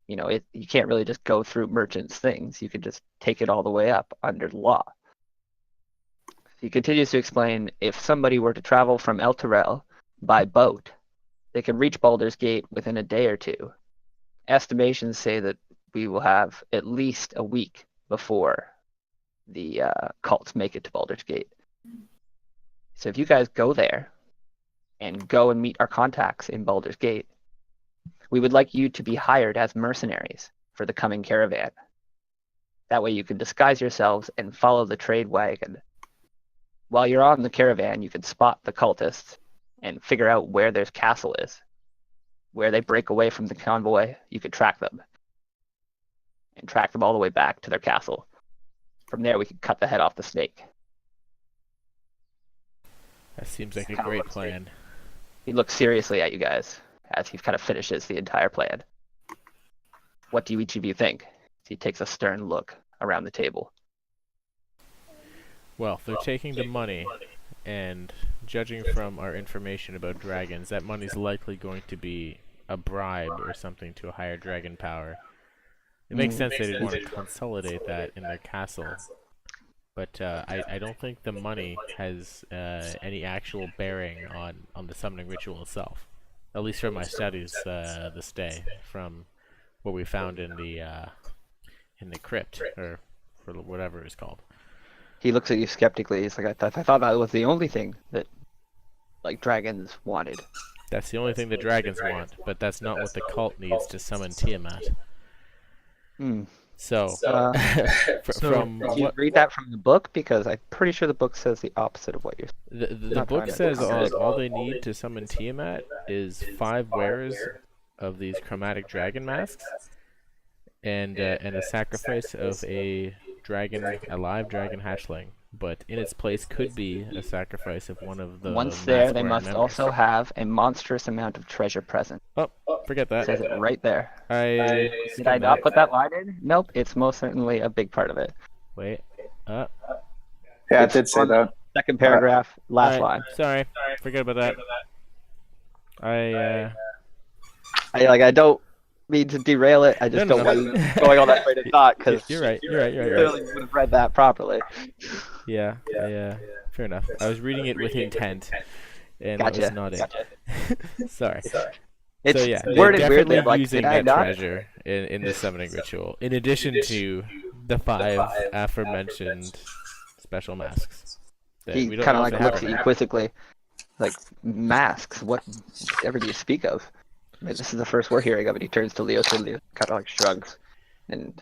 you can't really just go through merchants' things. You could just take it all the way up under the law. He continues to explain, if somebody were to travel from El Terrell by boat, they can reach Baldur's Gate within a day or two. Estimations say that we will have at least a week before the cults make it to Baldur's Gate. So if you guys go there and go and meet our contacts in Baldur's Gate, we would like you to be hired as mercenaries for the coming caravan. That way you can disguise yourselves and follow the trade wagon. While you're on the caravan, you can spot the cultists and figure out where their castle is. Where they break away from the convoy, you could track them. And track them all the way back to their castle. From there, we can cut the head off the snake. That seems like a great plan. He looks seriously at you guys as he kind of finishes the entire plan. What do each of you think? He takes a stern look around the table. Well, they're taking the money, and judging from our information about dragons, that money's likely going to be a bribe or something to a higher dragon power. It makes sense they'd want to consolidate that in their castle. But I don't think the money has any actual bearing on the summoning ritual itself. At least from my studies this day, from what we found in the crypt, or for whatever it's called. He looks at you skeptically. He's like, I thought that was the only thing that, dragons wanted. That's the only thing the dragons want, but that's not what the cult needs to summon Tiamat. So, from did you read that from the book? Because I'm pretty sure the book says the opposite of what you're saying. The book says all they need to summon Tiamat is 5 wearers of these chromatic dragon masks, and a sacrifice of a live dragon hatchling. But in its place could be a sacrifice of one of the. Once there, they mask-wearing must members. also have a monstrous amount of treasure present. Oh, forget that. It says it right there. Did I skimmed not it. put that line in? Nope, it's most certainly a big part of it. Wait. Yeah, I did say that. Second paragraph, last Alright, line. Sorry, forget about that. I I don't mean to derail it. I just No, don't no, want no. you going on that train of thought because You're right. You're right. You're clearly right. you would have read that properly. Yeah. Fair enough. I was reading it with intent, and that was Gotcha. not it. Sorry. It's So yeah, they're worded definitely weirdly. Like, using did I that not? treasure in the summoning ritual, in addition to the 5 aforementioned special masks. that He we don't kind of know if like they have looks or at you not. quizzically, like masks. Whatever do you speak of? I mean, this is the first we're hearing of it. He turns to Leo, so Leo kind of like shrugs, and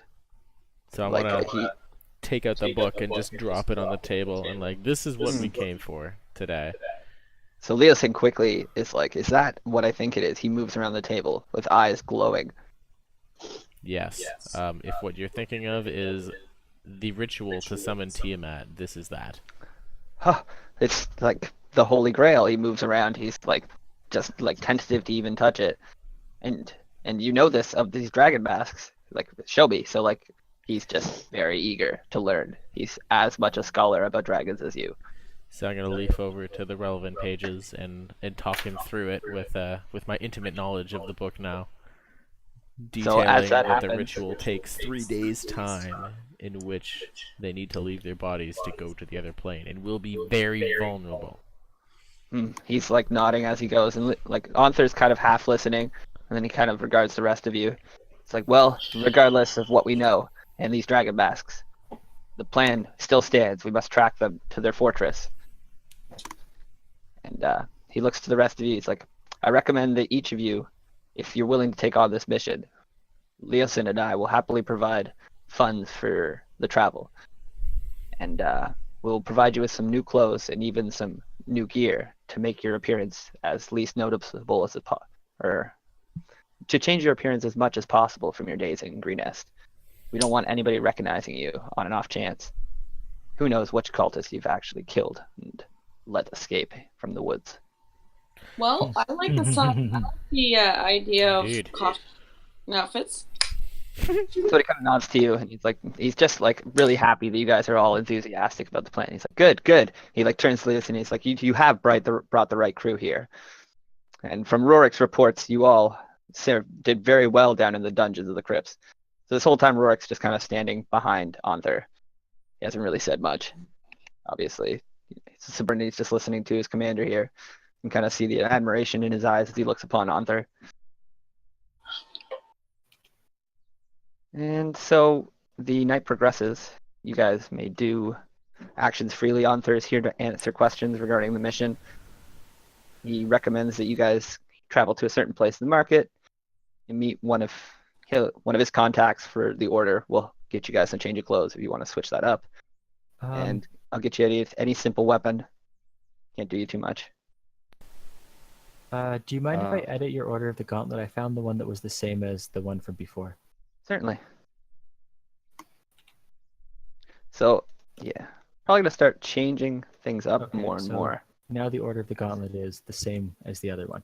So I like want to he take out the book and just drop it on the table and like, this is what we came for today. So Leosin quickly is like, is that what I think it is? He moves around the table with eyes glowing. Yes. If what you're thinking of is the ritual to summon Tiamat, this is that. Huh. It's like the Holy Grail. He moves around. He's like just like tentative to even touch it. And you know this of these dragon masks, like Shelby. So like he's just very eager to learn. He's as much a scholar about dragons as you. So I'm gonna leaf over to the relevant pages and talk him through it with my intimate knowledge of the book now. Detailing as that that the happens- ritual takes 3 days' time, in which they need to leave their bodies to go to the other plane, and will be very vulnerable. He's like nodding as he goes, and like Onther's kind of half listening, and then he kind of regards the rest of you. It's like, well, regardless of what we know and these dragon masks, the plan still stands. We must track them to their fortress. And he looks to the rest of you. He's like, I recommend that each of you, if you're willing to take on this mission, Leosin and I will happily provide funds for the travel. And we'll provide you with some new clothes and even some new gear to make your appearance as least noticeable as or to change your appearance as much as possible from your days in Green Nest. We don't want anybody recognizing you on an off chance. Who knows which cultist you've actually killed and let escape from the woods. Well, I like the idea of Indeed. costume outfits. So he kind of nods to you, and he's just like really happy that you guys are all enthusiastic about the plan. He's like, good, good. He like turns to Lewis and he's like, you have brought the right crew here. And from Rorik's reports, you all did very well down in the dungeons of the crypts. So this whole time, Rorik's just kind of standing behind Onther. He hasn't really said much, obviously. He's just listening to his commander here. You can kind of see the admiration in his eyes as he looks upon Onther. And so the night progresses. You guys may do actions freely. Onther is here to answer questions regarding the mission. He recommends that you guys travel to a certain place in the market and meet one of his contacts for the order. We'll get you guys some change of clothes if you want to switch that up. And I'll get you any simple weapon. Can't do you too much. Do you mind if I edit your order of the gauntlet? I found the one that was the same as the one from before. Certainly. So, yeah. Probably going to start changing things up Okay, more and so more. Now the order of the gauntlet is the same as the other one.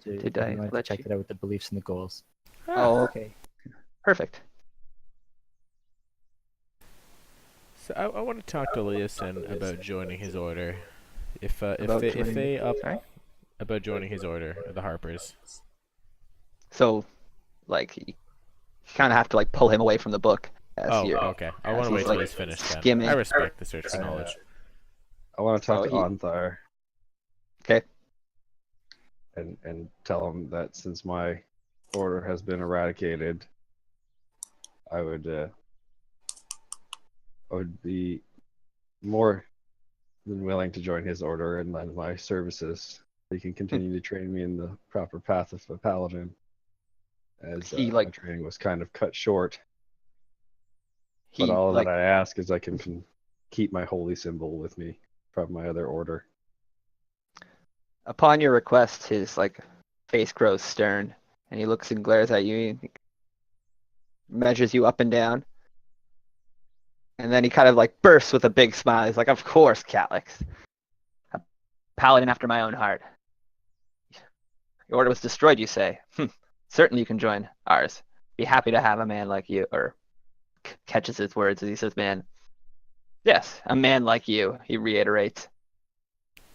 Did You I wanted to let check you? it out with the beliefs and the goals. Oh, okay. Perfect. So I want to talk to Leosin about joining his order. If About they joining- up Sorry? about joining his order, the Harpers. So, like, you kind of have to like pull him away from the book. As Oh, you're, okay. I as want to he's, wait till like, he's finished then. skimming. I respect the search for knowledge. I want to talk Oh, to he- Onthar Okay. and tell him that since my order has been eradicated, I would be more than willing to join his order and lend my services. He can continue to train me in the proper path of a paladin, as my training was kind of cut short. But all that I ask is I can keep my holy symbol with me from my other order. Upon your request, his like face grows stern, and he looks and glares at you. And measures you up and down, and then he kind of like bursts with a big smile. He's like, "Of course, Calyx, a paladin after my own heart. Your order was destroyed, you say? Certainly, you can join ours. Be happy to have a man like you." Or catches his words as he says, "Man." Yes, a man like you, he reiterates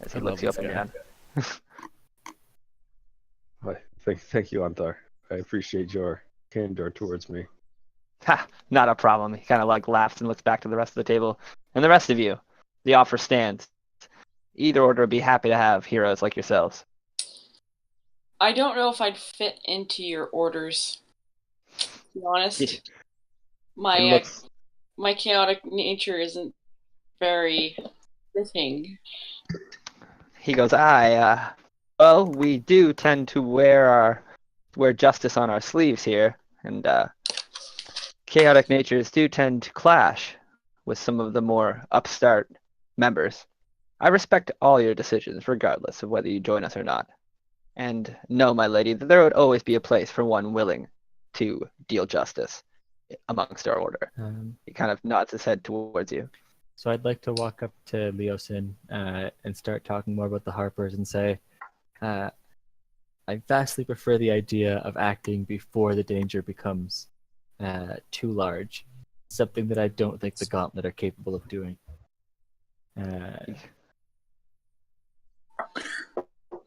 as he I looks love you up this and guy. down. Thank you, Antar. I appreciate your candor towards me. Ha! Not a problem. He kind of like laughs and looks back to the rest of the table. And the rest of you, the offer stands. Either order would be happy to have heroes like yourselves. I don't know if I'd fit into your orders. To be honest, It my looks my chaotic nature isn't very fitting. He goes, well, we do tend to wear justice on our sleeves here, and chaotic natures do tend to clash with some of the more upstart members. I respect all your decisions, regardless of whether you join us or not. And know, my lady, that there would always be a place for one willing to deal justice amongst our order. He kind of nods his head towards you. So I'd like to walk up to Leosin and start talking more about the Harpers and say, I vastly prefer the idea of acting before the danger becomes too large. Something that I don't think the Gauntlet are capable of doing.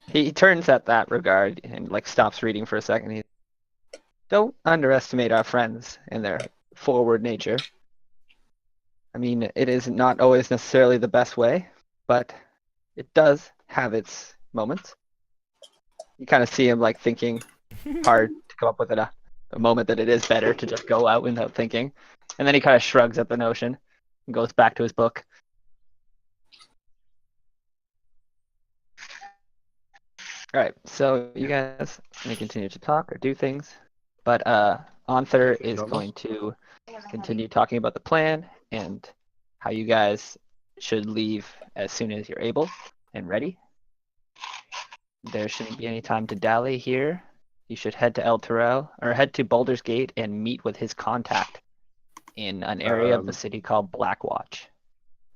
He turns at that regard and like stops reading for a second. Don't underestimate our friends and their forward nature. I mean, it is not always necessarily the best way, but it does have its moments. You kind of see him like thinking hard to come up with a moment that it is better to just go out without thinking. And then he kind of shrugs at the notion and goes back to his book. All right, so you guys may continue to talk or do things, but Anther is going to continue talking about the plan and how you guys should leave as soon as you're able and ready. There shouldn't be any time to dally here. You should head to El Terrell, or head to Baldur's Gate and meet with his contact in an area of the city called Blackwatch.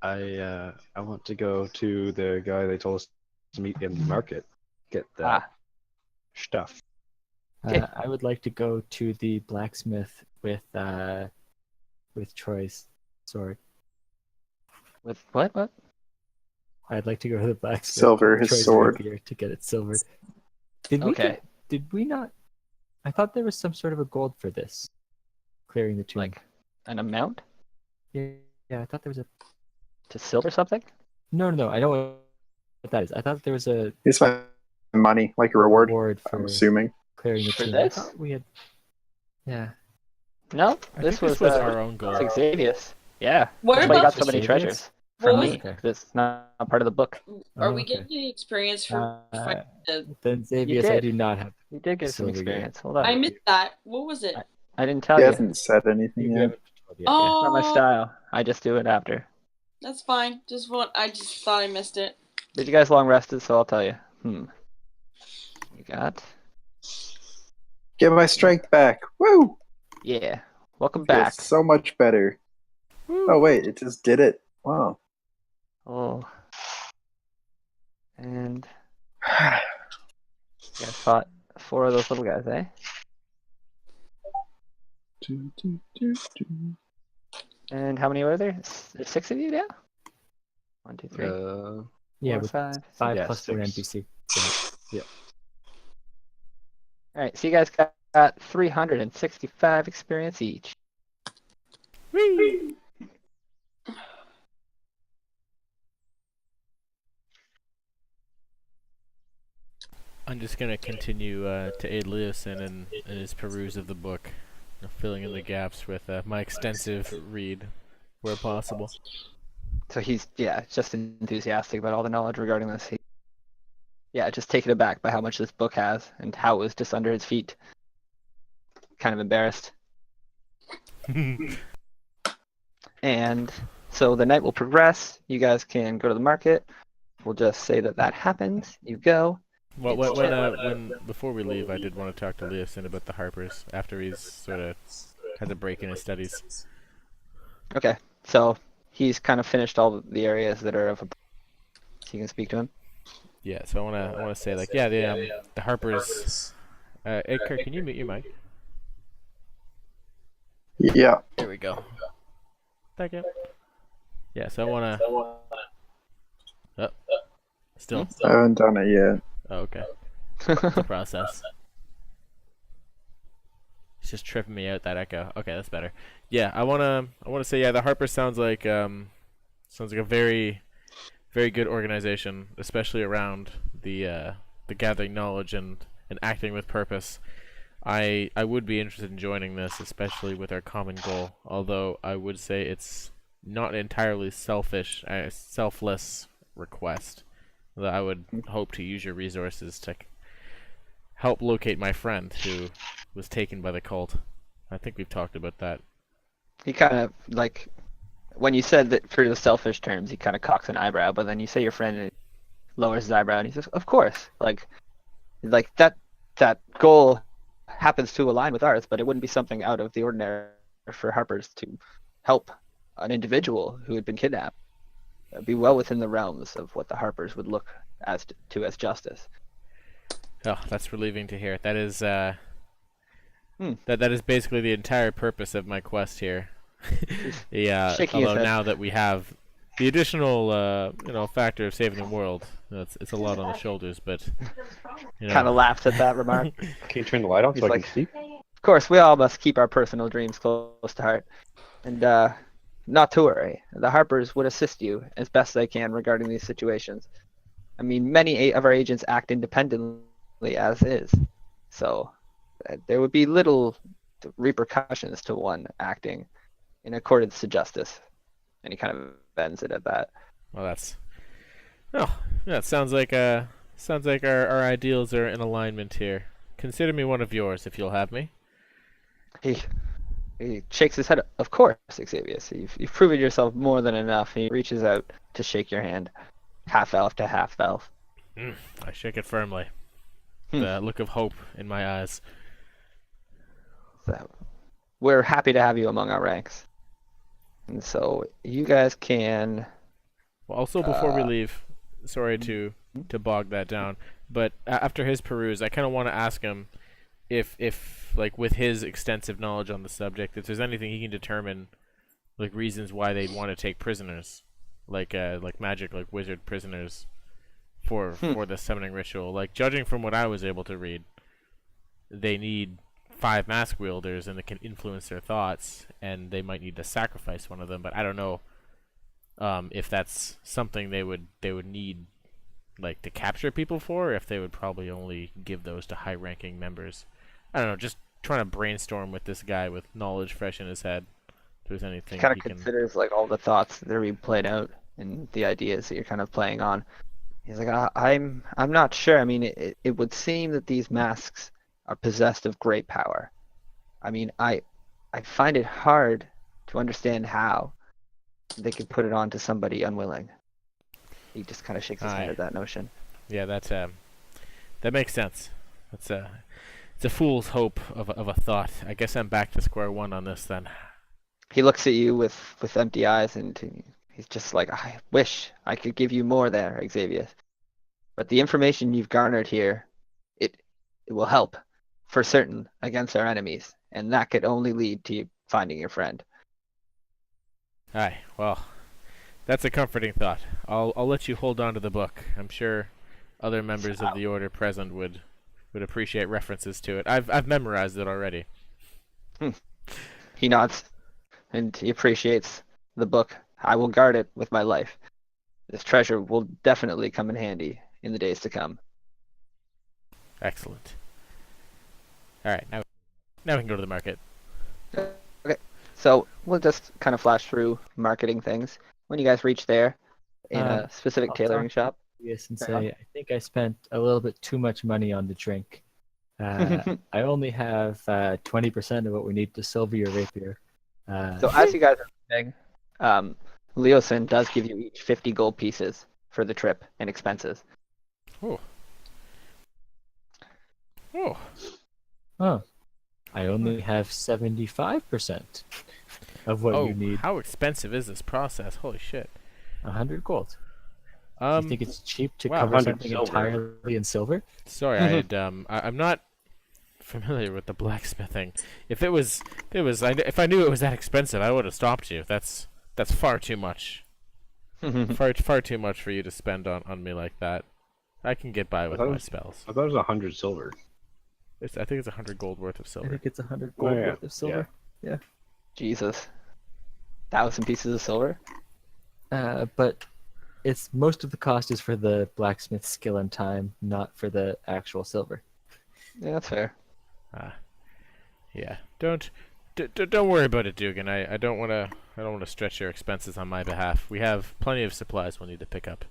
I want to go to the guy they told us to meet in the market. Get that stuff. Okay. I would like to go to the blacksmith with Troy's sword. With what? I'd like to go to the blacksmith Silver with his Troy's sword. rapier to get it silvered. Okay. Did we not? I thought there was some sort of a gold for this. Clearing the tomb. Like an amount Yeah, I thought there was a. to silver something? No. I don't know what that is. I thought there was a It's my money, like a reward. reward for I'm assuming. clearing the For tomb. I this? thought we had. Yeah. No, I this think was our own goal. it's Xavius. Yeah, What that's why you got about so many Xavius? treasures What from was- me. Okay. 'Cause it's not part of the book. Are Oh, we okay. getting any experience from fighting the... Then Xavius, I did. do not have. You did get some Silver Gate. experience. Hold on. I missed that. What was it? I didn't tell He you. hasn't said anything You yet. haven't told yet, Oh, Not my style. I just do it after. that's fine. I just thought I missed it. Did you guys long rested? So I'll tell you. You got. Get my strength back. Woo! Yeah. Welcome Feels back. so much better. Oh wait, it just did it. Wow. Oh. And you guys fought 4 of those little guys, eh? And how many were there? There's 6 of you now? 1, 2, 3, Yeah, 4, with 5. 5 yeah, plus 1 6. NPC. All right, so you guys got 365 experience each. I'm just gonna continue to aid Leosin in his peruse of the book, filling in the gaps with my extensive read, where possible. So he's just enthusiastic about all the knowledge regarding this. Just taken aback by how much this book has and how it was just under his feet. Kind of embarrassed. And so the night will progress. You guys can go to the market. We'll just say that happens. You go. When before we leave, I did want to talk to Leosin about the Harpers after he's sort of had a break in his studies. Okay, so he's kind of finished all the areas that are of a. So you can speak to him. Yeah, so I wanna say like the Harpers. Hey, Kurt, can you mute your mic? Yeah. There we go. Thank you. Yeah, so I wanna. Still. I haven't done it yet. Oh, okay. It's a process. It's just tripping me out, that echo. Okay, that's better. Yeah, I wanna say, yeah, the Harper sounds like a very, very good organization, especially around the gathering knowledge and acting with purpose. I would be interested in joining this, especially with our common goal. Although I would say it's not an entirely selfless request. That I would hope to use your resources to help locate my friend who was taken by the cult. I think we've talked about that. He kind of like, when you said that for the selfish terms, he kind of cocks an eyebrow, but then you say your friend and lowers his eyebrow and he says, "Of course." Like that goal happens to align with ours, but it wouldn't be something out of the ordinary for Harper's to help an individual who had been kidnapped. It'd be well within the realms of what the Harpers would look as justice. Oh, that's relieving to hear. That is that is basically the entire purpose of my quest here. Yeah, although now that we have the additional factor of saving the world, it's a lot on the shoulders, but kind of laughs at that remark. Can you turn the light on so I can see? Of course, we all must keep our personal dreams close to heart, and not to worry. The Harpers would assist you as best they can regarding these situations. I mean, many of our agents act independently as is, so there would be little repercussions to one acting in accordance to justice. And he kind of ends it at that. Well, it sounds like our ideals are in alignment here. Consider me one of yours if you'll have me. He shakes his head. Of course, Xavius. You've proven yourself more than enough. He reaches out to shake your hand, half elf to half elf. I shake it firmly. The look of hope in my eyes. So, we're happy to have you among our ranks. And so you guys can. Well, also before we leave, sorry to bog that down, but after his peruse, I kind of want to ask him if like with his extensive knowledge on the subject, if there's anything he can determine, like reasons why they'd want to take prisoners, like magic, like wizard prisoners, for the summoning ritual. Like judging from what I was able to read, they need 5 mask wielders and they can influence their thoughts, and they might need to sacrifice one of them, but I don't know if that's something they would need like to capture people for, or if they would probably only give those to high-ranking members. I don't know, just trying to brainstorm with this guy with knowledge fresh in his head. If there's anything kind of considers like all the thoughts that are being played out and the ideas that you're kind of playing on. He's like, I'm not sure. I mean, it would seem that these masks are possessed of great power. I mean, I find it hard to understand how they could put it on to somebody unwilling. He just kind of shakes his head at that notion. Yeah, that makes sense. It's a fool's hope of a thought. I guess I'm back to square one on this then. He looks at you with empty eyes, and he's just like, I wish I could give you more there, Xavius. But the information you've garnered here, it will help for certain against our enemies, and that could only lead to you finding your friend. Aye, well, that's a comforting thought. I'll let you hold on to the book. I'm sure other members of the order present would appreciate references to it. I've memorized it already. He nods, and he appreciates the book. I will guard it with my life. This treasure will definitely come in handy in the days to come. Excellent. All right, now we can go to the market. Okay, so we'll just kind of flash through marketing things. When you guys reach there, in a specific tailoring shop. Yes, and say, I think I spent a little bit too much money on the drink. I only have 20% of what we need to silver your rapier. So as you guys are saying, Leosin does give you each 50 gold pieces for the trip and expenses. Oh. Oh. I only have 75% of what you need. How expensive is this process? Holy shit. 100 gold. Do you think it's cheap to cover something entirely in silver? Sorry, I'm not familiar with the blacksmithing. If I knew it was that expensive, I would have stopped you. That's far too much. far too much for you to spend on me like that. I can get by with my spells. I thought it was 100 silver. I think it's 100 gold worth of I silver. think it's 100 gold yeah. worth of silver. Jesus. 1,000 pieces of silver? But it's most of the cost is for the blacksmith's skill and time, not for the actual silver. Yeah, that's fair. Yeah. Don't worry about it, Dugan. I don't want to stretch your expenses on my behalf. We have plenty of supplies we'll need to pick up.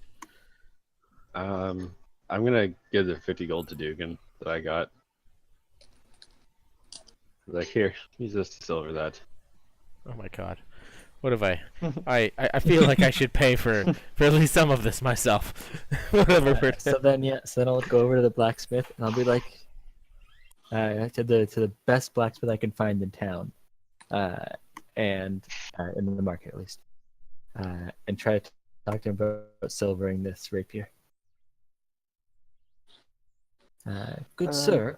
I'm gonna give the 50 gold to Dugan that I got. Like, here, use this to silver that. Oh my god. What have I? I feel like I should pay for at least some of this myself. Whatever. So then I'll go over to the blacksmith and I'll be like, to the best blacksmith I can find in town, and in the market at least, and try to talk to him about silvering this rapier. Good sir,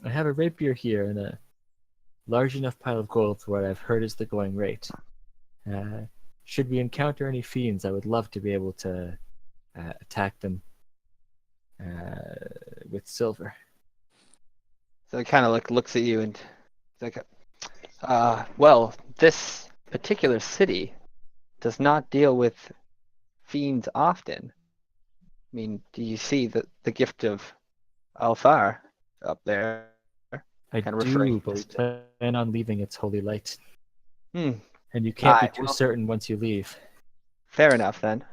I have a rapier here in a large enough pile of gold for what I've heard is the going rate. Should we encounter any fiends, I would love to be able to attack them with silver. So he kind of looks at you and it's like, well, this particular city does not deal with fiends often. I mean, do you see the gift of Althar up there? I Kind of do, referring but we to- plan on leaving its holy light. Hmm. And you can't be Aye, too well- certain once you leave. Fair enough then.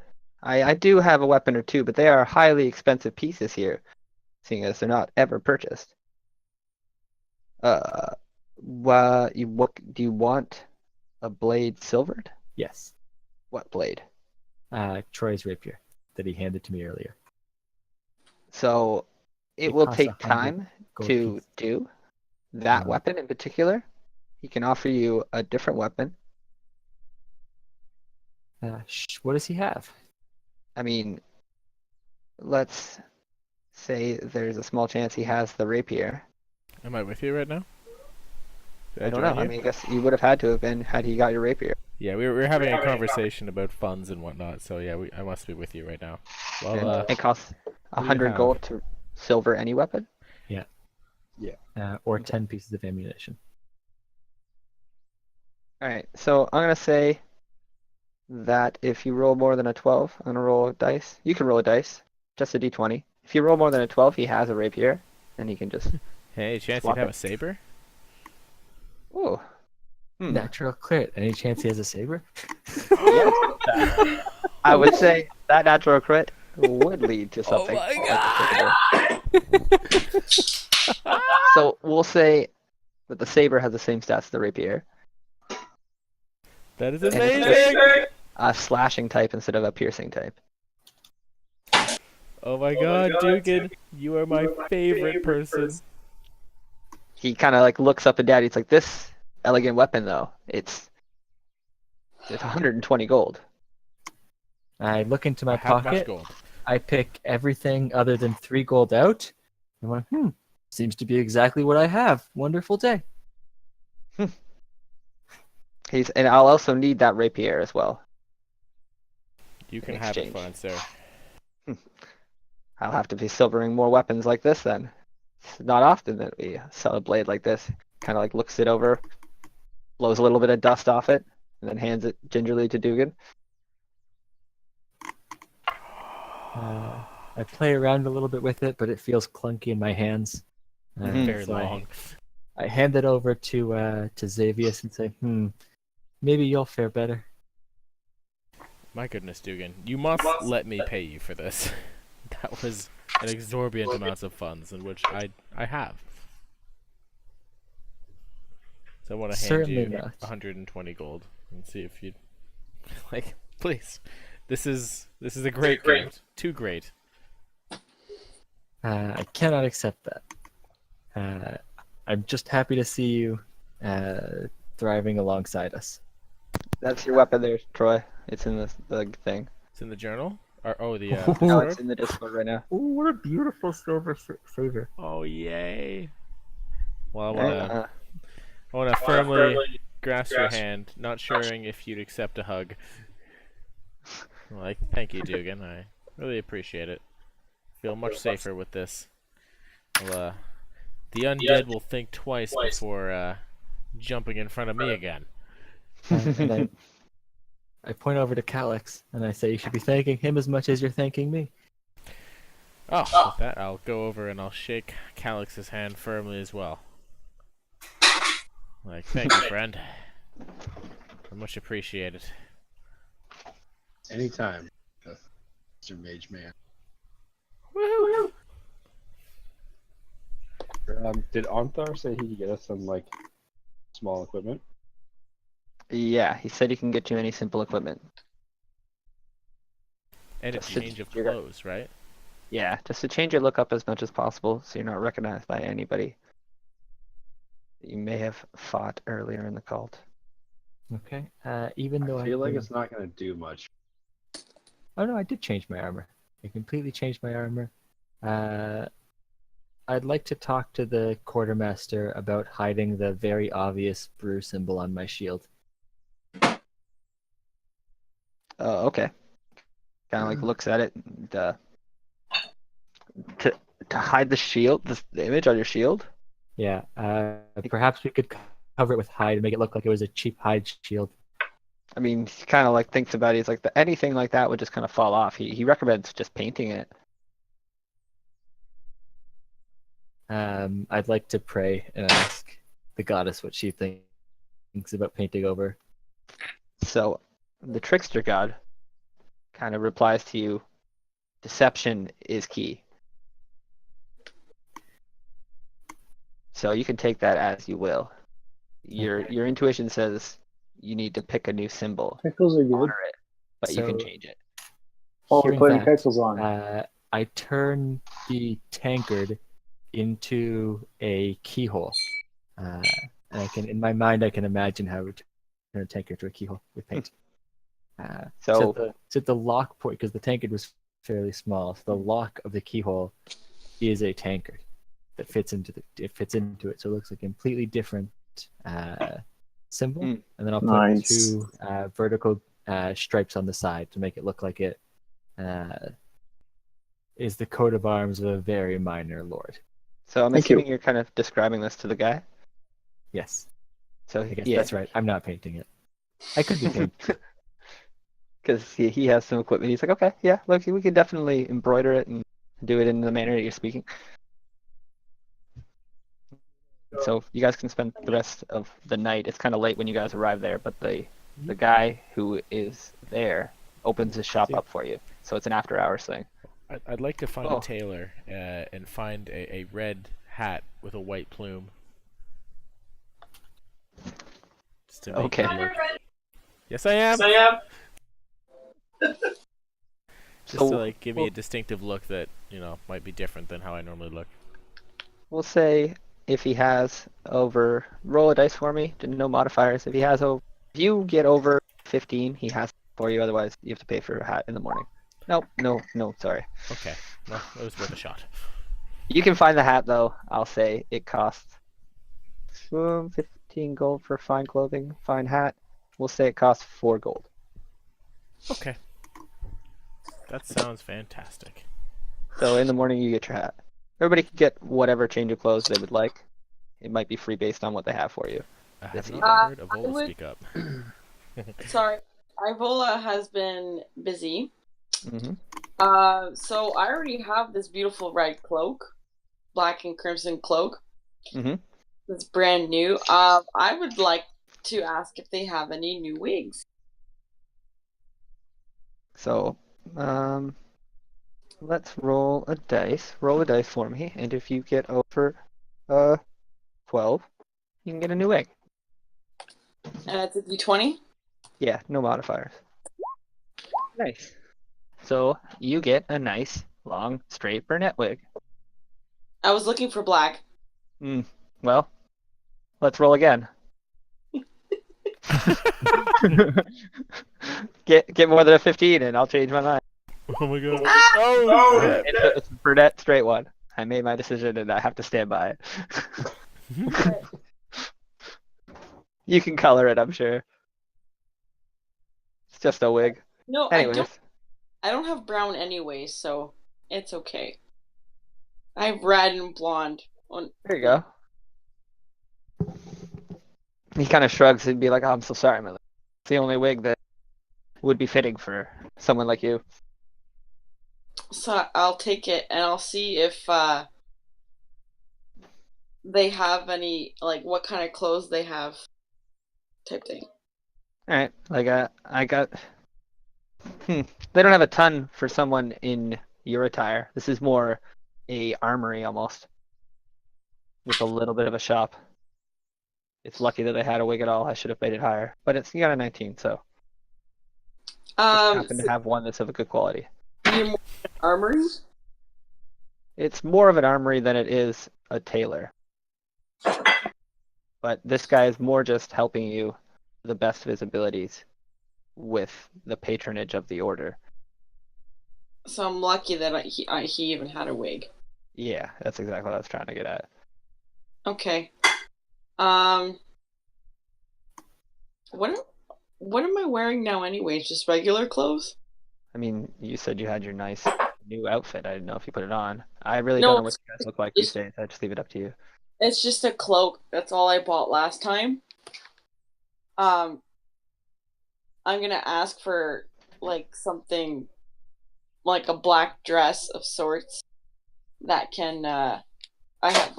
I do have a weapon or two, but they are highly expensive pieces here, seeing as they're not ever purchased. What do you want? A blade silvered? Yes. What blade? Troy's rapier that he handed to me earlier. So it It will costs take 100 time gold to piece. do that Mhm. weapon in particular. He can offer you a different weapon. What does he have? I mean, let's say there's a small chance he has the rapier. Am I with you right now? Did I don't join know. I you? mean, I guess you would have had to have been had he got your rapier. Yeah, we were having a conversation about funds and whatnot. So yeah, I must be with you right now. Well, It costs do you 100 have? gold to silver any weapon. Or 10 pieces of ammunition. All right, so I'm gonna say that if you roll more than a 12, I'm gonna roll a dice. You can roll a dice, just a d20. If you roll more than a 12, he has a rapier, and he can just. hey, chance Swap you'd have it. a saber? Ooh. Hmm. Natural crit. Any chance he has a saber? Yes. I would say that natural crit would lead to something. my So we'll say that the saber has the same stats as the rapier. That is it's amazing! A slashing type instead of a piercing type. Oh my god, Dugan, you are my favorite person. He kind of looks up and down. He's like, "This elegant weapon, though, it's 120 gold." I look into my I have much pocket. gold. I pick everything other than 3 gold out. And I'm like, seems to be exactly what I have. Wonderful day. And I'll also need that rapier as well. You can In have it, exchange. fine, sir. I'll have to be silvering more weapons like this then. It's not often that we sell a blade like this. Kind of looks it over, blows a little bit of dust off it, and then hands it gingerly to Dugan. I play around a little bit with it, but it feels clunky in my hands. Very so long. I hand it over to Xavius and say, maybe you'll fare better. My goodness, Dugan, you must let me pay you for this. That was an exorbitant amount of funds, in which I have. So I want to hand Certainly you not. 120 gold and see if you'd please. This is a great gift. Too great. I cannot accept that. I'm just happy to see you thriving alongside us. That's your weapon there, Troy. It's in the thing. It's in the journal. The No, Discord? it's in the Discord right now. Ooh, what a beautiful silver saber. Oh yay! Well, Uh, I want to firmly grasp your hand, not sure if you'd accept a hug. Thank you, Dugan. I really appreciate it. Feel much safer with this. I'll The undead will think twice before jumping in front of me again. And I point over to Calyx and I say, you should be thanking him as much as you're thanking me. Oh, with that, I'll go over and I'll shake Calyx's hand firmly as well. Like, thank you, friend. I much appreciate it. Anytime, Mr. Mage Man. Woohoo! Did Onthar say he could get us some like small equipment? Yeah, he said he can get you any simple equipment. And a Just to- change of clothes, right? Yeah, just to change your look up as much as possible so you're not recognized by anybody that you may have fought earlier in the cult. Okay. Even though I feel like it's not gonna do much. Oh no, I did change my armor. I completely changed my armor. I'd like to talk to the quartermaster about hiding the very obvious brew symbol on my shield. Oh, okay. Kind of like looks at it and, to hide the shield, the image on your shield. Yeah. Perhaps we could cover it with hide and make it look like it was a cheap hide shield. I mean, he kind of like thinks about it. He's like, anything like that would just kind of fall off. He recommends just painting it. I'd like to pray and ask the goddess what she thinks about painting over. So the trickster god kind of replies to you, deception is key. So you can take that as you will. Your intuition says you need to pick a new symbol, Pickles are good. honor it, but you can So- change it. Oh, we're Hearing putting that, pickles on. I turn the tankard into a keyhole. And I can, in my mind, I can imagine how to turn a tankard into a keyhole with paint. So So the lock point, because the tankard was fairly small, so the lock of the keyhole is a tankard that fits into it. So it looks like a completely different symbol. Mm. And then I'll put Nice. two vertical stripes on the side to make it look like it is the coat of arms of a very minor lord. So I'm Thank you. assuming you're kind of describing this to the guy. Yes, So I guess yeah, that's right. I'm not painting it. I could be painting. because he has some equipment. He's like, okay, yeah, look, we could definitely embroider it and do it in the manner that you're speaking. So you guys can spend the rest of the night. It's kind of late when you guys arrive there, but the guy who is there opens his shop up for you. So it's an after hours thing. I'd like to find Oh. a tailor and find a red hat with a white plume. Just to make Okay. it look... Yes, I am. Just So- to like give me a distinctive look that might be different than how I normally look. We'll say if he has over, roll a dice for me. No modifiers. If you get over 15, he has for you. Otherwise, you have to pay for a hat in the morning. Nope, no, sorry. Okay, well, it was worth a shot. You can find the hat though. I'll say it costs 15 gold for fine clothing, fine hat. We'll say it costs 4 gold. Okay, that sounds fantastic. So in the morning you get your hat. Everybody can get whatever change of clothes they would like. It might be free based on what they have for you. I That's have easy. not heard I Avola would- speak up. Sorry, Ivola has been busy. hmm So I already have this beautiful red cloak, black and crimson cloak. Mhm. It's brand new. I would like to ask if they have any new wigs. So, let's roll a dice. Roll a dice for me, and if you get over 12, you can get a new egg. And it's a D20. Yeah, no modifiers. Nice. So you get a nice, long, straight brunette wig. I was looking for black. Well, let's roll again. Get more than a 15 and I'll change my mind. Oh my god. Oh! shit. It's a brunette straight one. I made my decision and I have to stand by it. You can color it, I'm sure. It's just a wig. No, Anyways, I don't have brown anyway, so it's okay. I have red and blonde. There you go. He kind of shrugs and be like, "Oh, I'm so sorry, my lady. It's the only wig that would be fitting for someone like you." So I'll take it and I'll see if they have any, like, what kind of clothes they have, type thing. All right, like I got. They don't have a ton for someone in your attire. This is more a armory almost, with a little bit of a shop. It's lucky that they had a wig at all. I should have made it higher, but it's you got a 19, so just happen to have one that's of a good quality. You're more armory? It's more of an armory than it is a tailor. But this guy is more just helping you to the best of his abilities with the patronage of the order. So I'm lucky that he even had a wig. Yeah, that's exactly what I was trying to get at. Okay. What am I wearing now anyways? Just regular clothes? I mean, you said you had your nice new outfit. I didn't know if you put it on. I really don't know what you guys look like these days. I just leave it up to you. It's just a cloak. That's all I bought last time. I'm gonna ask for like something like a black dress of sorts that can I have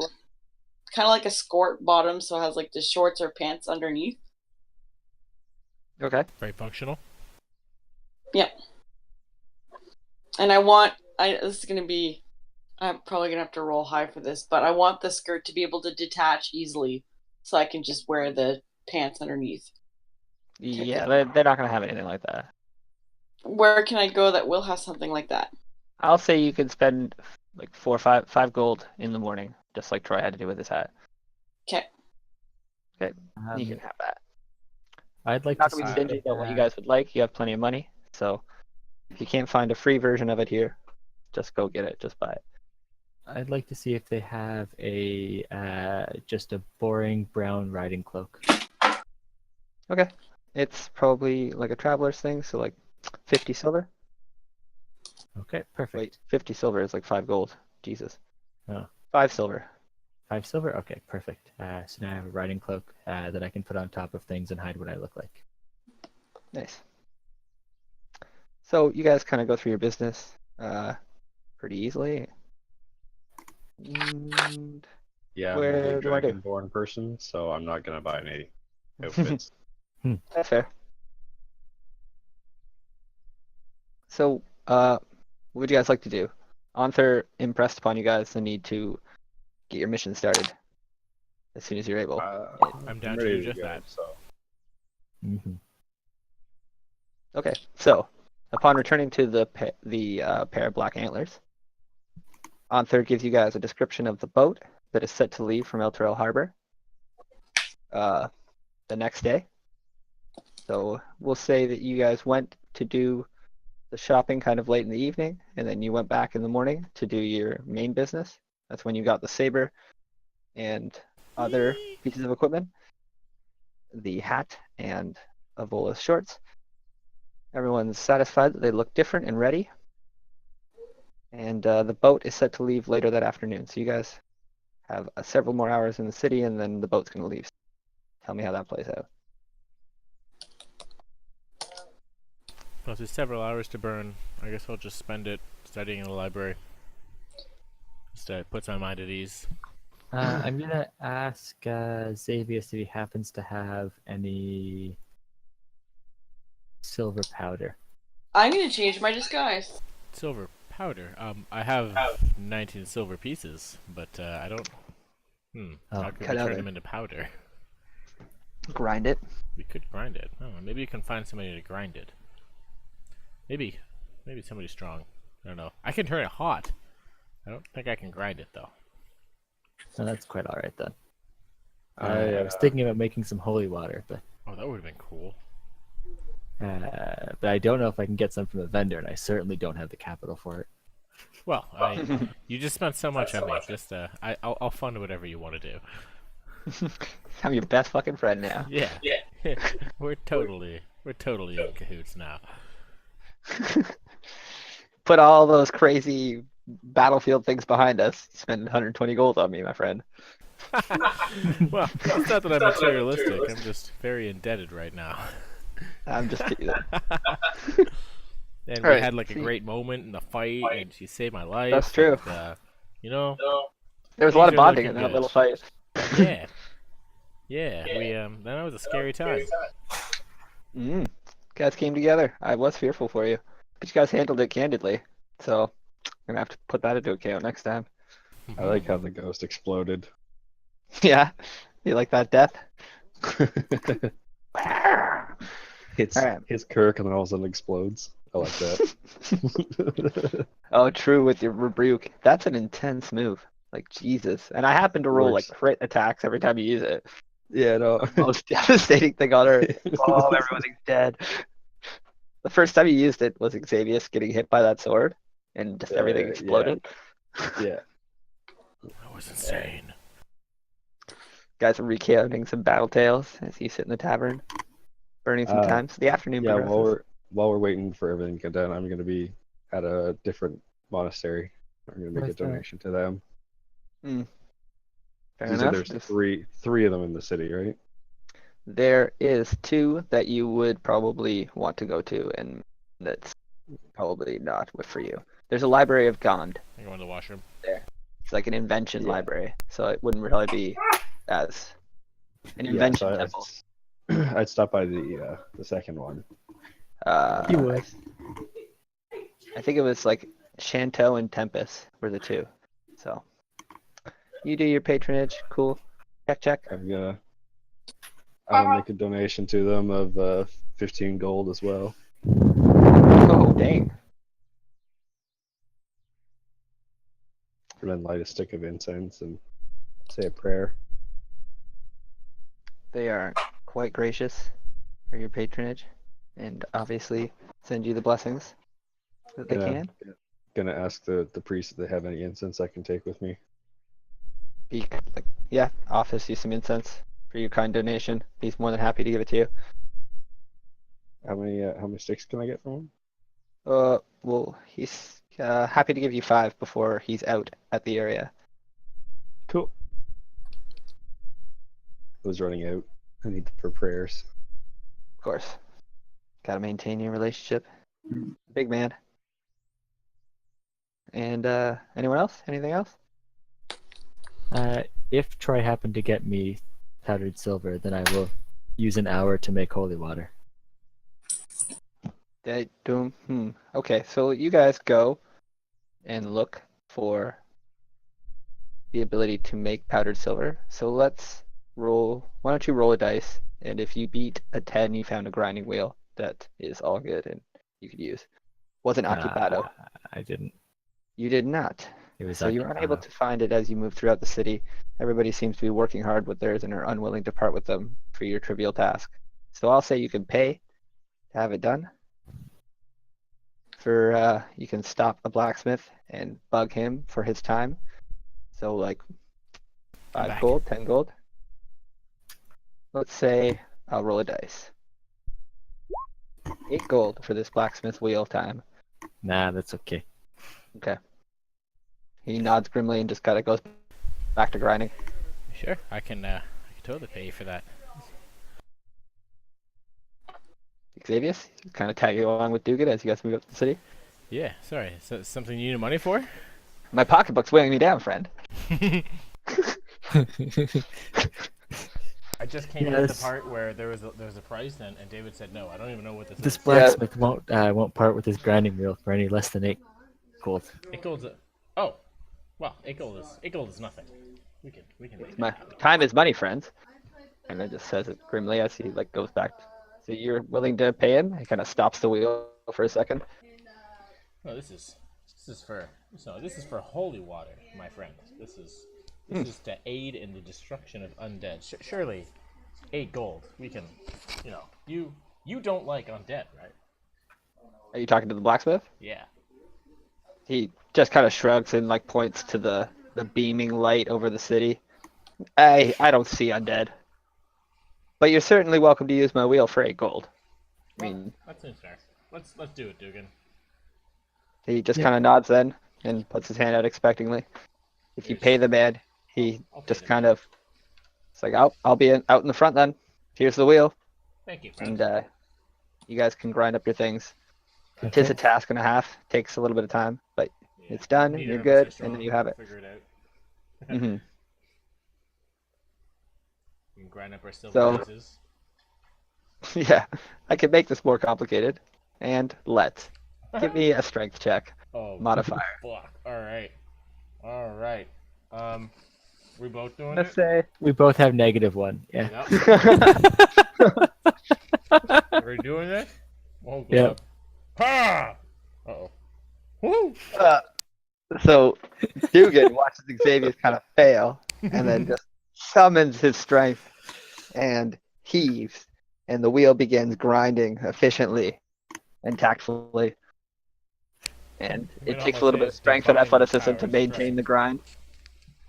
kind of like a skirt bottom, so it has like the shorts or pants underneath. Okay. Very functional. Yep. And this is gonna be, I'm probably gonna have to roll high for this, but I want the skirt to be able to detach easily, so I can just wear the pants underneath. Yeah, they're not gonna have anything like that. Where can I go that will have something like that? I'll say you could spend like 4 or 5 gold in the morning, just like Troy had to do with his hat. Okay. Okay, you can have that. I'd like Not to gonna be see stingy about what you guys would like. You have plenty of money, so if you can't find a free version of it here, just go get it. Just buy it. I'd like to see if they have a just a boring brown riding cloak. Okay, it's probably like a traveler's thing, so like 50 silver. Okay, perfect. Wait, 50 silver is like 5 gold. Jesus. Oh. 5 silver. 5 silver? Okay, perfect. So now I have a riding cloak that I can put on top of things and hide what I look like. Nice. So you guys kind of go through your business pretty easily. And Yeah, I'm where a do I do? dragonborn person, so I'm not gonna buy any outfits. That's fair. So, what would you guys like to do? Anther impressed upon you guys the need to get your mission started as soon as you're able. I'm down to ready do just go, that. So. Mm-hmm. Okay, so upon returning to the pair of black antlers, Anther gives you guys a description of the boat that is set to leave from El Terrell Harbor the next day. So we'll say that you guys went to do the shopping kind of late in the evening, and then you went back in the morning to do your main business. That's when you got the saber and other pieces of equipment, the hat and Avola's shorts. Everyone's satisfied that they look different and ready. And the boat is set to leave later that afternoon. So you guys have several more hours in the city, and then the boat's going to leave. Tell me how that plays out. Well, there's several hours to burn. I guess I'll just spend it studying in the library. Just puts my mind at ease. I'm gonna ask Xavius if he happens to have any silver powder. I'm gonna change my disguise. Silver powder. I have 19 silver pieces, but I don't. How can we turn them into powder? Grind it. We could grind it. Oh, maybe you can find somebody to grind it. Maybe somebody strong. I don't know. I can turn it hot. I don't think I can grind it though. Oh, that's quite all right then. I was thinking about making some holy water, but oh, that would have been cool. But I don't know if I can get some from a vendor, and I certainly don't have the capital for it. Well, you just spent so much on me. Just I'll fund whatever you want to do. I'm your best fucking friend now. Yeah. We're totally in cahoots now. Put all those crazy battlefield things behind us. You spend 120 gold on me, my friend. Well, it's not that I'm materialistic. I'm just very indebted right now. I'm just teasing. And All we right, had like a see- great moment in the fight, and she saved my life. That's true. And, you know, There was a lot of Things are bonding in looking that good. little fight. yeah, yeah. We that was a scary time. Mm. Guys came together. I was fearful for you, but you guys handled it candidly. So I'm gonna have to put that into account next time. I like how the ghost exploded. Yeah, you like that death? Hits All right. hits Kirk and then all of a sudden explodes. I like that. Oh, true with your rebuke. That's an intense move. Like Jesus. And I happen to roll like Works. crit attacks every time you use it. Yeah, no. Most devastating thing on earth. Oh, everybody's dead. The first time you used it was Xavius getting hit by that sword, and just everything Yeah. exploded. Yeah. That was insane. Guys are recounting some battle tales as you sit in the tavern, burning some time. So the afternoon Yeah, progresses. while we're waiting for everything to get done, I'm gonna be at a different monastery. I'm gonna make Where's a that? donation to them. Fair You said enough. there's There's- three of them in the city, right? There is two that you would probably want to go to, and that's probably not for you. There's a Library of Gond. I go in the washroom. It's like an invention Yeah. library, so it wouldn't really be as an Yeah, invention so temple. I'd stop by the second one. You would. I think it was like Shanto and Tempest were the two. So you do your patronage, cool. Check. I'm gonna make a donation to them of 15 gold as well. Oh dang. And then light a stick of incense and say a prayer. They are quite gracious for your patronage, and obviously send you the blessings that they Yeah. can. Gonna ask the priest if they have any incense I can take with me. Be like, yeah, office you some incense for your kind donation. He's more than happy to give it to you. How many sticks can I get from him? Well, he's happy to give you 5 before he's out at the area. Cool. I was running out. I need for prayers. Of course. Gotta maintain your relationship. Big man. And anyone else? Anything else? If Troy happened to get me powdered silver, then I will use an hour to make holy water. Okay, so you guys go and look for the ability to make powdered silver. So let's roll. Why don't you roll a dice? And if you beat a 10, you found a grinding wheel that is all good and you could use. Wasn't occupado. I didn't. You did not. It was So you were unable occupado. to find it as you move throughout the city. Everybody seems to be working hard with theirs and are unwilling to part with them for your trivial task. So I'll say you can pay to have it done. You can stop the blacksmith and bug him for his time. So like 5 back. gold, 10 gold. Let's say I'll roll a dice. 8 gold for this blacksmith wheel time. Nah, that's okay. Okay. He nods grimly and just kind of goes back to grinding. Sure, I can totally pay you for that. Xavius, kind of tagging along with Dugan as you guys move up the city. Yeah, sorry. So something you need money for? My pocketbook's weighing me down, friend. I just came in at the Yes. part where there was a price, and David said no. I don't even know what this This is. blacksmith won't part with his grinding wheel for any less than 8 gold. 8 gold's oh, well, 8 gold is nothing. We can make My that happen. time is money, friends. And then just says it grimly as he like goes back. So you're willing to pay him? He kind of stops the wheel for a second. No, this is for holy water, my friend. This is to aid in the destruction of undead. Surely, 8 gold. We can, you don't like undead, right? Are you talking to the blacksmith? Yeah. He just kind of shrugs and like points to the beaming light over the city. I don't see undead. But you're certainly welcome to use my wheel for 8 gold. I mean, That seems fair. Let's do it, Dugan. he just kind of nods then, and puts his hand out expectingly. If you pay the man, he just kind of, it's like, I'll be out in the front then. Here's the wheel, Thank you, friend. and you guys can grind up your things. It is a task and a half. Takes a little bit of time, but it's done. Neither You're of us are good, and strong, then you have it. we'll figure it out. hmm We can grind up our silver So- pieces. Yeah, I can make this more complicated. And let's give me a strength check Oh, modifier. fuck. Alright. Alright. We both doing Let's it? say. We both have -1. Yeah. Yep. We're doing it? Oh, Yep. Ha! Uh-oh. Woo! So Dugan watches Xavier kind of fail, and then just summons his strength and heaves, and the wheel begins grinding efficiently and tactfully. And it takes a little bit of strength and athleticism to maintain the grind,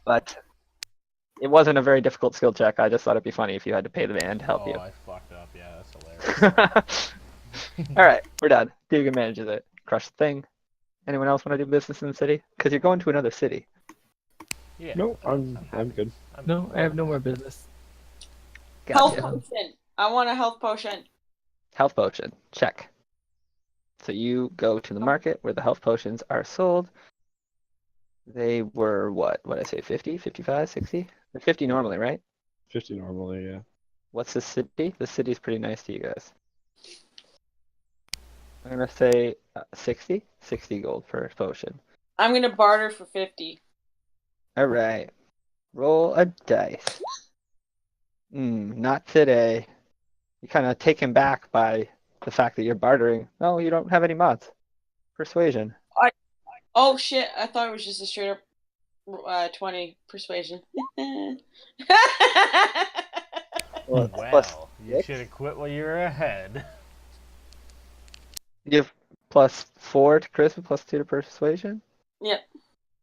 but it wasn't a very difficult skill check. I just thought it'd be funny if you had to pay the man to help Oh, you. I fucked up. Yeah, that's hilarious. All right, we're done. Dugan manages it. Crush the thing. Anyone else want to do business in the city? Because you're going to another city. Yeah. No, I'm good. No, I have no more business. Health Gotcha. potion. I want a health potion. Health potion. Check. So you go to the market where the health potions are sold. They were what? What did I say? 50, 55, 60? They're 50 normally, right? 50 normally, yeah. What's the city? The city's pretty nice to you guys. I'm gonna say 60? 60 gold per potion. I'm gonna barter for 50. All right. Roll a dice. Not today. You're kind of taken back by the fact that you're bartering. Oh, you don't have any mods. Persuasion. Oh shit! I thought it was just a straight up 20 persuasion. Well, Well, plus you six. should have quit while you were ahead. You have +4 to charisma, +2 to persuasion? Yep.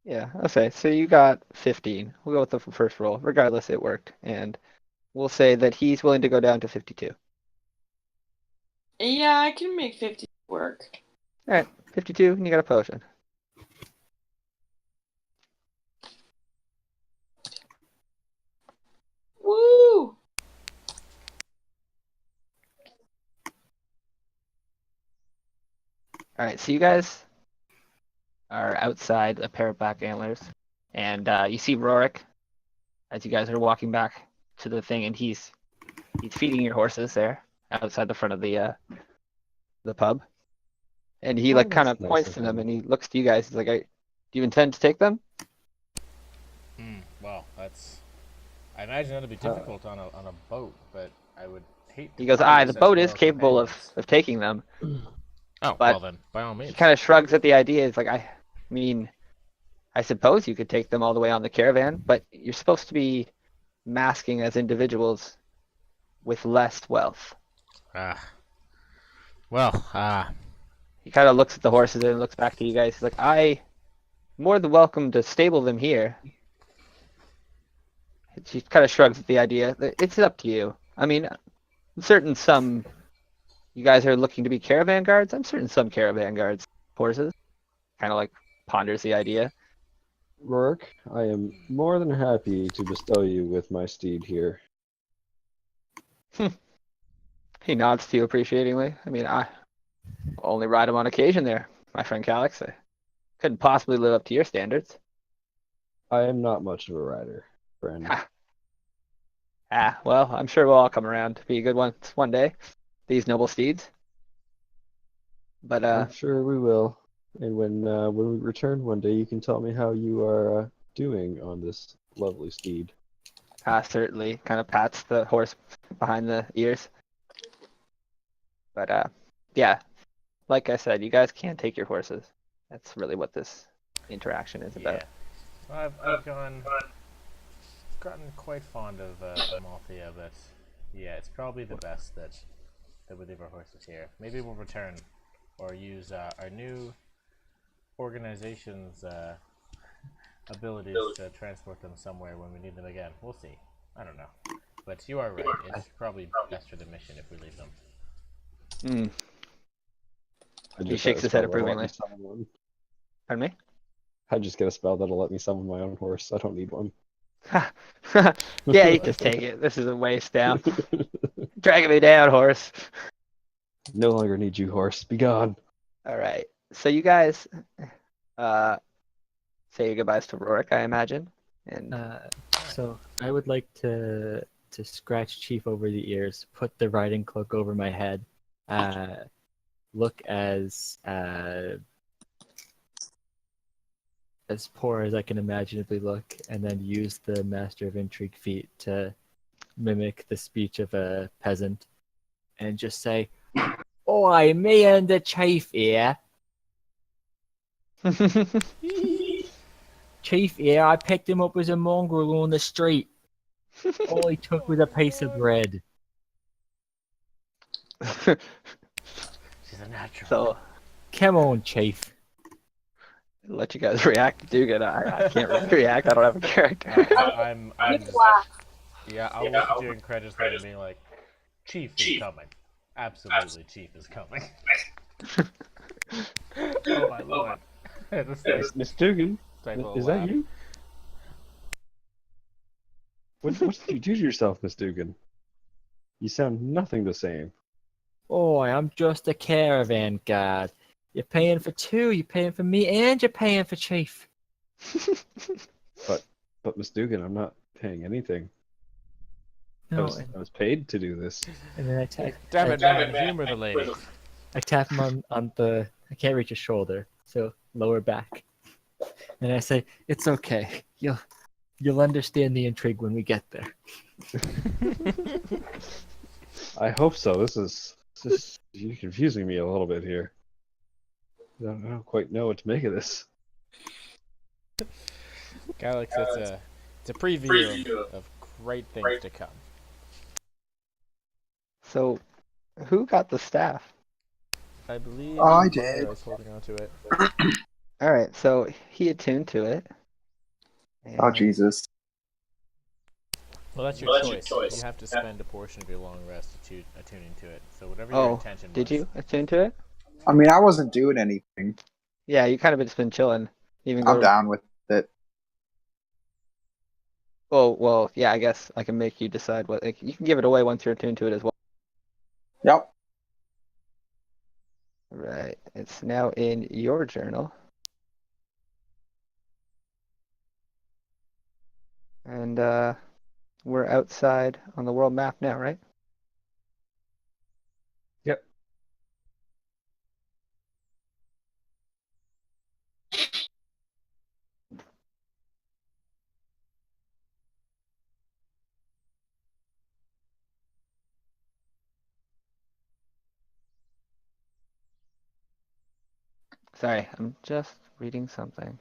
Yeah, okay. So you got 15. We'll go with the first roll. Regardless, it worked. And we'll say that he's willing to go down to 52. Yeah, I can make 50 work. All right, 52, and you got a potion. Woo! All right, so you guys are outside a pair of black antlers, and you see Rorik as you guys are walking back to the thing, and he's feeding your horses there outside the front of the pub, and he like kind of nice points of to them, him. and he looks to you guys. He's like, "Do you intend to take them?" Well, that's. I imagine that'd be difficult on a boat, but I would hate. To He goes, part "Aye, with the such boat is loyal capable companions." of taking them." Oh, but well then, by all means. He kind of shrugs at the idea. He's like, I mean, I suppose you could take them all the way on the caravan, but you're supposed to be masking as individuals with less wealth. Well, He kind of looks at the horses and looks back to you guys. He's like, I more than welcome to stable them here. She kind of shrugs at the idea. It's up to you. I mean, I'm certain some you guys are looking to be caravan guards. I'm certain some caravan guards horses. Kind of like ponders the idea. Rourke, I am more than happy to bestow you with my steed here. He nods to you appreciatingly. I mean, I only ride him on occasion there, my friend Calix. I couldn't possibly live up to your standards. I am not much of a rider, friend. Well, I'm sure we'll all come around to be a good one one day. These noble steeds. But I'm sure we will. And when we return one day, you can tell me how you are doing on this lovely steed. certainly kind of pats the horse behind the ears. But yeah, like I said, you guys can't take your horses. That's really what this interaction is about. yeah. I've gotten quite fond of Amalthea, but yeah, it's probably the best that we leave our horses here. Maybe we'll return or use our new organization's abilities to transport them somewhere when we need them again. We'll see. I don't know. But you are right. It's probably best for the mission if we leave them. He shakes his head approvingly. Pardon me? I just get a spell that'll let me summon my own horse. I don't need one. Yeah, you just take it. This is a waste now. Dragging me down, horse. No longer need you, horse. Be gone. All right. So you guys say your goodbyes to Rorik, I imagine. And So I would like to scratch Chief over the ears, put the riding cloak over my head, look as poor as I can imaginably look, and then use the Master of Intrigue feat to mimic the speech of a peasant, and just say, "Oi, me and the Chief here. Chief here, I picked him up as a mongrel on the street. All he took was a piece of bread." She's a natural. So Come on, Chief. let you guys react. Dugan, I can't really react. I don't have a character. I'm yeah, I'll look at you incredulously and be like, Chief is coming. Absolutely, Chief is coming. Oh my lord. Miss Dugan, Type of is laugh. that you? What did you do to yourself, Miss Dugan? You sound nothing the same. Oh, I'm just a caravan guard. You're paying for two, you're paying for me, and you're paying for Chief. But Miss Dugan, I'm not paying anything. No, I was paid to do this. and then I tap, Damn it, man, humor the lady. I tap him on the, I can't reach his shoulder, so lower back. And I say, "It's okay. You'll understand the intrigue when we get there." I hope so. You're confusing me a little bit here. I don't quite know what to make of this. Galax, it's a preview of great things to come. So, who got the staff? I believe I did. I was holding on to it. All right, so he attuned to it. Oh, and- Jesus. Well, that's your choice. You have to spend a portion of your long rest attuning to it. So whatever your Oh, intention was. did you attune to it? I mean, I wasn't doing anything. Yeah, you kind of just been chilling. Even I'm down with it. Well, yeah. I guess I can make you decide what. Like, you can give it away once you're attuned to it as well. Yep. Right. It's now in your journal. And we're outside on the world map now, right? Yep. Sorry, I'm just reading something.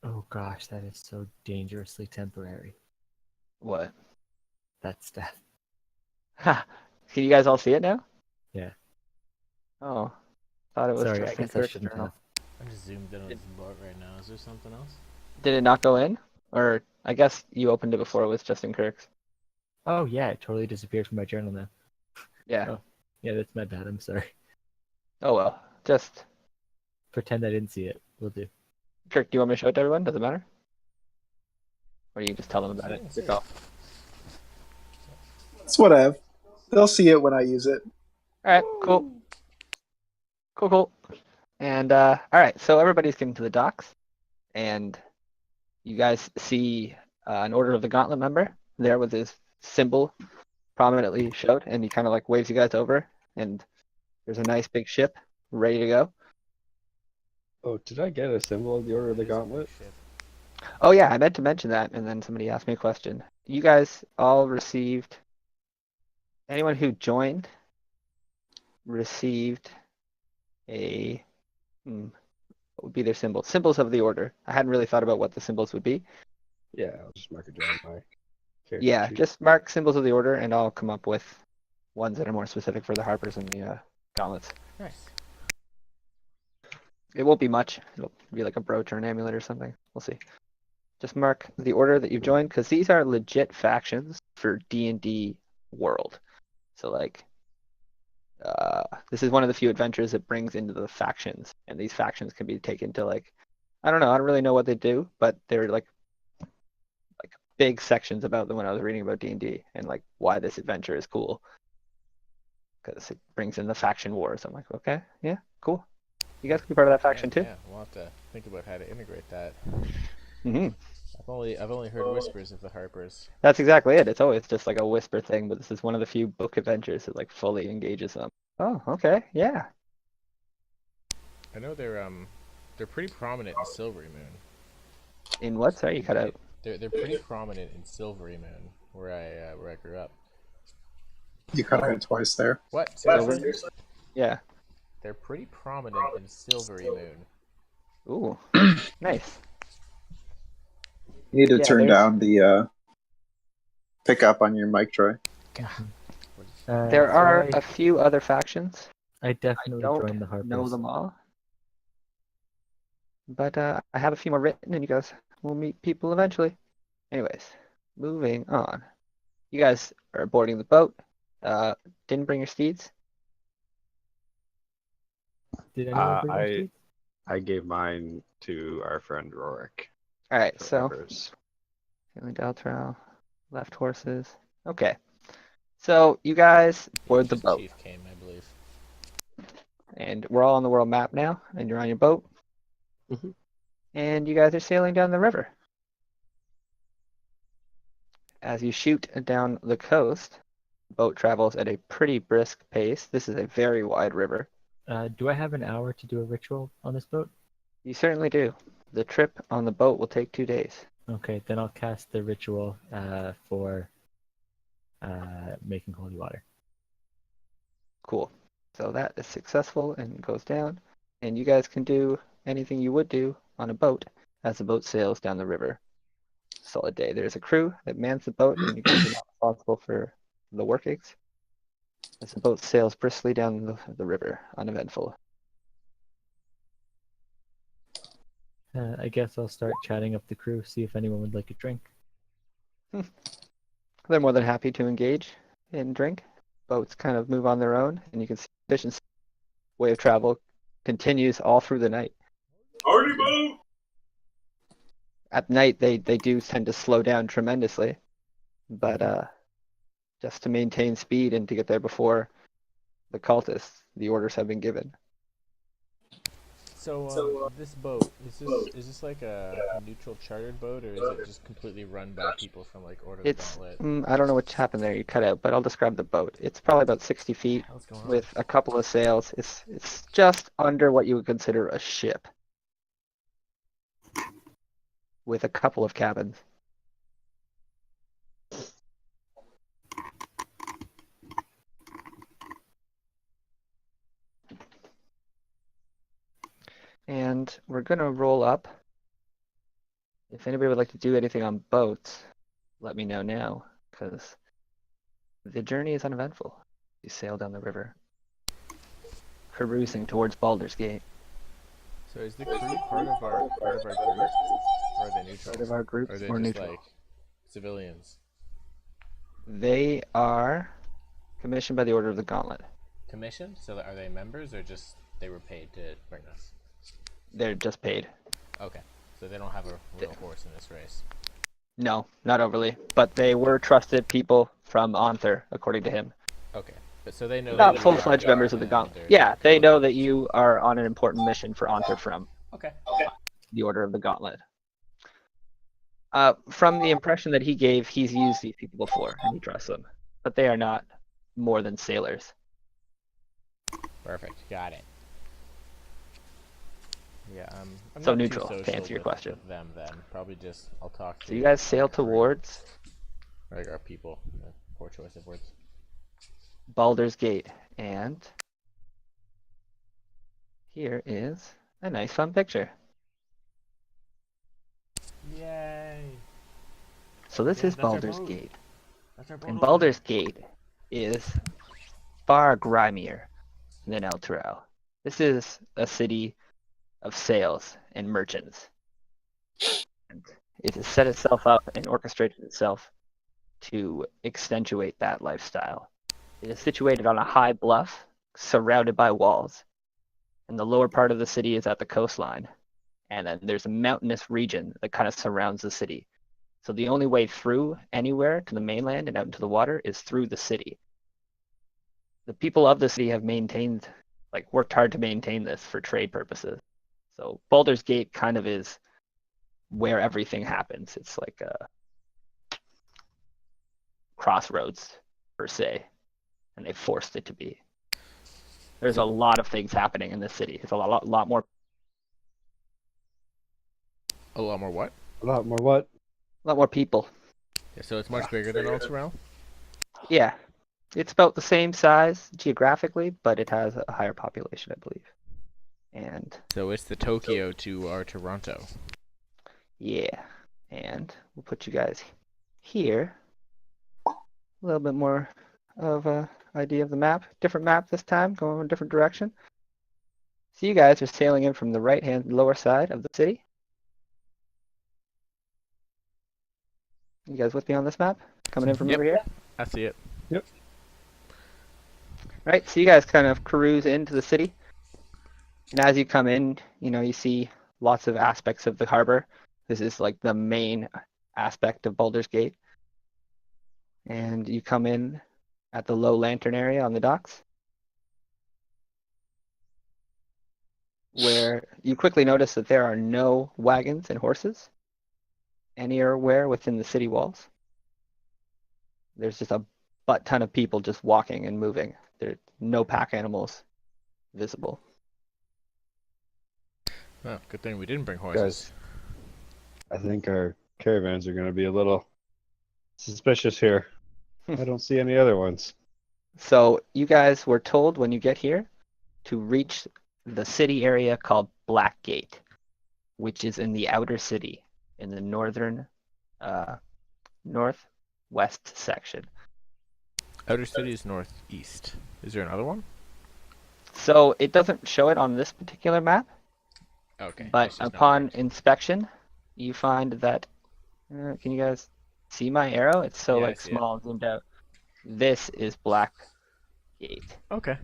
Oh gosh, that is so dangerously temporary. What? That stuff. Ha! Can you guys all see it now? Yeah. Oh, thought it was Sorry, just I in guess I Kirk's shouldn't journal. have. I'm just zoomed in on this boat right now. Is there something else? Did it not go in? Or I guess you opened it before it was just in Kirk's. Oh yeah, it totally disappeared from my journal now. Yeah. Oh. Yeah, that's my bad. I'm sorry. Oh well. Just Pretend I didn't see it. Will do. Kirk, do you want me to show it to everyone? Does it matter? Or you can just tell them about it? Your call. It's whatever. They'll see it when I use it. Alright, cool. Cool. And alright, so everybody's getting to the docks. And you guys see an Order of the Gauntlet member there with his symbol prominently showed, and he kind of like waves you guys over, and there's a nice big ship ready to go. Oh, did I get a symbol of the Order of the Gauntlet? Oh yeah, I meant to mention that, and then somebody asked me a question. You guys all received, anyone who joined received a, what would be their symbol? Symbols of the Order. I hadn't really thought about what the symbols would be. Yeah, I'll just mark it down my character Yeah, sheet. just mark symbols of the Order, and I'll come up with ones that are more specific for the Harpers and the Gauntlets. Nice. It won't be much. It'll be like a brooch or an amulet or something. We'll see. Just mark the order that you've joined, because these are legit factions for D&D World. So like, This is one of the few adventures it brings into the factions, and these factions can be taken to like, I don't know, I don't really know what they do, but they're like big sections about them when I was reading about D&D and like why this adventure is cool. Because it brings in the faction wars. I'm like, okay, yeah, cool. You guys can be part of that faction too. Yeah, we'll have to think about how to integrate that. hmm I've only heard whispers of the Harpers. That's exactly it. It's always just like a whisper thing, but this is one of the few book adventures that like fully engages them. Oh, okay, yeah. I know they're pretty prominent in Silvery Moon. In what? Sorry, you cut out. They're pretty prominent in Silvery Moon, where I grew up. You cut out twice there. What? Seriously? Yeah. They're pretty prominent in Silvery Moon. Ooh, nice. You need to Yeah, turn there's- down the pickup on your mic, Troy. There so are a few other factions. I definitely don't joined the Harpers. know them all. But I have a few more written, and you guys will meet people eventually. Anyways, moving on. You guys are boarding the boat. Didn't bring your steeds? Did anyone bring their steeds? I gave mine to our friend Rorik. All right, for so Harpers. Feeling Deltral, left horses. Okay, so you guys board the boat, Chief came, I believe. and we're all on the world map now, and you're on your boat, Mhm. and you guys are sailing down the river. As you shoot down the coast, the boat travels at a pretty brisk pace. This is a very wide river. Do I have an hour to do a ritual on this boat? You certainly do. The trip on the boat will take 2 days. Okay, then I'll cast the ritual for making holy water. Cool. So that is successful and goes down, and you guys can do anything you would do on a boat as the boat sails down the river. Solid day. There's a crew that mans the boat, and you guys are not responsible for the workings. As the boat sails briskly down the river, uneventful. I guess I'll start chatting up the crew, see if anyone would like a drink. They're more than happy to engage and drink. Boats kind of move on their own, and you can see efficiency way of travel continues all through the night. Party boat! At night, they do tend to slow down tremendously, but just to maintain speed and to get there before the cultists, the orders have been given. So this boat, is this like a neutral chartered boat, or is it just completely run by people from like Order of the It's, Gauntlet? I don't know what happened there, you cut out, but I'll describe the boat. It's probably about 60 feet What's going on? with a couple of sails. It's just under what you would consider a ship, with a couple of cabins. And we're gonna roll up. If anybody would like to do anything on boats, let me know now, because the journey is uneventful. You sail down the river, carousing towards Baldur's Gate. So is the crew part of our group, or are they neutral? Part of our group Or are they or just neutral? like civilians? They are commissioned by the Order of the Gauntlet. Commissioned? So are they members, or just they were paid to bring us? They're just paid. Okay, so they don't have a real horse in this race. No, not overly, but they were trusted people from Onther, according to him. Okay, but so they know. Not that we full-fledged are, members of the and Gauntlet. they're- Yeah, they know that you are on an important mission for Onther from Okay. the Order of the Gauntlet. From the impression that he gave, he's used these people before, and he trusts them. But they are not more than sailors. Perfect. Got it. Yeah, I'm So not too neutral, to social answer your with question. them then. Probably just I'll talk to. So you guys sail our crew, towards or our people. Poor choice of words. Baldur's Gate, and here is a nice fun picture. Yay! So this Yeah, is that's our Baldur's boat. Gate. That's our boat And over Baldur's Gate is far grimier than El Terrell. This is a city of sails and merchants. And it has set itself up and orchestrated itself to accentuate that lifestyle. It is situated on a high bluff surrounded by walls. And the lower part of the city is at the coastline. And then there's a mountainous region that kind of surrounds the city. So the only way through anywhere to the mainland and out into the water is through the city. The people of the city have worked hard to maintain this for trade purposes. So Baldur's Gate kind of is where everything happens. It's like a crossroads, per se, and they forced it to be. There's a lot of things happening in this city. It's a lot more. A lot more what? A lot more what? A lot more people. Yeah, so it's much bigger than Ultrarealm? Yeah. It's about the same size geographically, but it has a higher population, I believe. And So it's the Tokyo to our Toronto. yeah. And we'll put you guys here. A little bit more of a idea of the map. Different map this time, going in a different direction. So you guys are sailing in from the right-hand lower side of the city. You guys with me on this map? Coming in from Yep. over here? I see it. Right, so you guys kind of cruise into the city. And as you come in, you see lots of aspects of the harbor. This is like the main aspect of Baldur's Gate. And you come in at the low lantern area on the docks, where you quickly notice that there are no wagons and horses anywhere within the city walls. There's just a butt ton of people just walking and moving. There's no pack animals visible. Oh, good thing we didn't bring horses. I think our caravans are going to be a little suspicious here. I don't see any other ones. So you guys were told when you get here to reach the city area called Blackgate, which is in the outer city in the northwest section. Outer City is northeast. Is there another one? So it doesn't show it on this particular map, Okay. but it's just upon numbered. inspection, you find that. Can you guys see my arrow? It's so Yeah, I like see it. small, zoomed out. This is Blackgate. Okay.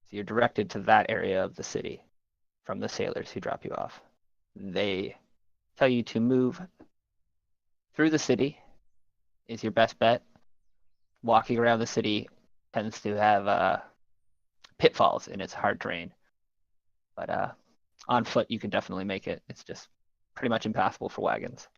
So you're directed to that area of the city from the sailors who drop you off. They tell you to move through the city is your best bet. Walking around the city tends to have pitfalls in its hard terrain. But on foot you can definitely make it. It's just pretty much impassable for wagons.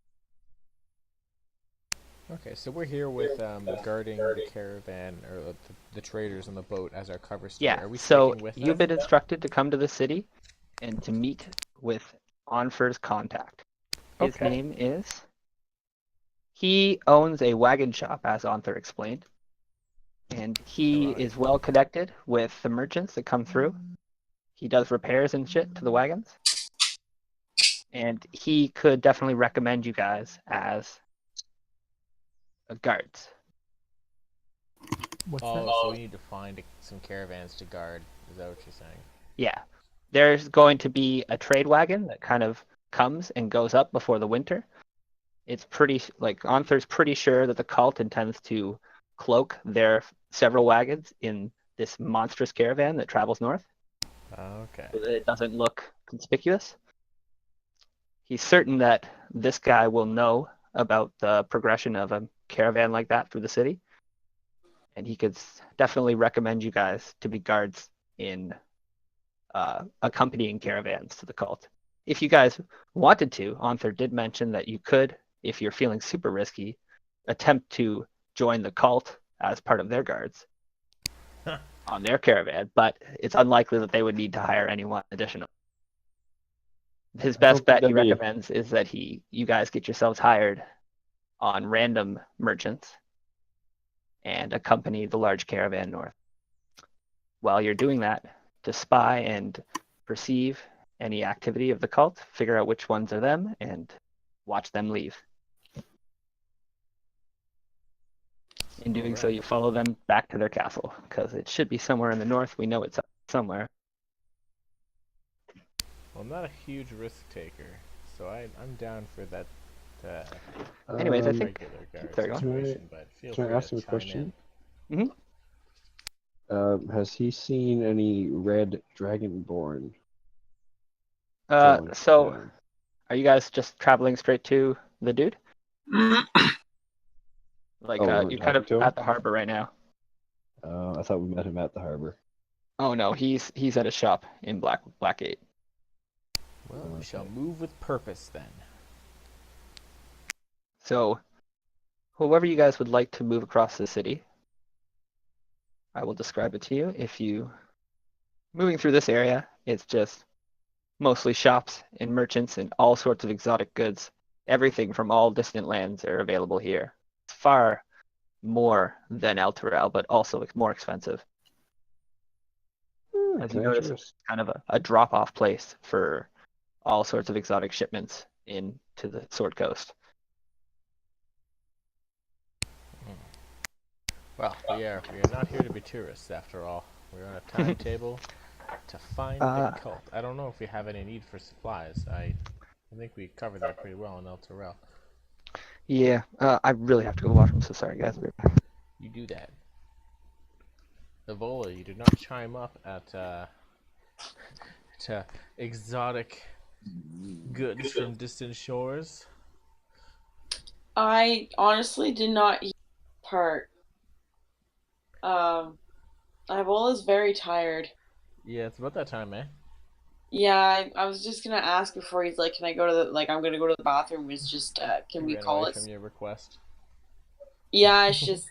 Okay, so we're here with guarding the caravan or the traders on the boat as our cover story. Yeah, Are we so sticking with you've them? been instructed to come to the city and to meet with Onfer's contact. His Okay. name is... He owns a wagon shop, as Onther explained. And he is well connected with the merchants that come through. He does repairs and shit to the wagons. And he could definitely recommend you guys as guards. What's Oh, that? so we need to find some caravans to guard. Is that what you're saying? Yeah. There's going to be a trade wagon that kind of comes and goes up before the winter. It's pretty, Onther's pretty sure that the cult intends to cloak their several wagons in this monstrous caravan that travels north. Okay. So that it doesn't look conspicuous. He's certain that this guy will know about the progression of a caravan like that through the city. And he could definitely recommend you guys to be guards in accompanying caravans to the cult. If you guys wanted to, Onther did mention that you could, if you're feeling super risky, attempt to join the cult as part of their guards on their caravan, but it's unlikely that they would need to hire anyone additional. His best bet he recommends is that you guys get yourselves hired on random merchants and accompany the large caravan north. While you're doing that, to spy and perceive any activity of the cult, figure out which ones are them, and watch them leave. In doing so, you follow them back to their castle, because it should be somewhere in the north. We know it's somewhere. Well, I'm not a huge risk taker, so I'm down for that. Anyways, I think. Regular guard Sorry, go on. situation, but feel Can I free ask to you a chime question? in. Has he seen any red dragonborn? So Down? are you guys just traveling straight to the dude? Like, Oh, we're you're kind talking of to him? at the harbor right now. I thought we met him at the harbor. Oh no, he's at a shop in Blackgate. Well, we shall move with purpose then. So, whoever you guys would like to move across the city, I will describe it to you. If you moving through this area, it's just mostly shops and merchants and all sorts of exotic goods. Everything from all distant lands are available here. It's far more than El Terrell, but also more expensive. As you notice, it's kind of a drop-off place for all sorts of exotic shipments into the Sword Coast. Well, we are not here to be tourists after all. We're on a timetable to find a cult. I don't know if we have any need for supplies. I think we covered that pretty well in El Terrell. Yeah, I really have to go wash. I'm so sorry, guys. You do that. Evola, you do not chime up at to exotic goods from distant shores. I honestly did not eat part. Ivola's very tired. Yeah, it's about that time, eh? Yeah, I was just gonna ask before he's like, can I go to the, like, I'm gonna go to the bathroom. It's just, can we ran call away it? from your request. Yeah, it's just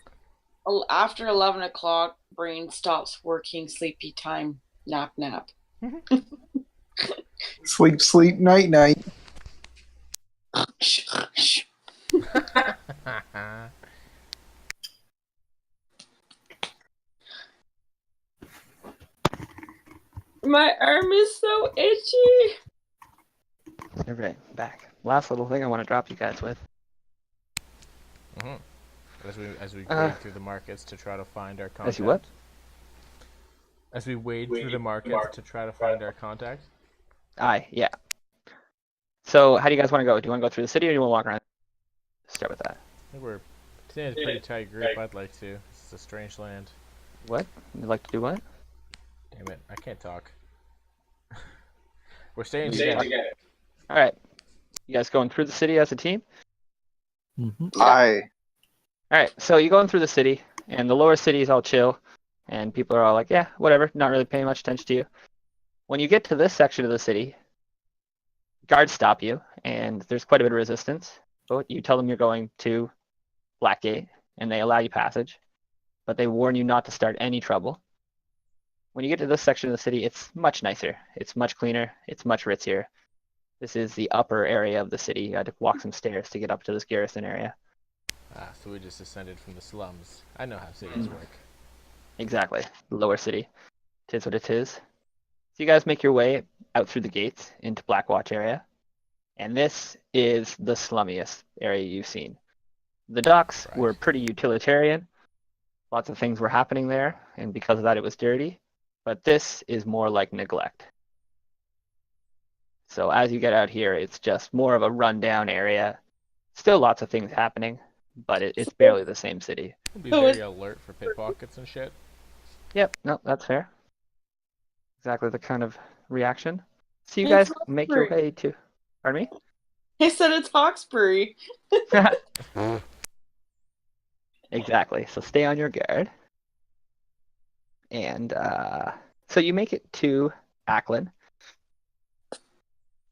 after 11 o'clock, brain stops working. Sleepy time. Nap. Sleep, night. My arm is so itchy. All right, back. Last little thing I want to drop you guys with. As we wade through the markets to try to find our contact. As you what? As we wade through the markets to try to find our contact. Aye, yeah. So, how do you guys want to go? Do you want to go through the city, or do you want to walk around? Start with that. I think we're a pretty tight group. I'd like to. It's a strange land. What? You'd like to do what? Damn it, I can't talk. We're staying together. All right. You guys going through the city as a team? Mm-hmm. Aye. All right. So you're going through the city, and the lower city is all chill, and people are all like, yeah, whatever, not really paying much attention to you. When you get to this section of the city, guards stop you, and there's quite a bit of resistance. But you tell them you're going to Blackgate, and they allow you passage, but they warn you not to start any trouble. When you get to this section of the city, it's much nicer. It's much cleaner. It's much ritzier. This is the upper area of the city. You had to walk some stairs to get up to this garrison area. Ah, so we just descended from the slums. I know how cities work. Exactly. The lower city. Tis what it is. So you guys make your way out through the gates into Blackwatch area. And this is the slummiest area you've seen. The docks were pretty utilitarian. Lots of things were happening there, and because of that it was dirty. But this is more like neglect. So as you get out here, it's just more of a rundown area. Still lots of things happening, but it's barely the same city. We'll be very alert for pickpockets and shit. Yep, no, that's fair. Exactly the kind of reaction. So you guys make your way to... Pardon me? I said it's Hawkesbury. Exactly, so stay on your guard. And so you make it to Ackland.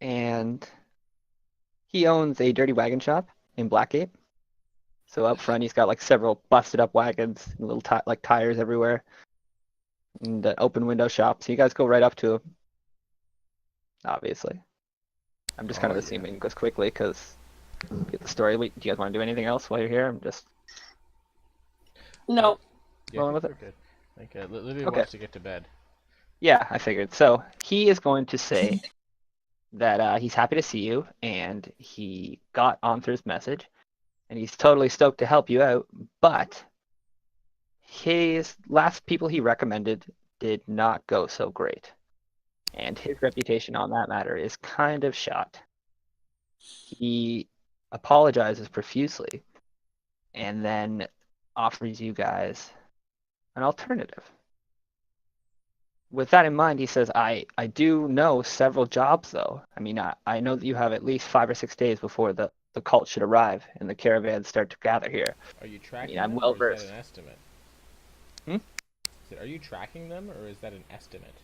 And he owns a dirty wagon shop in Blackgate. So up front, he's got like several busted up wagons, little like tires everywhere, and an open window shop. So you guys go right up to him. Obviously, I'm just kind of assuming it goes quickly because get the story. Wait, do you guys want to do anything else while you're here? I'm just no. Yeah, rolling with we're it. good. I think Lydia wants to get to bed. Yeah, I figured. So he is going to say that he's happy to see you, and he got Arthur's message, and he's totally stoked to help you out, but his last people he recommended did not go so great. And his reputation on that matter is kind of shot. He apologizes profusely, and then offers you guys an alternative. with that in mind, he says, I do know several jobs, though. I mean, I know that you have at least 5 or 6 days before the cult should arrive and the caravans start to gather here. Are you tracking I'm them, well or is versed. that an estimate? Hmm? Are you tracking them, or is that an estimate?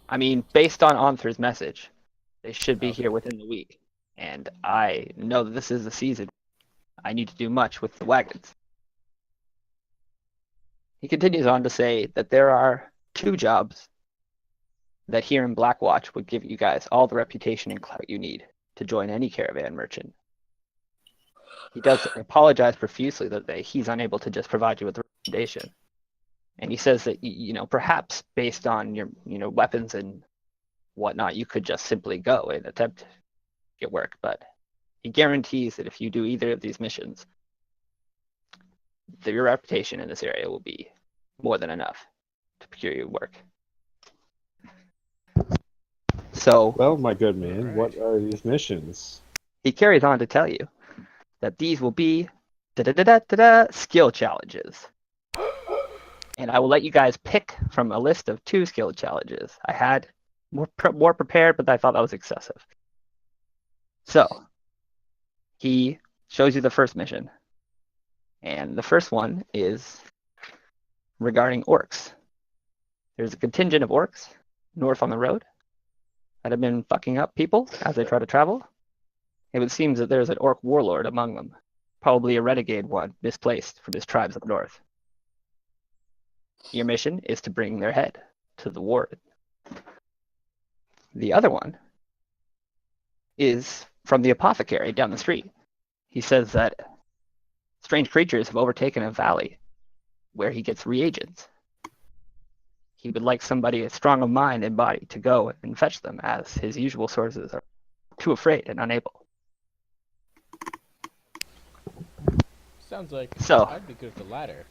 I mean, based on Onther's message, they should be Okay. here within the week. And I know that this is the season. I need to do much with the wagons. He continues on to say that there are 2 jobs that here in Blackwatch would give you guys all the reputation and clout you need to join any caravan merchant. He does apologize profusely that he's unable to just provide you with a recommendation. And he says that, perhaps based on your, weapons and whatnot, you could just simply go and attempt to get work. But he guarantees that if you do either of these missions, your reputation in this area will be more than enough to procure you work. So, Well, my good man, Alright. what are these missions? he carries on to tell you that these will be skill challenges. And I will let you guys pick from a list of 2 skill challenges. I had more prepared, but I thought that was excessive. So, he shows you the first mission. And the first one is regarding orcs. There's a contingent of orcs north on the road that have been fucking up people as they try to travel. It would seem that there's an orc warlord among them, probably a renegade one misplaced from his tribes up north. Your mission is to bring their head to the warden. The other one is from the apothecary down the street. He says that strange creatures have overtaken a valley where he gets reagents. He would like somebody strong of mind and body to go and fetch them, as his usual sources are too afraid and unable. Sounds like So- I'd be good at the latter.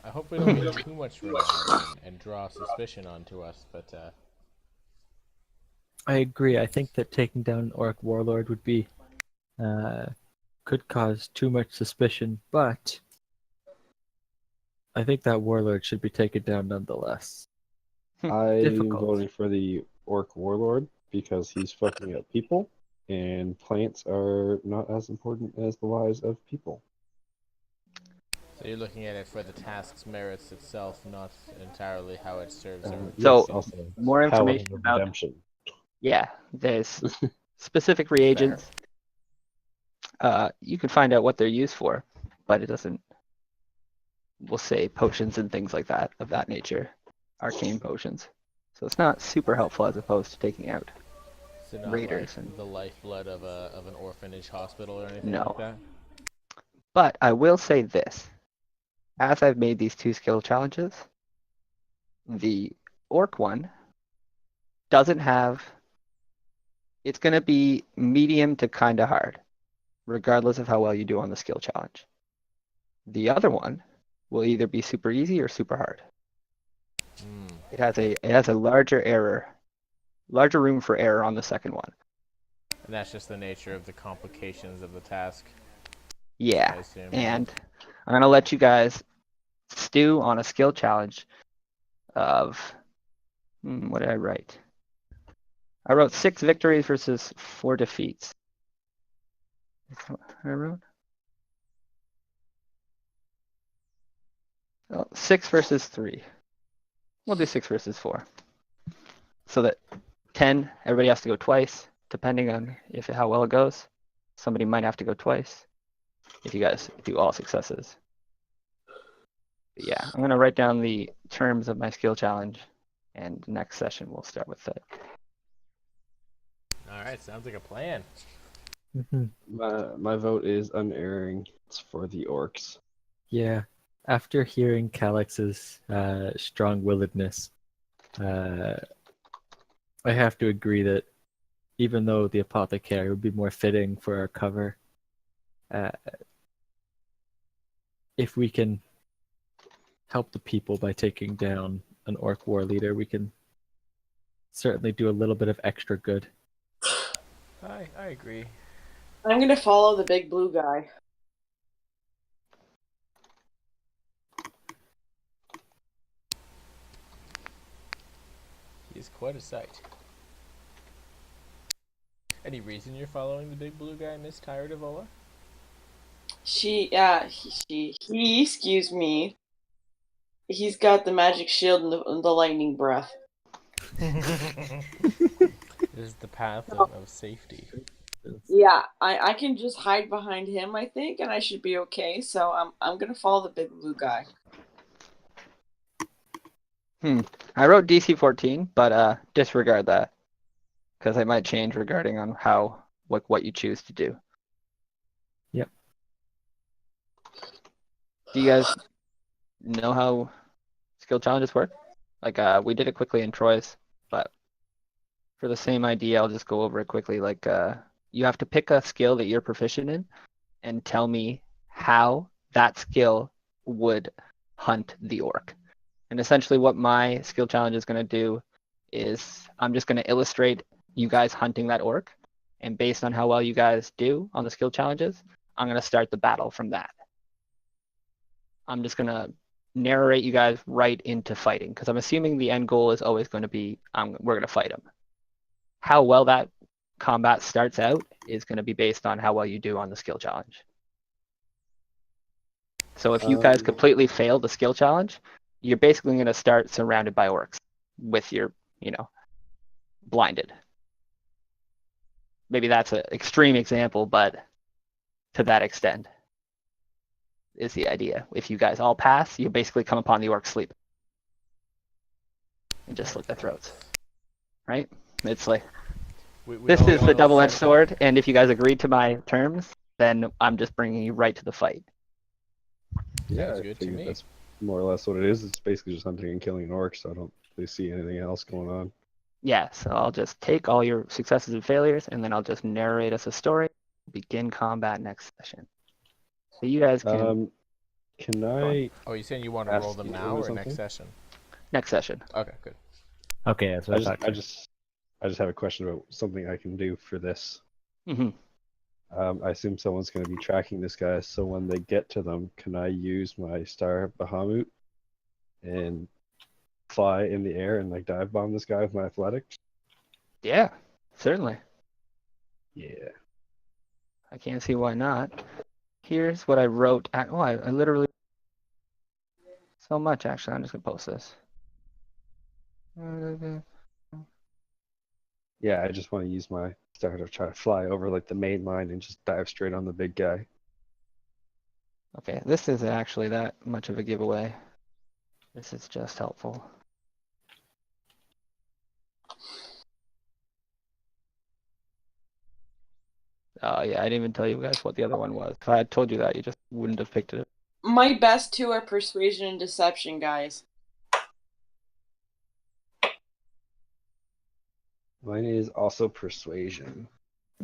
I hope we don't get too much renown and draw suspicion onto us, but I agree. I think that taking down an orc warlord would be could cause too much suspicion, but I think that warlord should be taken down nonetheless. I'm Difficult. voting for the orc warlord because he's fucking up people, and plants are not as important as the lives of people. so you're looking at it for the task's merits itself, not entirely how it serves our So, yes, also more Hell of information a about redemption. Yeah, there's specific reagents. You can find out what they're used for, but it doesn't. We'll say potions and things like that of that nature, arcane potions. So it's not super helpful as opposed to taking out. So not Raiders like and- the lifeblood of an orphanage hospital or anything No. like that. But I will say this: as I've made these 2 skill challenges, the orc one doesn't have. It's going to be medium to kind of hard, regardless of how well you do on the skill challenge. The other one will either be super easy or super hard. It has a larger room for error on the second one. And that's just the nature of the complications of the task. Yeah, I assume. and I'm gonna let you guys stew on a skill challenge of what did I write? I wrote 6 victories versus 4 defeats. That's what I wrote. 6 versus 3. We'll do 6 versus 4. So that 10, everybody has to go twice, depending on how well it goes. Somebody might have to go twice if you guys do all successes. But yeah, I'm going to write down the terms of my skill challenge, and next session we'll start with that. All right, sounds like a plan. My vote is unerring. It's for the orcs. Yeah. After hearing Calix's strong-willedness, I have to agree that even though the apothecary would be more fitting for our cover, if we can help the people by taking down an orc war leader, we can certainly do a little bit of extra good. I agree. I'm gonna follow the big blue guy. is quite a sight. Any reason you're following the big blue guy, Miss Tyra Devola? Excuse me. He's got the magic shield and the lightning breath. It is the path of safety. Yeah, I can just hide behind him, I think, and I should be okay. So I'm gonna follow the big blue guy. I wrote DC 14, but disregard that because I might change regarding on how what you choose to do. Yep. Do you guys know how skill challenges work? Like we did it quickly in Troy's, but for the same idea, I'll just go over it quickly. Like you have to pick a skill that you're proficient in and tell me how that skill would hunt the orc. And essentially what my skill challenge is going to do is I'm just going to illustrate you guys hunting that orc. And based on how well you guys do on the skill challenges, I'm going to start the battle from that. I'm just going to narrate you guys right into fighting because I'm assuming the end goal is always going to be we're going to fight them. How well that combat starts out is going to be based on how well you do on the skill challenge. So if you guys completely fail the skill challenge, you're basically going to start surrounded by orcs with your, blinded. Maybe that's an extreme example, but to that extent is the idea. If you guys all pass, you basically come upon the orcs sleep and just slit their throats. Right? It's like, this is the double-edged sword, and if you guys agree to my terms, then I'm just bringing you right to the fight. Yeah, Sounds I good to figured me. that's more or less what it is. It's basically just hunting and killing an orc, so I don't really see anything else going on. Yeah, so I'll just take all your successes and failures, and then I'll just narrate us a story. Begin combat next session. So you guys can Can I? Oh, you saying you want to roll ask them you now or something? next session? next session. Okay, good. Okay, that's what I thought. I just have a question about something I can do for this. hmm I assume someone's going to be tracking this guy, so when they get to them, can I use my Star Bahamut and fly in the air and like dive bomb this guy with my athletics? Yeah, certainly. Yeah. I can't see why not. Here's what I wrote. I literally so much actually. I'm just gonna post this. Yeah, I just want to use my Star to try to fly over like the main line and just dive straight on the big guy. Okay, this isn't actually that much of a giveaway. This is just helpful. Oh yeah, I didn't even tell you guys what the other one was. If I had told you that, you just wouldn't have picked it. My best two are persuasion and deception, guys. Mine is also persuasion.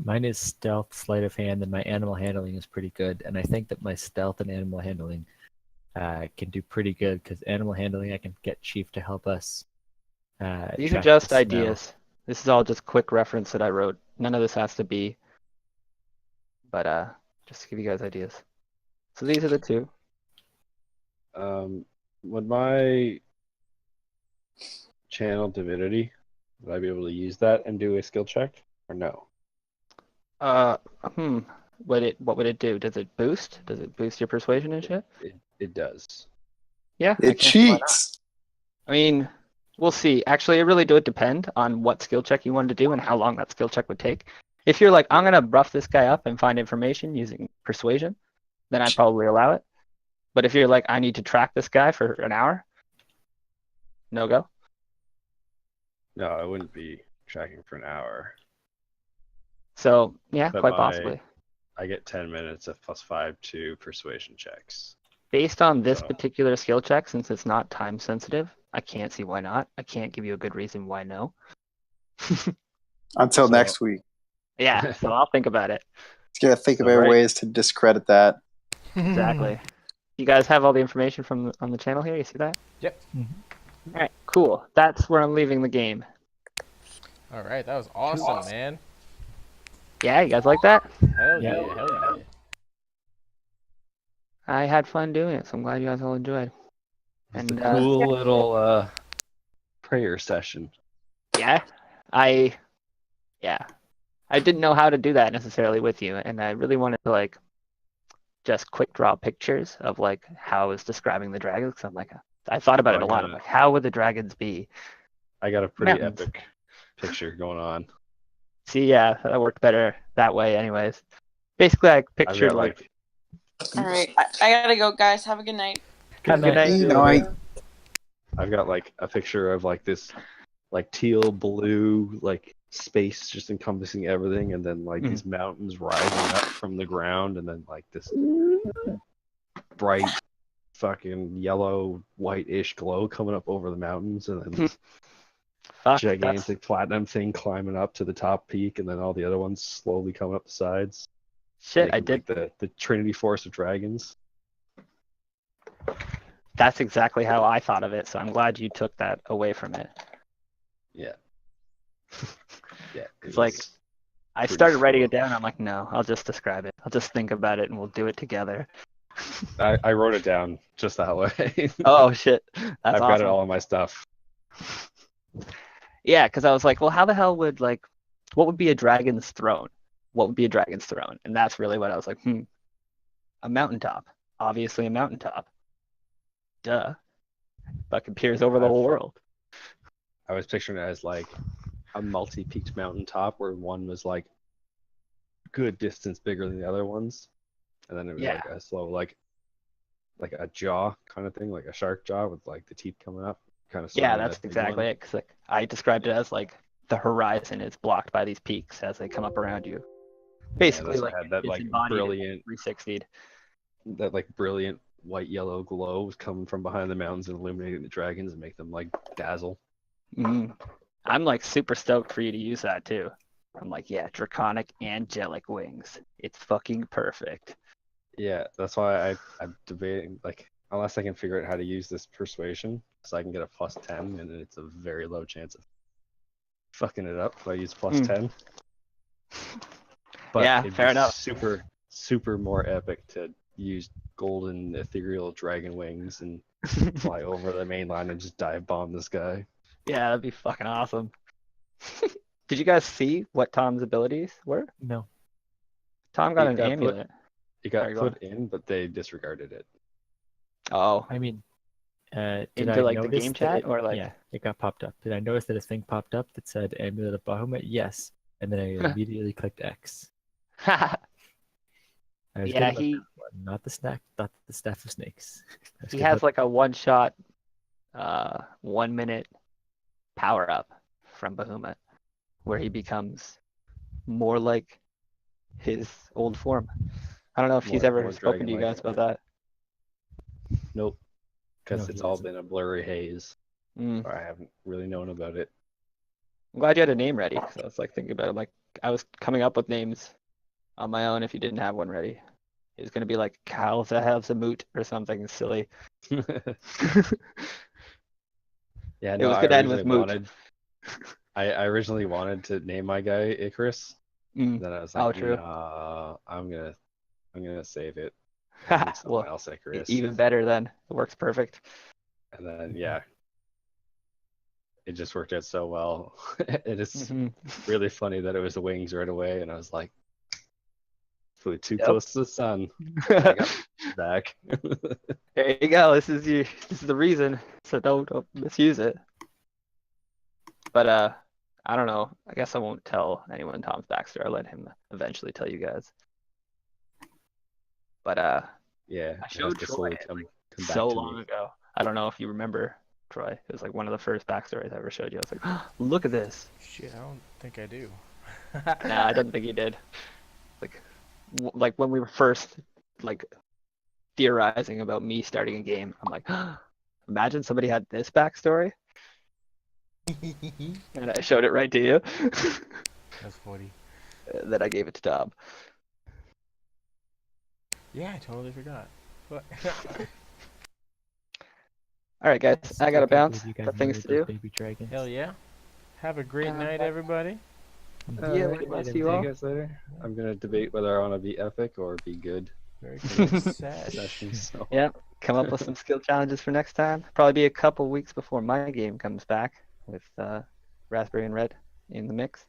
Mine is stealth, sleight of hand, and my animal handling is pretty good. And I think that my stealth and animal handling can do pretty good because animal handling I can get Chief to help us. These are track just the snow. ideas. This is all just quick reference that I wrote. None of this has to be. But just to give you guys ideas. So these are the two. Would my channel divinity, would I be able to use that and do a skill check or no? What would it do? Does it boost? Does it boost your persuasion and shit? It does. Yeah. I It can't see why not. cheats. I mean, we'll see. Actually, it really would depend on what skill check you wanted to do and how long that skill check would take. If you're like, I'm gonna rough this guy up and find information using persuasion, then I'd probably allow it. But if you're like, I need to track this guy for an hour, no go. No, I wouldn't be tracking for an hour. So yeah, But quite possibly. I get 10 minutes of +5 to persuasion checks. Based on this So- particular skill check, since it's not time sensitive, I can't see why not. I can't give you a good reason why no. Until So- next week. Yeah, so I'll think about it. Just gotta think of So, every right. ways to discredit that. Exactly. You guys have all the information from on the channel here. You see that? Yep. All right, cool. That's where I'm leaving the game. All right, that was awesome, man. Yeah, you guys like that? Hell Yeah. yeah, hell yeah. I had fun doing it, so I'm glad you guys all enjoyed. It's And a cool little prayer session. Yeah, I yeah, I didn't know how to do that necessarily with you, and I really wanted to like just quick draw pictures of like how I was describing the dragons. 'Cause I'm like, I thought about Oh, it a lot. I'm like, how would the dragons be? I got a pretty Mountains. epic picture going on. See, yeah, that worked better that way, anyways. Basically, I I've pictured got like All right, I gotta go, guys. Have a good night. have a good night. You know, I've got like a picture of like this like teal blue like space just encompassing everything, and then like these mountains rising up from the ground, and then like this bright fucking yellow white-ish glow coming up over the mountains, and then Fuck, gigantic platinum thing climbing up to the top peak, and then all the other ones slowly coming up the sides. Shit, I making, did. like, the Trinity Force of Dragons. That's exactly how I thought of it. So I'm glad you took that away from it. Yeah. Yeah. It's like was I pretty started writing cool. it down. I'm like, no, I'll just describe it. I'll just think about it, and we'll do it together. I wrote it down just that way. Oh shit, that's I've awesome. got it all in my stuff. Yeah, because I was like, well, how the hell would like, what would be a dragon's throne? What would be a dragon's throne? And that's really what I was like, a mountaintop. Obviously a mountaintop. Duh. Fucking peers over the whole world. I was picturing it as like a multi-peaked mountaintop where one was like good distance bigger than the other ones, and then it was Yeah. like a slow like a jaw kind of thing, like a shark jaw with like the teeth coming up. Kind of. Yeah, that's exactly it. 'Cause like I described it as like the horizon is blocked by these peaks as they come up around you. Basically, like had that it's like embodied in brilliant 360. that like brilliant white yellow glow was coming from behind the mountains and illuminating the dragons and make them like dazzle. I'm like super stoked for you to use that too. I'm like, yeah, draconic angelic wings. It's fucking perfect. Yeah, that's why I'm debating, like, unless I can figure out how to use this persuasion, so I can get a +10, and it's a very low chance of fucking it up if I use +10. But Yeah, it'd fair be enough. super more epic to use golden ethereal dragon wings and fly over the main line and just dive bomb this guy. Yeah, that'd be fucking awesome. Did you guys see what Tom's abilities were? No. Tom got He an got put- amulet. It got Sorry, go put in, but they disregarded it. Oh, I mean, did into I like the notice game that chat it- or like? Yeah, it got popped up. Did I notice that a thing popped up that said Amulet of Bahamut? Yes. And then I immediately clicked X. I was good Yeah, about that one, not the staff of snakes. I was he good has about- like a one-shot, 1 minute power up from Bahamut, where he becomes more like his old form. I don't know if he's More- ever more spoken to you dragon-like. guys about that. Nope. Because No, it's he all hasn't. been a blurry haze. Mm. I haven't really known about it. I'm glad you had a name ready. So I was like thinking about it. Like I was coming up with names on my own if you didn't have one ready. It was gonna be like Kyle Zahavzamut or something silly. Yeah, It no, was I gonna end with originally Moot. wanted. I originally wanted to name my guy Icarus. Mm. Then I was Oh, like, true. nah, I'm gonna save it. Name someone Well, else Icarus. even better then. It works perfect. And then yeah, it just worked out so well. It is really funny that it was the wings right away, and I was like, flew too Yep. close to the sun. I got back. There you go. This is the reason. So don't misuse it. But I don't know. I guess I won't tell anyone Tom's backstory. I'll let him eventually tell you guys. But Yeah, I it has showed to Troy slowly it, come back so to long me. ago. I don't know if you remember, Troy. It was like one of the first backstories I ever showed you. I was like, look at this. Shit, I don't think I do. Nah, I didn't think you did. Like when we were first like theorizing about me starting a game, I'm like, imagine somebody had this backstory. And I showed it right to you. That's funny. Then I gave it to Tom. Yeah, I totally forgot. What? All right, guys, Still I gotta can't bounce. believe you guys Got things to murdered do. those baby dragons. Hell yeah. Have a great night, everybody. Yeah, Alright, we'll see see you all. you guys later. I'm gonna debate whether I want to be epic or be good. Very good sesh. Session. So. Yeah, come up with some skill challenges for next time. Probably be a couple weeks before my game comes back with raspberry and red in the mix.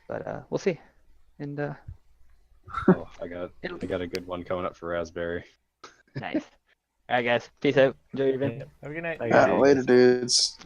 But we'll see. And Oh, I got a good one coming up for raspberry. nice. All right, guys. Peace out. Enjoy your event. Have a good night. Bye, Yeah, guys. later, dudes.